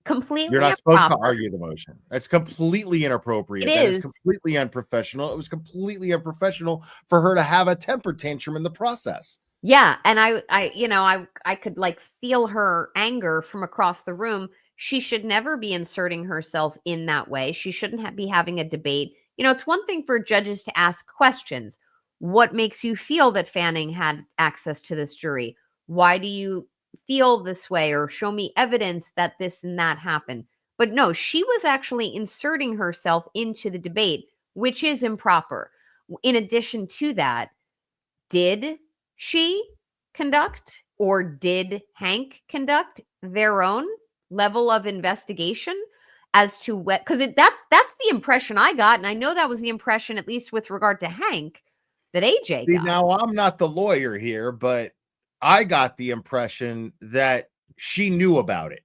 completely You're not supposed to improper. argue the motion. That's completely inappropriate. It That is is. completely unprofessional. It was completely unprofessional for her to have a temper tantrum in the process. Yeah, and I could like feel her anger from across the room. She should never be inserting herself in that way. She shouldn't be having a debate. It's one thing for judges to ask questions. What makes you feel that Fanning had access to this jury? Why do you feel this way? Or show me evidence that this and that happened. But no, she was actually inserting herself into the debate, which is improper. In addition to that, did she conduct, or did Hank conduct, their own level of investigation as to what? Because that's the impression I got, and I know that was the impression, at least with regard to Hank, that AJ See, got. now I'm not the lawyer here, but I got the impression that she knew about it.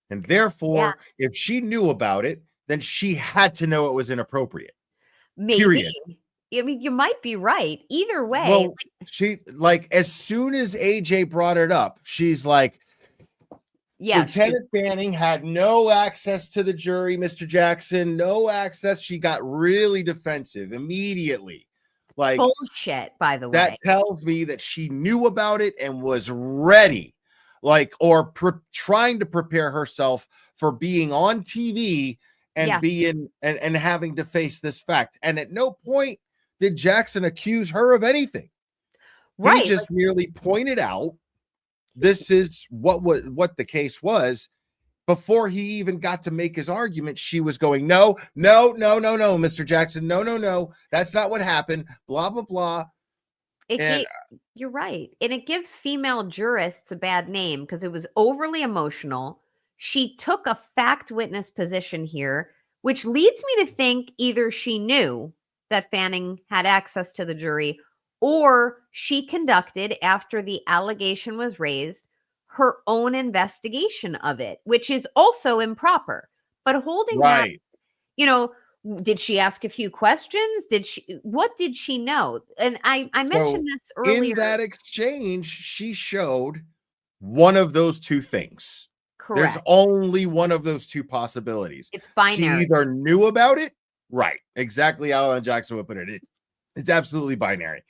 And therefore, if she knew about it, then she had to know it was inappropriate. Maybe. Period. I mean, you might be right. Either way, Well, she, like, as soon as AJ brought it up, she's like, Lieutenant Fanning had no access to the jury, Mr. Jackson, no access. She got really defensive immediately. Like, bullshit, by the way. that tells me that she knew about it and was ready, like, or trying to prepare herself for being on TV and being and having to face this fact. And at no point did Jackson accuse her of anything. Right. He just merely pointed out this is what the case was. Before he even got to make his argument, she was going, no, Mr. Jackson, no, that's not what happened, blah, blah, blah. You're right. And it gives female jurists a bad name because it was overly emotional. She took a fact witness position here, which leads me to think either she knew that Fanning had access to the jury, or she conducted, after the allegation was raised, her own investigation of it, which is also improper. But holding that, did she ask a few questions? What did she know? And I mentioned this earlier. In that exchange, she showed one of those two things. Correct. There's only one of those two possibilities. It's binary. She either knew about it, right? Exactly how Alan Jackson would put it. It's absolutely binary.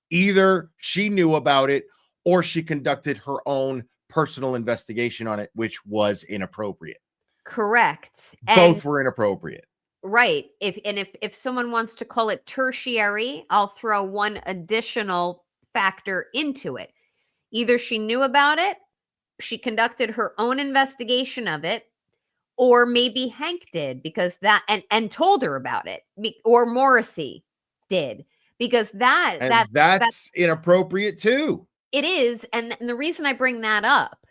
Either she knew about it or she conducted her own personal investigation on it, which was inappropriate. Correct. Both were inappropriate. Right. If someone wants to call it tertiary, I'll throw one additional factor into it. Either she knew about it, she conducted her own investigation of it, or maybe Hank did because that and told her about it, or Morrissey did because that's inappropriate too. It is, and the reason I bring that up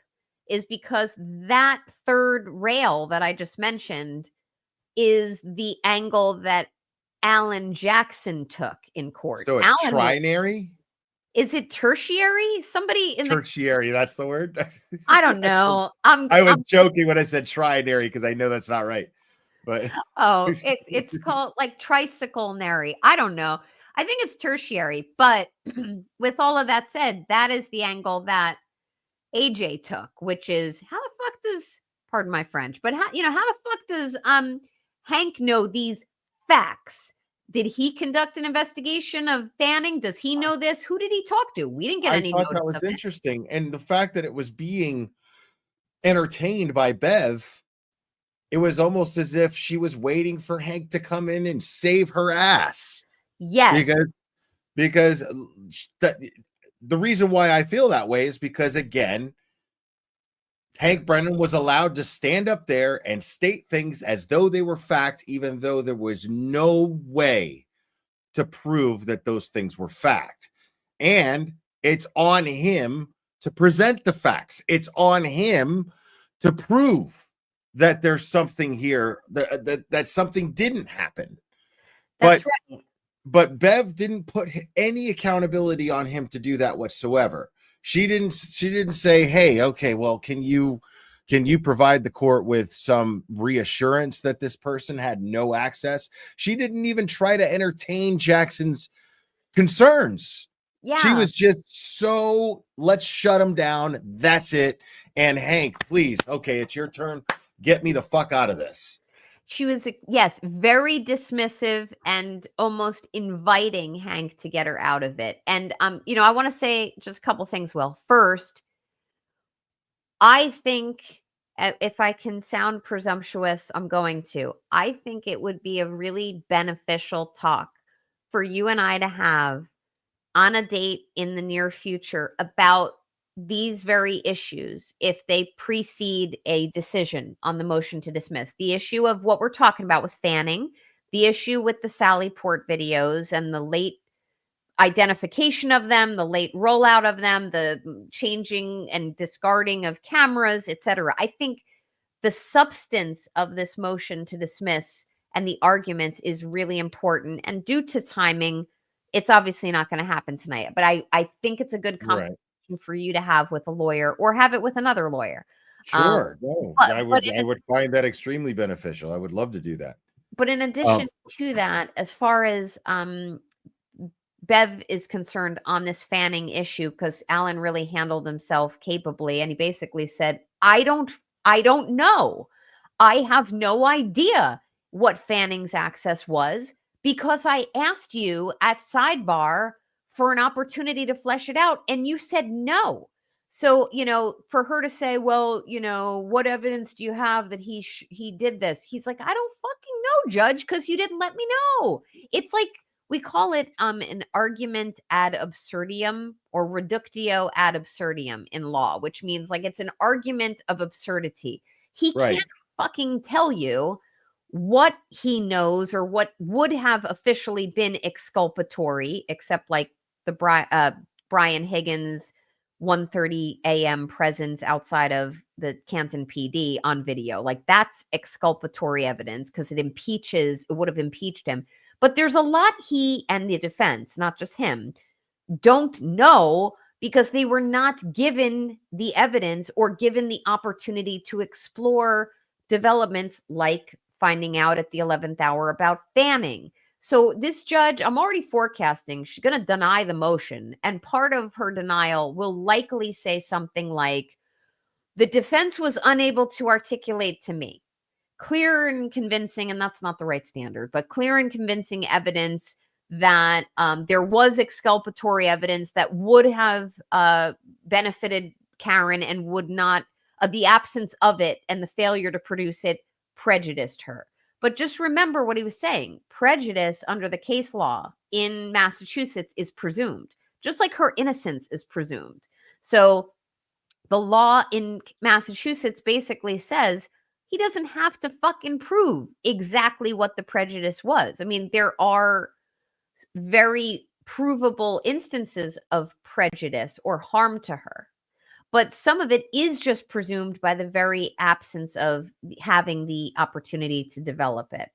is because that third rail that I just mentioned is the angle that Alan Jackson took in court. So it's trinary? Is it tertiary? Somebody in tertiary, that's the word? I don't know. I was joking when I said trinary because I know that's not right. But it's called like tricycle-nary. I don't know. I think it's tertiary, but with all of that said, that is the angle that AJ took, which is how the fuck does Pardon my French. But how the fuck does Hank know these facts? Did he conduct an investigation of Fanning? Does he know this? Who did he talk to? We didn't get I any thought that notice was of it. interesting. And the fact that it was being entertained by Bev, it was almost as if she was waiting for Hank to come in and save her ass. Yes. Because the reason why I feel that way is because, again, Hank Brennan was allowed to stand up there and state things as though they were fact, even though there was no way to prove that those things were fact. And it's on him to present the facts. It's on him to prove that there's something here, that something didn't happen. That's But right. But Bev didn't put any accountability on him to do that whatsoever. She didn't say, "Hey, okay, well, can you provide the court with some reassurance that this person had no access?" She didn't even try to entertain Jackson's concerns. Yeah. She was just so, let's shut him down. That's it. And Hank, please, okay, it's your turn. Get me the fuck out of this. She was, yes, very dismissive and almost inviting Hank to get her out of it. And, I want to say just a couple things, Will. First, I think, if I can sound presumptuous, I'm going to. I think it would be a really beneficial talk for you and I to have on a date in the near future about these very issues if they precede a decision on the motion to dismiss. The issue of what we're talking about with Fanning, the issue with the Sally Port videos and the late identification of them, the late rollout of them, the changing and discarding of cameras, etc. I think the substance of this motion to dismiss and the arguments is really important. And due to timing, it's obviously not going to happen tonight. But I think it's a good conversation for you to have with a lawyer or have it with another lawyer. Sure. No, I but would find that extremely beneficial. I would love to do that. But in addition to that, as far as Bev is concerned on this Fanning issue, because Alan really handled himself capably, and he basically said, I don't know. I have no idea what Fanning's access was because I asked you at sidebar for an opportunity to flesh it out and you said no. So, for her to say, well, what evidence do you have that he did this? He's like, I don't fucking know, judge, because you didn't let me know. It's like, we call it an argument ad absurdum or reductio ad absurdum in law, which means like it's an argument of absurdity. He can't fucking tell you what he knows or what would have officially been exculpatory, except like the Brian Higgins 1:30 a.m. presence outside of the Canton PD on video. Like that's exculpatory evidence because it would have impeached him. But there's a lot he and the defense, not just him, don't know because they were not given the evidence or given the opportunity to explore developments like finding out at the 11th hour about Fanning. So this judge, I'm already forecasting, she's going to deny the motion. And part of her denial will likely say something like, the defense was unable to articulate to me clear and convincing, and that's not the right standard, but clear and convincing evidence that there was exculpatory evidence that would have benefited Karen and would not, the absence of it and the failure to produce it prejudiced her. But just remember what he was saying. Prejudice under the case law in Massachusetts is presumed, just like her innocence is presumed. So the law in Massachusetts basically says he doesn't have to fucking prove exactly what the prejudice was. I mean, there are very provable instances of prejudice or harm to her, but some of it is just presumed by the very absence of having the opportunity to develop it.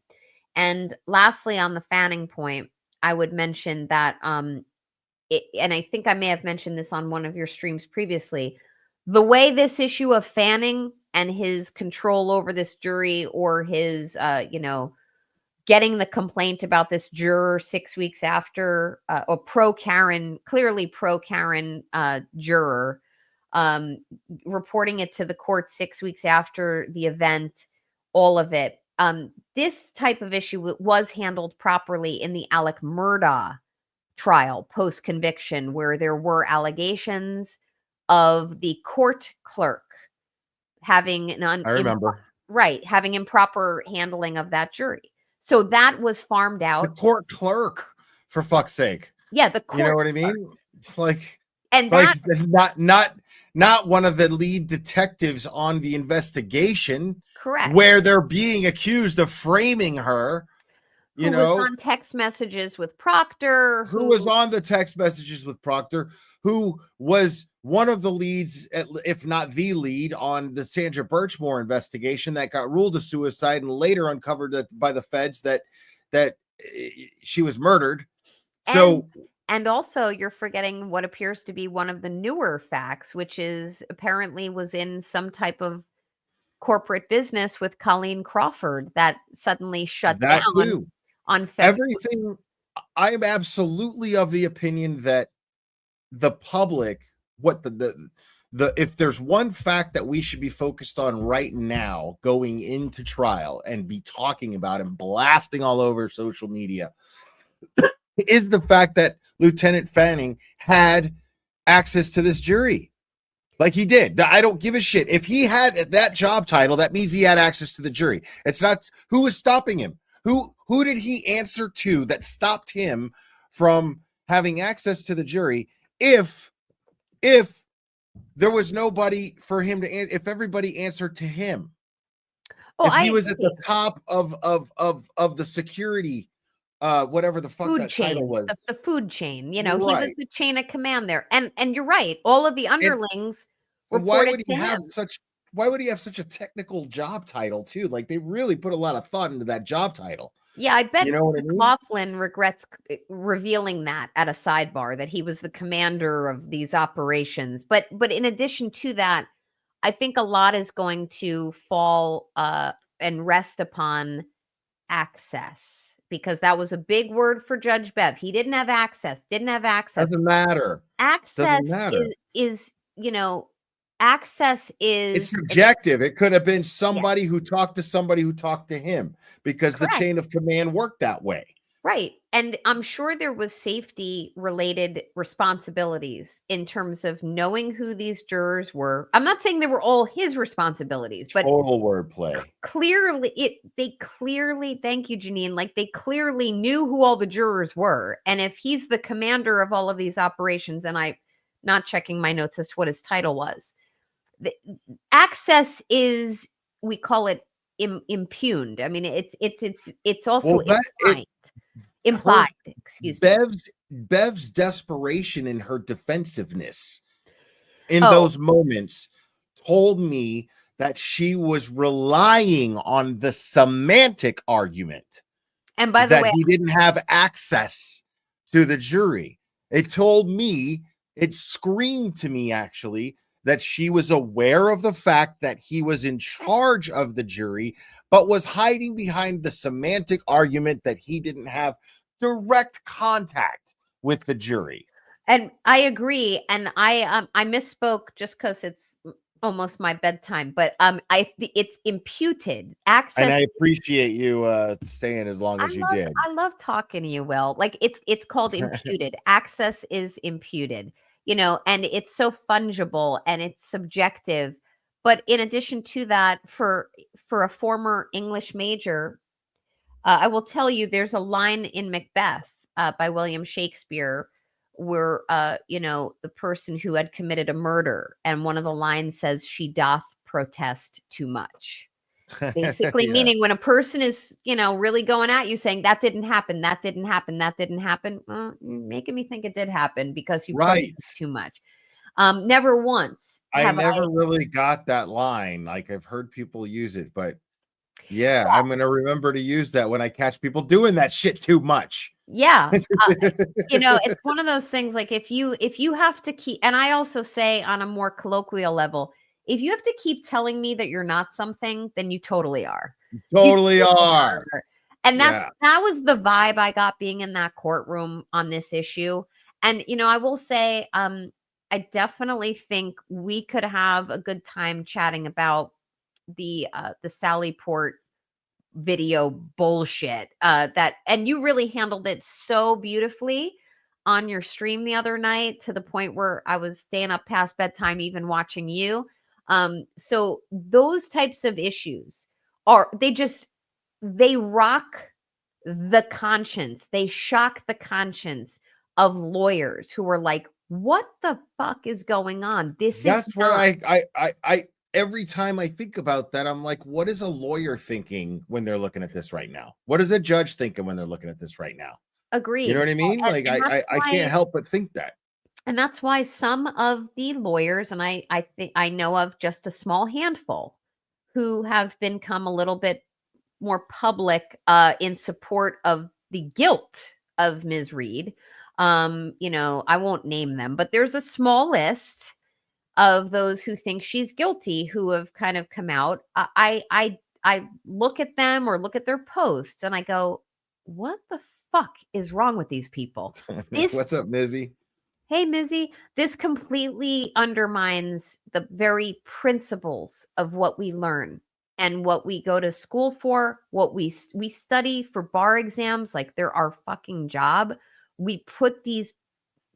And lastly, on the Fanning point, I would mention that, and I think I may have mentioned this on one of your streams previously, the way this issue of Fanning and his control over this jury or his, getting the complaint about this juror 6 weeks after, clearly pro-Karen juror, reporting it to the court 6 weeks after the event, all of it. This type of issue was handled properly in the Alec Murdaugh trial post-conviction, where there were allegations of the court clerk having I remember. having improper handling of that jury. So that was farmed The out. court clerk, for fuck's sake. Yeah, the court You know what I clerk. mean? It's like And that not one of the lead detectives on the investigation, correct. where they're being accused of framing her. You who know, was on text messages with Proctor, who was on the text messages with Proctor, who was one of the leads, if not the lead, on the Sandra Birchmore investigation that got ruled a suicide and later uncovered that by the feds that she was murdered. So, and also you're forgetting what appears to be one of the newer facts, which is apparently was in some type of corporate business with Colleen Crawford that suddenly shut that down too. on February. Everything. I am absolutely of the opinion that the public, what the if there's one fact that we should be focused on right now going into trial and be talking about and blasting all over social media, is the fact that Lieutenant Fanning had access to this jury. Like he did. I don't give a shit. If he had that job title, that means he had access to the jury. It's not who was stopping him. Who did he answer to that stopped him from having access to the jury? If there was nobody for him to, if everybody answered to him, if he was at the top of the security, whatever the fuck food that chain, title was, the food chain. You know, he was right. the chain of command there. And you're right. All of the underlings reported to him. Why would he have such a technical job title too? Like they really put a lot of thought into that job title. Yeah, I bet You know what I mean? Coughlin regrets revealing that at a sidebar, that he was the commander of these operations. But in addition to that, I think a lot is going to fall and rest upon access, because that was a big word for Judge Bev. He didn't have access. Doesn't matter. Access Doesn't matter. is access is It's subjective. It could have been somebody who talked to somebody who talked to him, because Correct. the chain of command worked that way. Right. And I'm sure there was safety related responsibilities in terms of knowing who these jurors were. I'm not saying they were all his responsibilities, but Total wordplay. They clearly, thank you, Janine, like they clearly knew who all the jurors were. And if he's the commander of all of these operations, and I'm not checking my notes as to what his title was, the access is, we call it impugned. I mean, it's also implied. Excuse me. Bev's desperation and her defensiveness in those moments told me that she was relying on the semantic argument. And by the way, he didn't have access to the jury. It told me, it screamed to me actually, that she was aware of the fact that he was in charge of the jury, but was hiding behind the semantic argument that he didn't have direct contact with the jury. And I agree. And I misspoke just because it's almost my bedtime, but it's imputed access. And I appreciate you staying as long as you did. I love talking to you, Will. Like it's called imputed. Access is imputed. And it's so fungible and it's subjective. But in addition to that, for a former English major, I will tell you, there's a line in Macbeth by William Shakespeare where, the person who had committed a murder, and one of the lines says, "She doth protest too much." Basically meaning when a person is, really going at you saying that didn't happen, well, you're making me think it did happen because you protest too much. Never once. I never really got that line. Like I've heard people use it, but yeah, I'm going to remember to use that when I catch people doing that shit too much. Yeah. It's one of those things, like if you have to keep, and I also say on a more colloquial level, if you have to keep telling me that you're not something, then you totally are. Totally are. And that was the vibe I got being in that courtroom on this issue. And, I will say, I definitely think we could have a good time chatting about the Sally Port video bullshit. And you really handled it so beautifully on your stream the other night, to the point where I was staying up past bedtime even watching you. So those types of issues they rock the conscience. They shock the conscience of lawyers who are like, what the fuck is going on? That's what I every time I think about that, I'm like, what is a lawyer thinking when they're looking at this right now? What is a judge thinking when they're looking at this right now? Agreed. You know what I mean? Like, I can't help but think that. And that's why some of the lawyers, and I think I know of just a small handful, who have become a little bit more public in support of the guilt of Ms. Reed. I won't name them, but there's a small list of those who think she's guilty who have kind of come out. I look at them or look at their posts and I go, what the fuck is wrong with these people? What's up, Mizzy? Hey, Mizzy, this completely undermines the very principles of what we learn and what we go to school for, what we study for bar exams, like they're our fucking job. We put these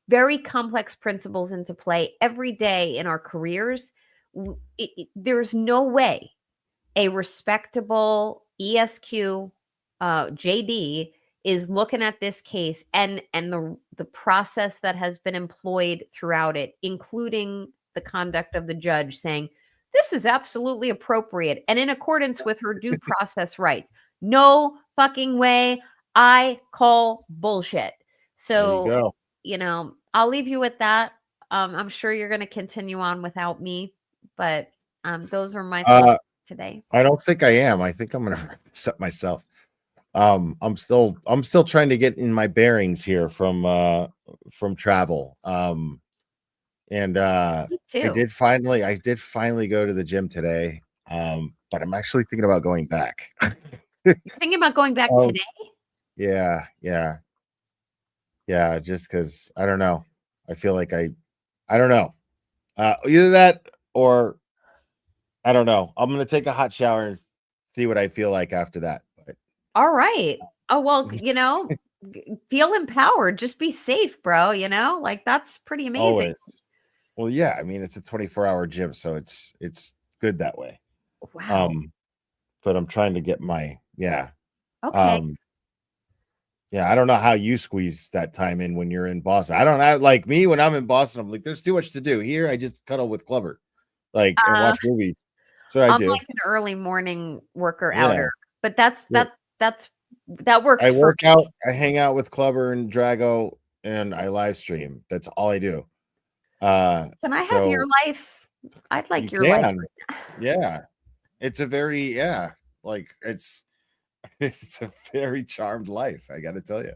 very complex principles into play every day in our careers. There's no way a respectable ESQ JD is looking at this case and the process that has been employed throughout it, including the conduct of the judge, saying this is absolutely appropriate and in accordance with her due process rights. No fucking way. I call bullshit. So, I'll leave you with that. I'm sure you're going to continue on without me, but those are my thoughts today. I don't think I am. I think I'm going to wrap this up myself. I'm still trying to get in my bearings here from travel. And I did finally go to the gym today. But I'm actually thinking about going back. You're thinking about going back today? Yeah. Just because I don't know. I feel like I don't know. Either that or I don't know. I'm gonna take a hot shower and see what I feel like after that. But all right. Oh well, feel empowered. Just be safe, bro. Like that's pretty amazing. Always. Well, yeah. I mean, it's a 24-hour gym, so it's good that way. Wow. But I'm trying to get my Okay. Yeah, I don't know how you squeeze that time in when you're in Boston. I don't know. Like me, when I'm in Boston, I'm like, there's too much to do. Here, I just cuddle with Clubber, and watch movies. So I'm do. Like an early morning worker outer, but that works. I work out, I hang out with Clubber and Drago, and I live stream. That's all I do. Can I have your life? I'd like your life. Yeah, it's a very it's a very charmed life, I got to tell you.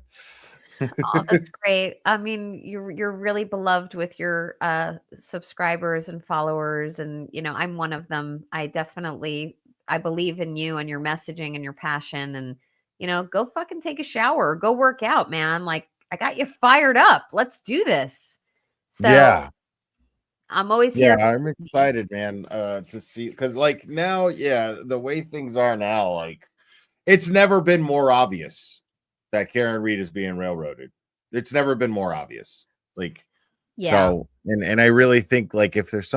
Oh, that's great. I mean, you're really beloved with your subscribers and followers, and I'm one of them. I believe in you and your messaging and your passion, and go fucking take a shower or go work out, man. Like I got you fired up. Let's do this. So I'm always here. Yeah, I'm excited, man, to see, because like now, the way things are now, like it's never been more obvious that Karen Reed is being railroaded. It's never been more obvious. Like, so, and I really think like if there's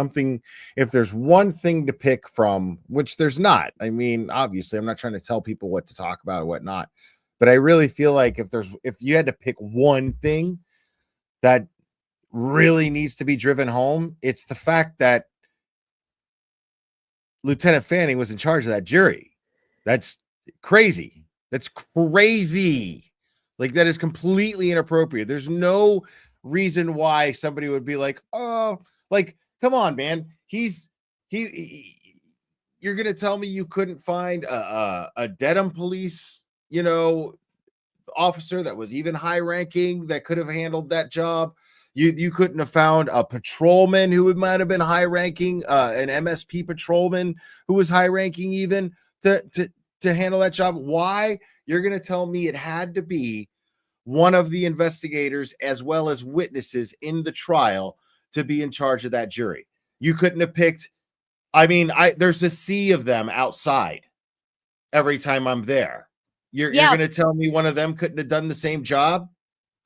one thing to pick from, which there's not. I mean, obviously, I'm not trying to tell people what to talk about or what not, but I really feel like if you had to pick one thing that really needs to be driven home, it's the fact that Lieutenant Fanning was in charge of that jury. That's crazy. That's crazy. Like that is completely inappropriate. There's no reason why somebody would be like, oh, like, come on, man. You're gonna tell me you couldn't find a Dedham police, officer that was even high ranking that could have handled that job. You couldn't have found a patrolman who might have been high ranking, an MSP patrolman who was high ranking even to handle that job. Why? You're going to tell me it had to be one of the investigators as well as witnesses in the trial to be in charge of that jury. You couldn't have picked. I mean, there's a sea of them outside every time I'm there. You're going to tell me one of them couldn't have done the same job?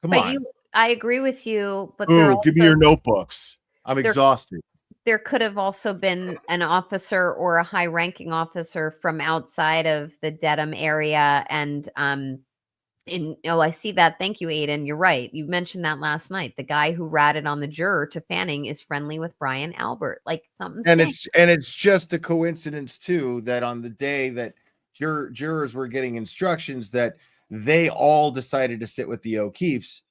Come on. I agree with you, but Ooh, give me your notebooks. I'm exhausted. There could have also been an officer or a high-ranking officer from outside of the Dedham area, and I see that. Thank you, Aiden. You're right. You mentioned that last night. The guy who ratted on the juror to Fanning is friendly with Brian Albert. Like something. And it's just a coincidence too that on the day that jurors were getting instructions, that they all decided to sit with the O'Keefes,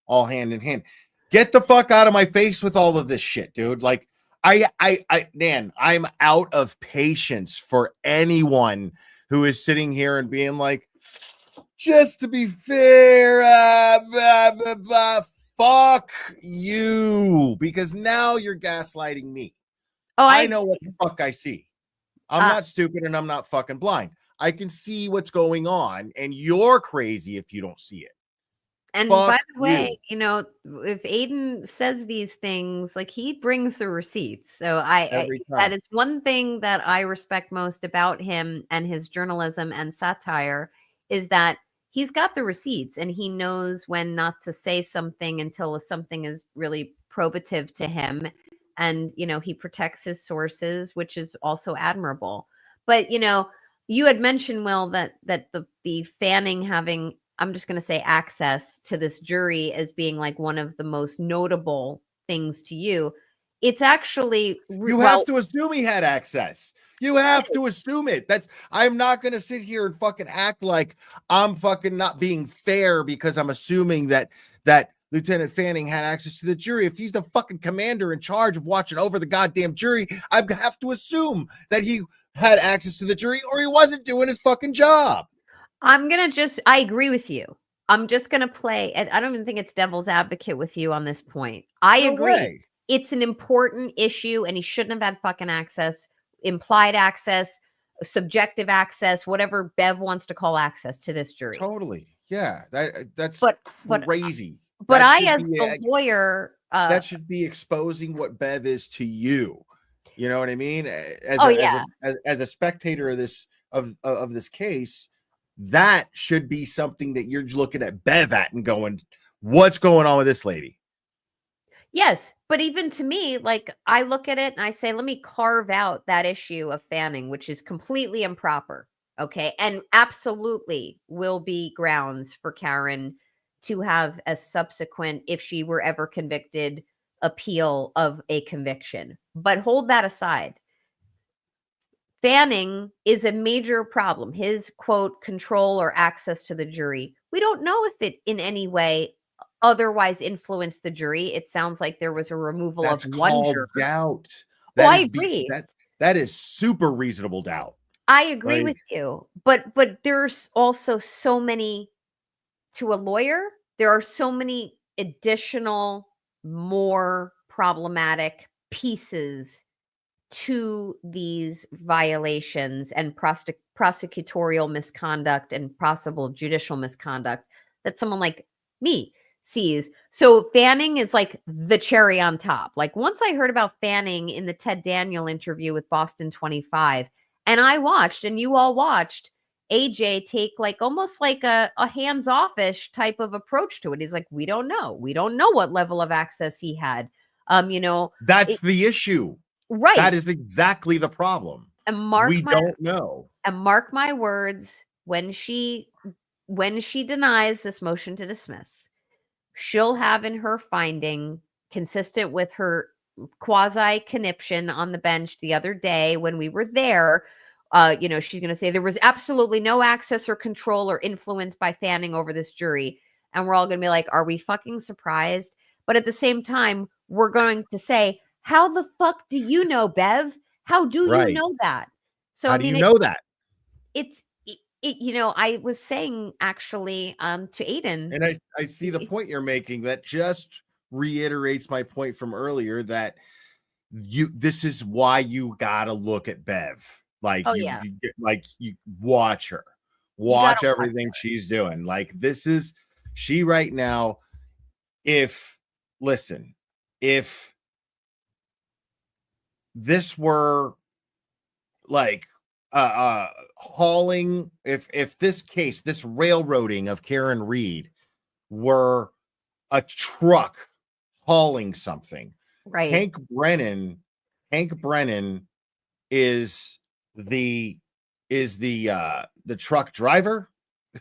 all hand in hand. Get the fuck out of my face with all of this shit, dude. Like man, I'm out of patience for anyone who is sitting here and being like, just to be fair, fuck you, because now you're gaslighting me. I know what the fuck I see. I'm not stupid and I'm not fucking blind. I can see what's going on, and you're crazy if you don't see it. And fuck by the way, if Aiden says these things, like he brings the receipts. So that is one thing that I respect most about him and his journalism and satire, is that he's got the receipts and he knows when not to say something until something is really probative to him. And, he protects his sources, which is also admirable. But, you had mentioned, Will, that the Fanning having, I'm just going to say, access to this jury as being like one of the most notable things to you. It's actually, you have to assume he had access. You have to assume it. I'm not going to sit here and fucking act like I'm fucking not being fair because I'm assuming that Lieutenant Fanning had access to the jury. If he's the fucking commander in charge of watching over the goddamn jury, I have to assume that he had access to the jury or he wasn't doing his fucking job. I agree with you. I'm just going to play, and I don't even think it's devil's advocate with you on this point. I agree. Way. It's an important issue and he shouldn't have had fucking access, implied access, subjective access, whatever Bev wants to call access to this jury. Totally. Yeah. That's crazy. But as the lawyer, that should be exposing what Bev is to you. You know what I mean? As a spectator of this case, that should be something that you're looking at Bev at and going, what's going on with this lady? Yes, but even to me, like I look at it and I say, let me carve out that issue of Fanning, which is completely improper. Okay. And absolutely will be grounds for Karen to have a subsequent, if she were ever convicted, appeal of a conviction. But hold that aside. Fanning is a major problem. His, quote, control or access to the jury. We don't know if it in any way otherwise influenced the jury. It sounds like there was a removal of one juror. Doubt. I agree. That is super reasonable doubt. I agree with you. But there's also so many, to a lawyer, there are so many additional, more problematic pieces to these violations and prosecutorial misconduct and possible judicial misconduct that someone like me sees. So Fanning is like the cherry on top. Like once I heard about Fanning in the Ted Daniel interview with Boston 25, and I watched, and you all watched, AJ take like almost like a hands-off-ish type of approach to it. He's like, we don't know. We don't know what level of access he had. That's the issue. Right. That is exactly the problem. And don't know. And mark my words, when she denies this motion to dismiss, she'll have in her finding, consistent with her quasi conniption on the bench the other day when we were there, she's going to say there was absolutely no access or control or influence by Fanning over this jury. And we're all going to be like, are we fucking surprised? But at the same time, we're going to say, how the fuck do you know, Bev? How do you know that? So how do you know that? I was saying actually to Aiden. And I see the point you're making that just reiterates my point from earlier that this is why you gotta look at Bev. Like you watch her. Watch everything she's doing. Like this is she right now. If if this were like hauling, if this case, this railroading of Karen Reed were a truck hauling something, Right. Hank Brennan is the truck driver,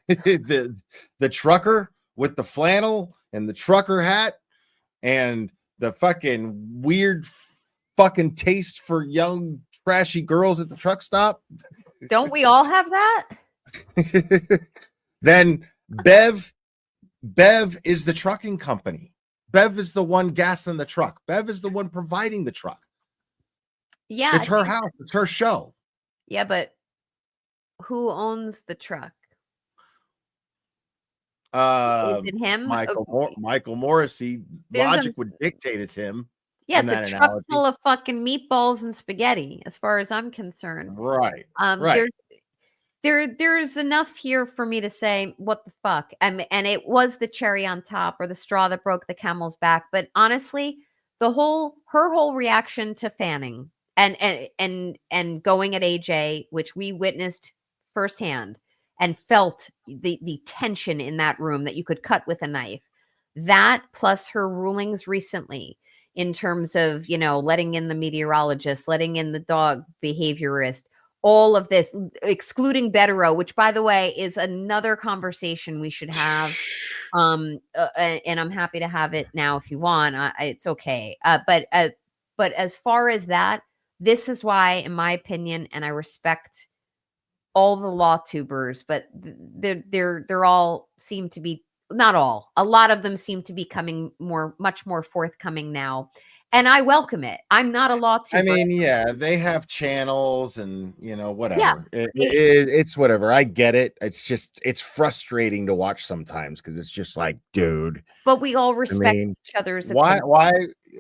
the trucker with the flannel and the trucker hat and the fucking weird fucking taste for young trashy girls at the truck stop. Don't we all have that? Then Bev is the trucking company. Bev is the one gassing the truck. Bev is the one providing the truck. Yeah. It's her house. It's her show. Yeah, but who owns the truck? Is it him? Michael Morrissey. Logic would dictate it's him. Yeah, in it's that a truck analogy. full of fucking meatballs and spaghetti, as far as I'm concerned. Right. Right. There's enough here for me to say what the fuck, and it was the cherry on top or the straw that broke the camel's back. But honestly, her whole reaction to Fanning and going at AJ, which we witnessed firsthand and felt the tension in that room that you could cut with a knife. That plus her rulings recently in terms of, letting in the meteorologist, letting in the dog behaviorist, all of this, excluding Betterow, which, by the way, is another conversation we should have. And I'm happy to have it now if you want. It's okay. But as far as that, this is why, in my opinion, and I respect all the law tubers, but they're all seem to be, not all, a lot of them seem to be coming much more forthcoming now. And I welcome it. I'm not a law tuber. I mean, yeah, they have channels and, whatever. Yeah. It's whatever. I get it. It's frustrating to watch sometimes because it's just like, dude. But we all respect each other's why? opinion. Why?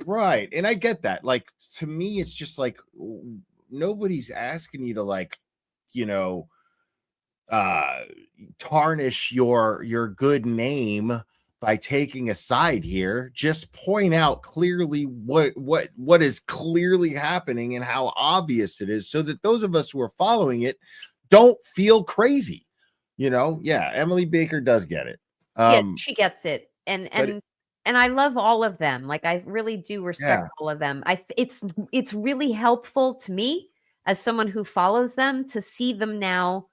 Right. And I get that. Like, to me, it's just like nobody's asking you to tarnish your good name by taking a side here. Just point out clearly what is clearly happening and how obvious it is, so that those of us who are following it don't feel crazy. Yeah, Emily Baker does get it. She gets it, and I love all of them. Like, I really do respect all of them. It's really helpful to me as someone who follows them to see them now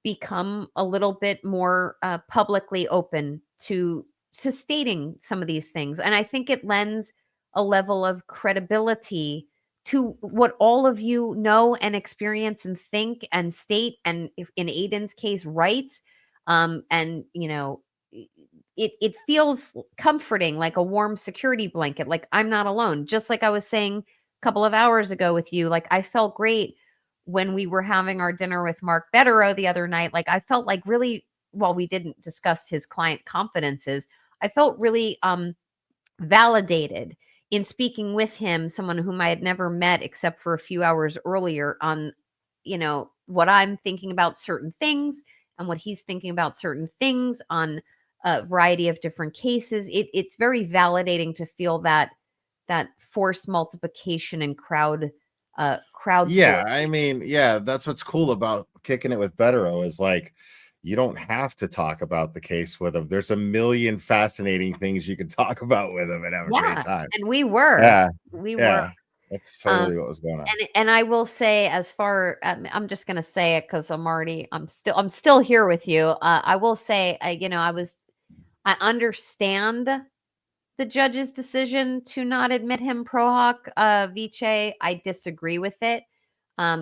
become a little bit more publicly open to stating some of these things. And I think it lends a level of credibility to what all of you know and experience and think and state, and if in Aiden's case, rights. And it feels comforting, like a warm security blanket. Like, I'm not alone. Just like I was saying a couple of hours ago with you, like, I felt great when we were having our dinner with Mark Betterow the other night. Like, I felt like really, while we didn't discuss his client confidences, I felt really validated in speaking with him, someone whom I had never met except for a few hours earlier, on, what I'm thinking about certain things and what he's thinking about certain things on a variety of different cases. It's very validating to feel that force multiplication and crowd. Yeah, I mean, yeah, that's what's cool about kicking it with Betterow, is like, you don't have to talk about the case with him. There's a million fascinating things you can talk about with him and have a great time. And we were. Yeah, that's totally what was going on. And I will say, as far, I'm just going to say it because I'm still here with you. I will say, I understand the judge's decision to not admit him pro hoc vice. I disagree with it.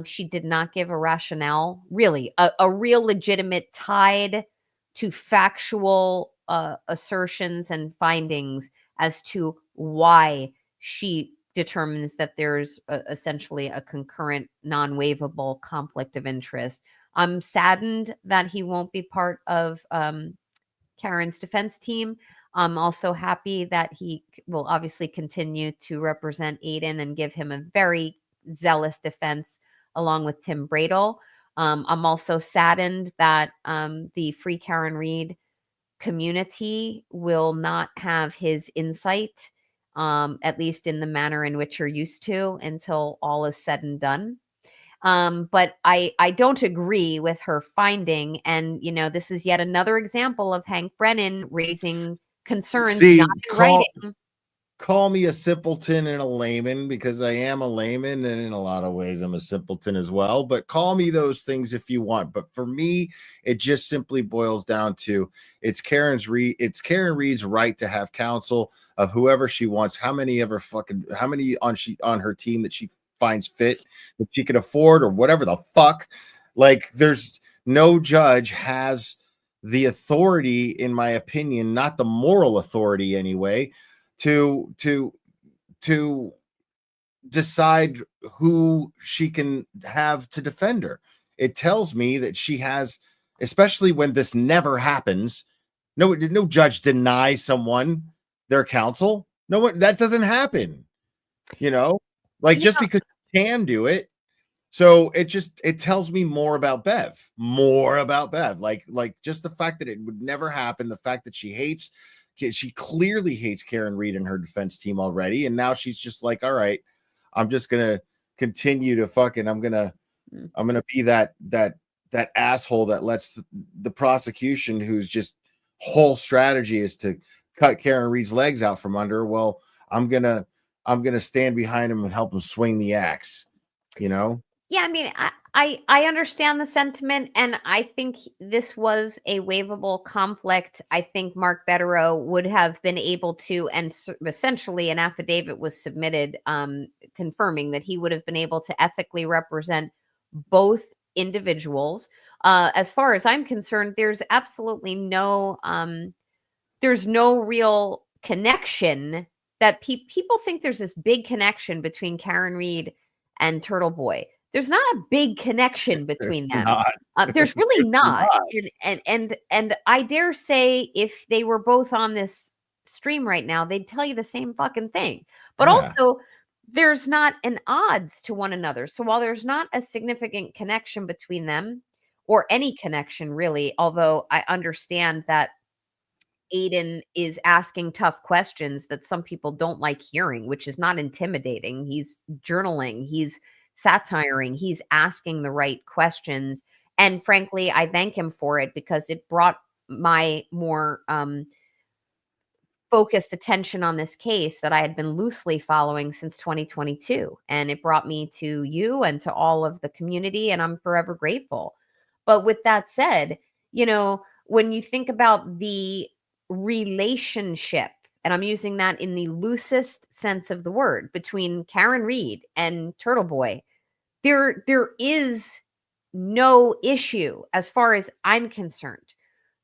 She did not give a rationale, really, a real legitimate tied to factual assertions and findings as to why she determines that there's essentially a concurrent, non-waivable conflict of interest. I'm saddened that he won't be part of Karen's defense team. I'm also happy that he will obviously continue to represent Aiden and give him a very zealous defense along with Tim Bradel. I'm also saddened that the Free Karen Reed community will not have his insight at least in the manner in which you're used to until all is said and done. But I don't agree with her finding. And, this is yet another example of Hank Brennan raising concerns See, not in writing. call me a simpleton and a layman, because I am a layman, and in a lot of ways I'm a simpleton as well. But call me those things if you want. But for me, it just simply boils down to it's Karen Reed's right to have counsel of whoever she wants, how many on her team that she finds fit, that she can afford, or whatever the fuck. Like, there's no judge has the authority, in my opinion, not the moral authority anyway, to decide who she can have to defend her. It tells me that she has, especially when this never happens. No judge denies someone their counsel. No one, that doesn't happen. Just because you can do it. So it tells me more about Bev. Like just the fact that it would never happen, the fact that she clearly hates Karen Reed and her defense team already, and now she's just like, all right, I'm just gonna continue to I'm gonna be that asshole that lets the prosecution, whose just whole strategy is to cut Karen Reed's legs out from under. Well, I'm gonna stand behind him and help him swing the axe. Yeah, I mean, I understand the sentiment, and I think this was a waivable conflict. I think Mark Betterow would have been able to, and essentially an affidavit was submitted confirming that he would have been able to ethically represent both individuals. As far as I'm concerned, there's absolutely no real connection. That people think there's this big connection between Karen Reed and Turtle Boy. There's not a big connection between them. There's really not. And I dare say, if they were both on this stream right now, they'd tell you the same fucking thing. But also, there's not an odds to one another. So while there's not a significant connection between them, or any connection really, although I understand that Aiden is asking tough questions that some people don't like hearing, which is not intimidating. He's journaling, he's satiring, he's asking the right questions. And frankly, I thank him for it, because it brought my more focused attention on this case that I had been loosely following since 2022. And it brought me to you and to all of the community, and I'm forever grateful. But with that said, when you think about the relationship, and I'm using that in the loosest sense of the word, between Karen Reed and Turtle Boy, there is no issue, as far as I'm concerned,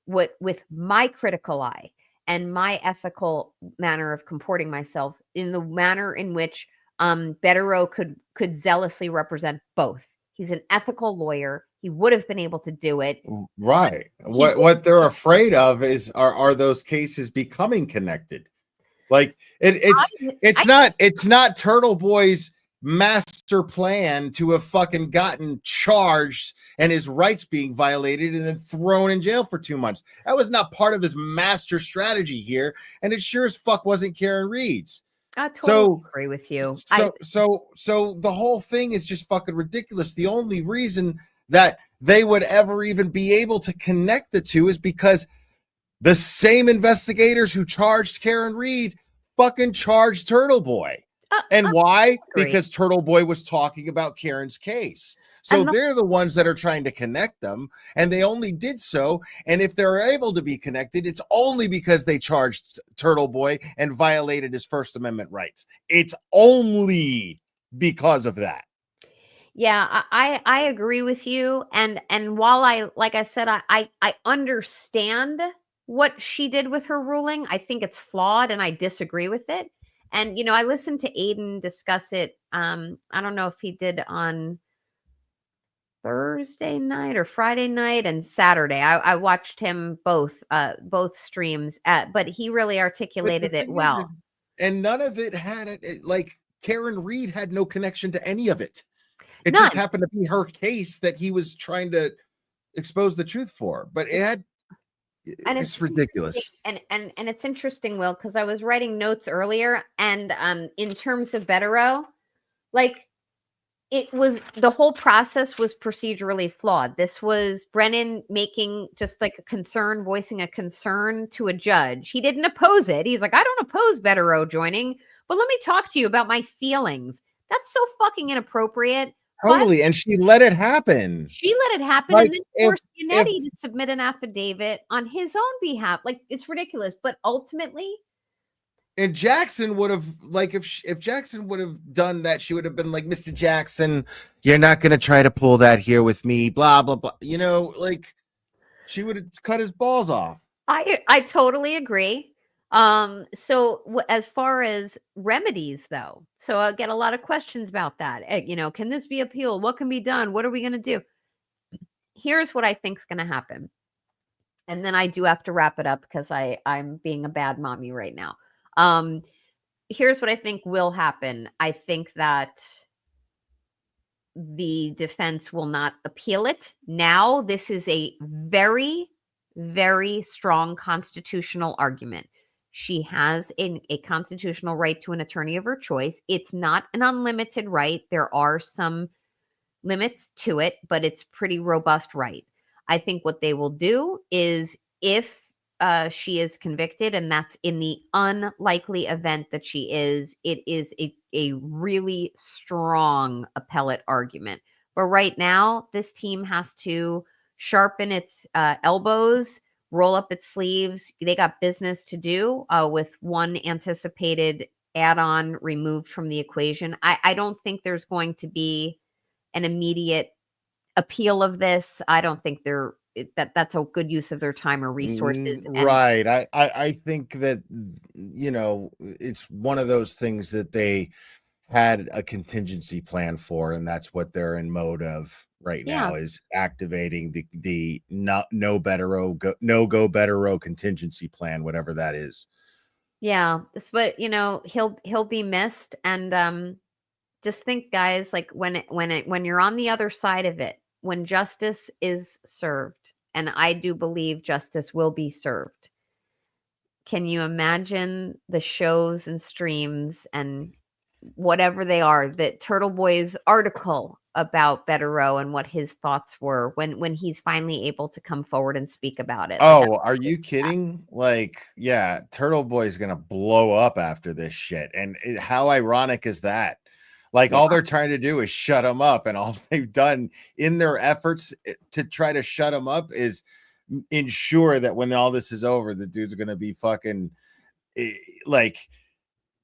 with my critical eye and my ethical manner of comporting myself, in the manner in which Betterow could zealously represent both. He's an ethical lawyer. He would have been able to do it. Right. What they're afraid of are those cases becoming connected. Like it's not Turtle Boy's master plan to have fucking gotten charged and his rights being violated and then thrown in jail for 2 months. That was not part of his master strategy here, and it sure as fuck wasn't Karen Reed's. I totally agree with you. So the whole thing is just fucking ridiculous. The only reason that they would ever even be able to connect the two is because the same investigators who charged Karen Reed fucking charged Turtle Boy. And why? Because Turtle Boy was talking about Karen's case. So they're the ones that are trying to connect them, and they only did so. And if they're able to be connected, it's only because they charged Turtle Boy and violated his First Amendment rights. It's only because of that. Yeah, I agree with you. And while like I said, I understand what she did with her ruling. I think it's flawed, and I disagree with it. And, I listened to Aiden discuss it. I don't know if he did on Thursday night or Friday night and Saturday. I watched him both streams, but he really articulated it well. And none of it had like Karen Reed had no connection to any of it. It None. just happened to be her case that he was trying to expose the truth for. But it had And It's ridiculous. And it's interesting, Will, because I was writing notes earlier, and in terms of Bettero, like it was the whole process was procedurally flawed. This was Brennan making just like a concern, voicing a concern to a judge. He didn't oppose it. He's like, I don't oppose Bettero joining, but let me talk to you about my feelings. That's so fucking inappropriate. Totally. And she let it happen. She let it happen, Like, and then forced Yannetti to submit an affidavit on his own behalf. Like, it's ridiculous. But ultimately, and Jackson would have, like, if Jackson would have done that, she would have been like, Mr. Jackson, you're not going to try to pull that here with me, blah, blah, blah. You know, like, she would have cut his balls off. I totally agree. So as far as remedies, though, so I get a lot of questions about that. You know, can this be appealed? What can be done? What are we going to do? Here's what I think is going to happen. And then I do have to wrap it up because I'm being a bad mommy right now. Here's what I think will happen. I think that the defense will not appeal it. Now, this is a very, very strong constitutional argument. She has a constitutional right to an attorney of her choice. It's not an unlimited right. There are some limits to it, but it's pretty robust right. I think what they will do is if she is convicted, and that's in the unlikely event that she is, it is a really strong appellate argument. But right now, this team has to sharpen its elbows, roll up its sleeves. They got business to do with one anticipated add-on removed from the equation. I don't think there's going to be an immediate appeal of this. I don't think that's a good use of their time or resources. Right. I think that, you know, it's one of those things that they had a contingency plan for, and that's what they're in mode of right now, is activating the no go Bettero contingency plan, whatever that is. Yeah, but you know, he'll be missed. And just think, guys, like when you're on the other side of it, when justice is served, and I do believe justice will be served, can you imagine the shows and streams and whatever they are, that Turtle Boy's article about Bettero and what his thoughts were when he's finally able to come forward and speak about it? Oh, are you kidding? Like, yeah, Turtle Boy's gonna blow up after this shit. And how ironic is that? Like, all they're trying to do is shut him up, and all they've done in their efforts to try to shut him up is ensure that when all this is over, the dude's gonna be fucking like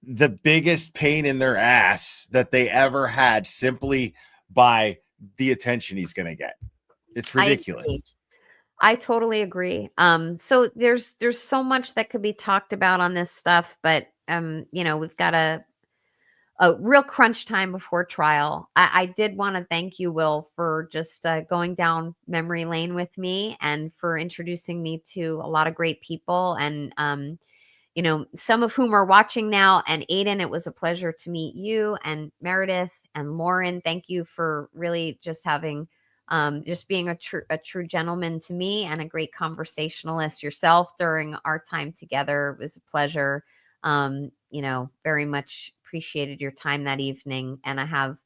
the biggest pain in their ass that they ever had, simply by the attention he's gonna get. It's ridiculous. I totally agree. So there's so much that could be talked about on this stuff, but you know, we've got a real crunch time before trial. I did want to thank you, Will, for just going down memory lane with me, and for introducing me to a lot of great people, and you know, some of whom are watching now. And Aiden, it was a pleasure to meet you, and Meredith and Lauren. Thank you for really just having just being a true gentleman to me, and a great conversationalist yourself during our time together. It was a pleasure. You know, very much appreciated your time that evening, and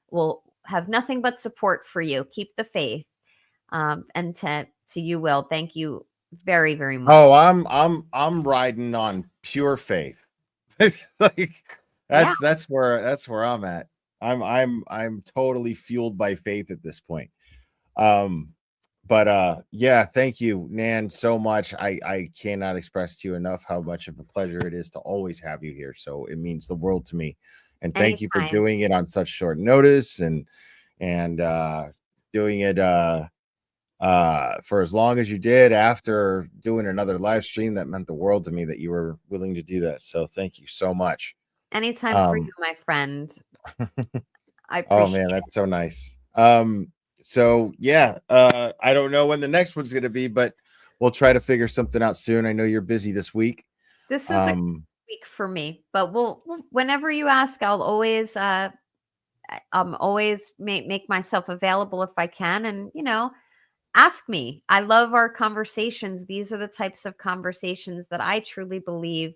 will have nothing but support for you. Keep the faith. And to you, Will, thank you very, very much. Oh, I'm riding on pure faith. Like, that's where I'm at. I'm totally fueled by faith at this point. But yeah, thank you, Nan, so much. I cannot express to you enough how much of a pleasure it is to always have you here. So it means the world to me. And thank you for doing it on such short notice, and doing it for as long as you did, after doing another live stream. That meant the world to me that you were willing to do that. So thank you so much. Anytime for you, my friend. I appreciate oh man, that's so nice. So yeah, I don't know when the next one's gonna be, but we'll try to figure something out soon. I know you're busy this week. This is a week for me, but we'll whenever you ask, I'll always make myself available if I can. And you know, ask me. I love our conversations. These are the types of conversations that I truly believe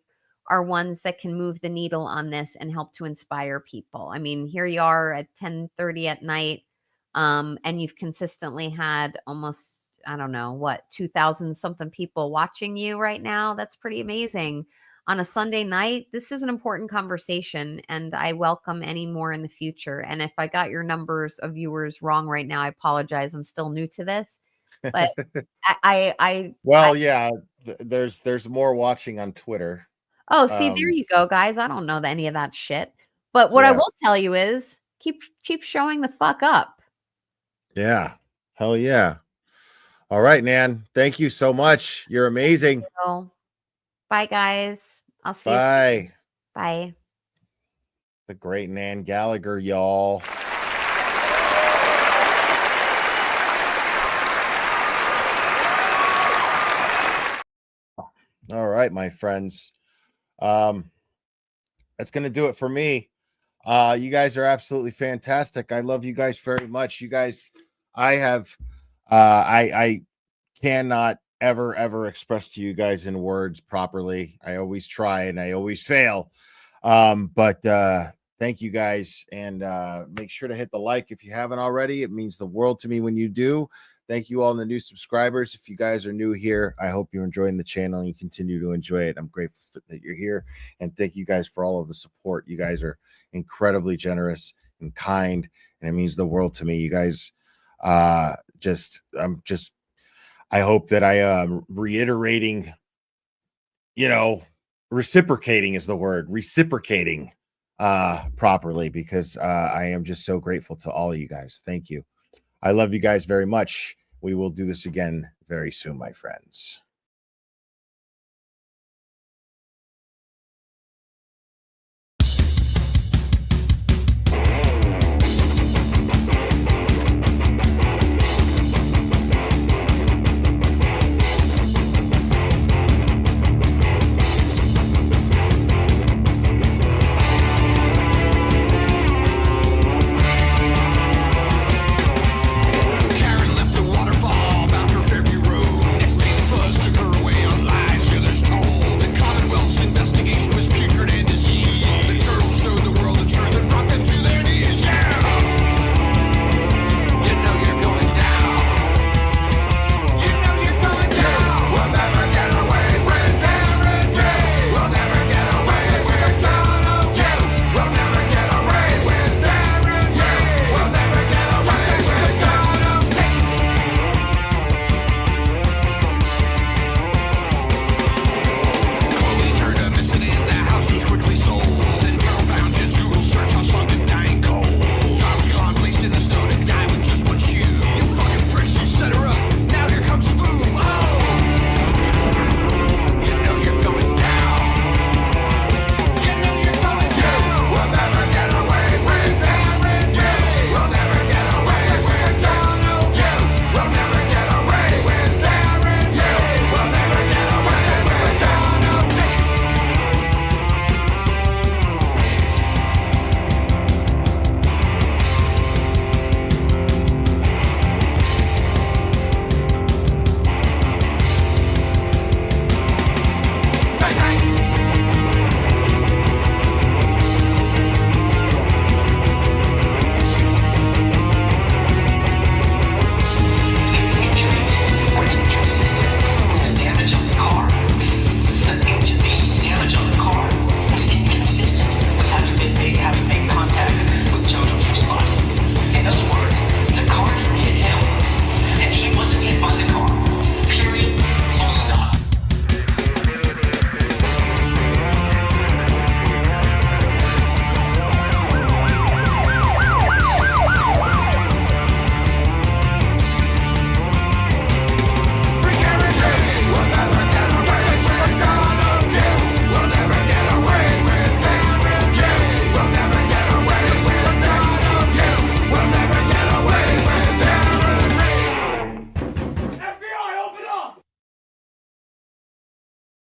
are ones that can move the needle on this and help to inspire people. I mean, here you are at 10:30 at night, and you've consistently had almost, I don't know, what, 2,000 something people watching you right now. That's pretty amazing. On a Sunday night, this is an important conversation, and I welcome any more in the future. And if I got your numbers of viewers wrong right now, I apologize. I'm still new to this, but Well, yeah, there's more watching on Twitter. oh, see, there you go, guys. I don't know any of that shit. But what I Yeah. will tell you is keep showing the fuck up. Yeah. Hell yeah. All right, Nan. Thank you so much. You're amazing. So, bye, guys. I'll see you soon. Bye. Bye. The great Nan Gallagher, y'all. All right, my friends. That's going to do it for me. You guys are absolutely fantastic. I love you guys very much. You guys, I cannot ever express to you guys in words properly. I always try and I always fail. But thank you guys, and make sure to hit the like if you haven't already. It means the world to me when you do. Thank you all the new subscribers. If you guys are new here, I hope you're enjoying the channel and you continue to enjoy it. I'm grateful that you're here, and thank you guys for all of the support. You guys are incredibly generous and kind, and it means the world to me. You guys, I hope that I am reiterating, reciprocating is the word, reciprocating properly, because I am just so grateful to all of you guys. Thank you. I love you guys very much. We will do this again very soon, my friends.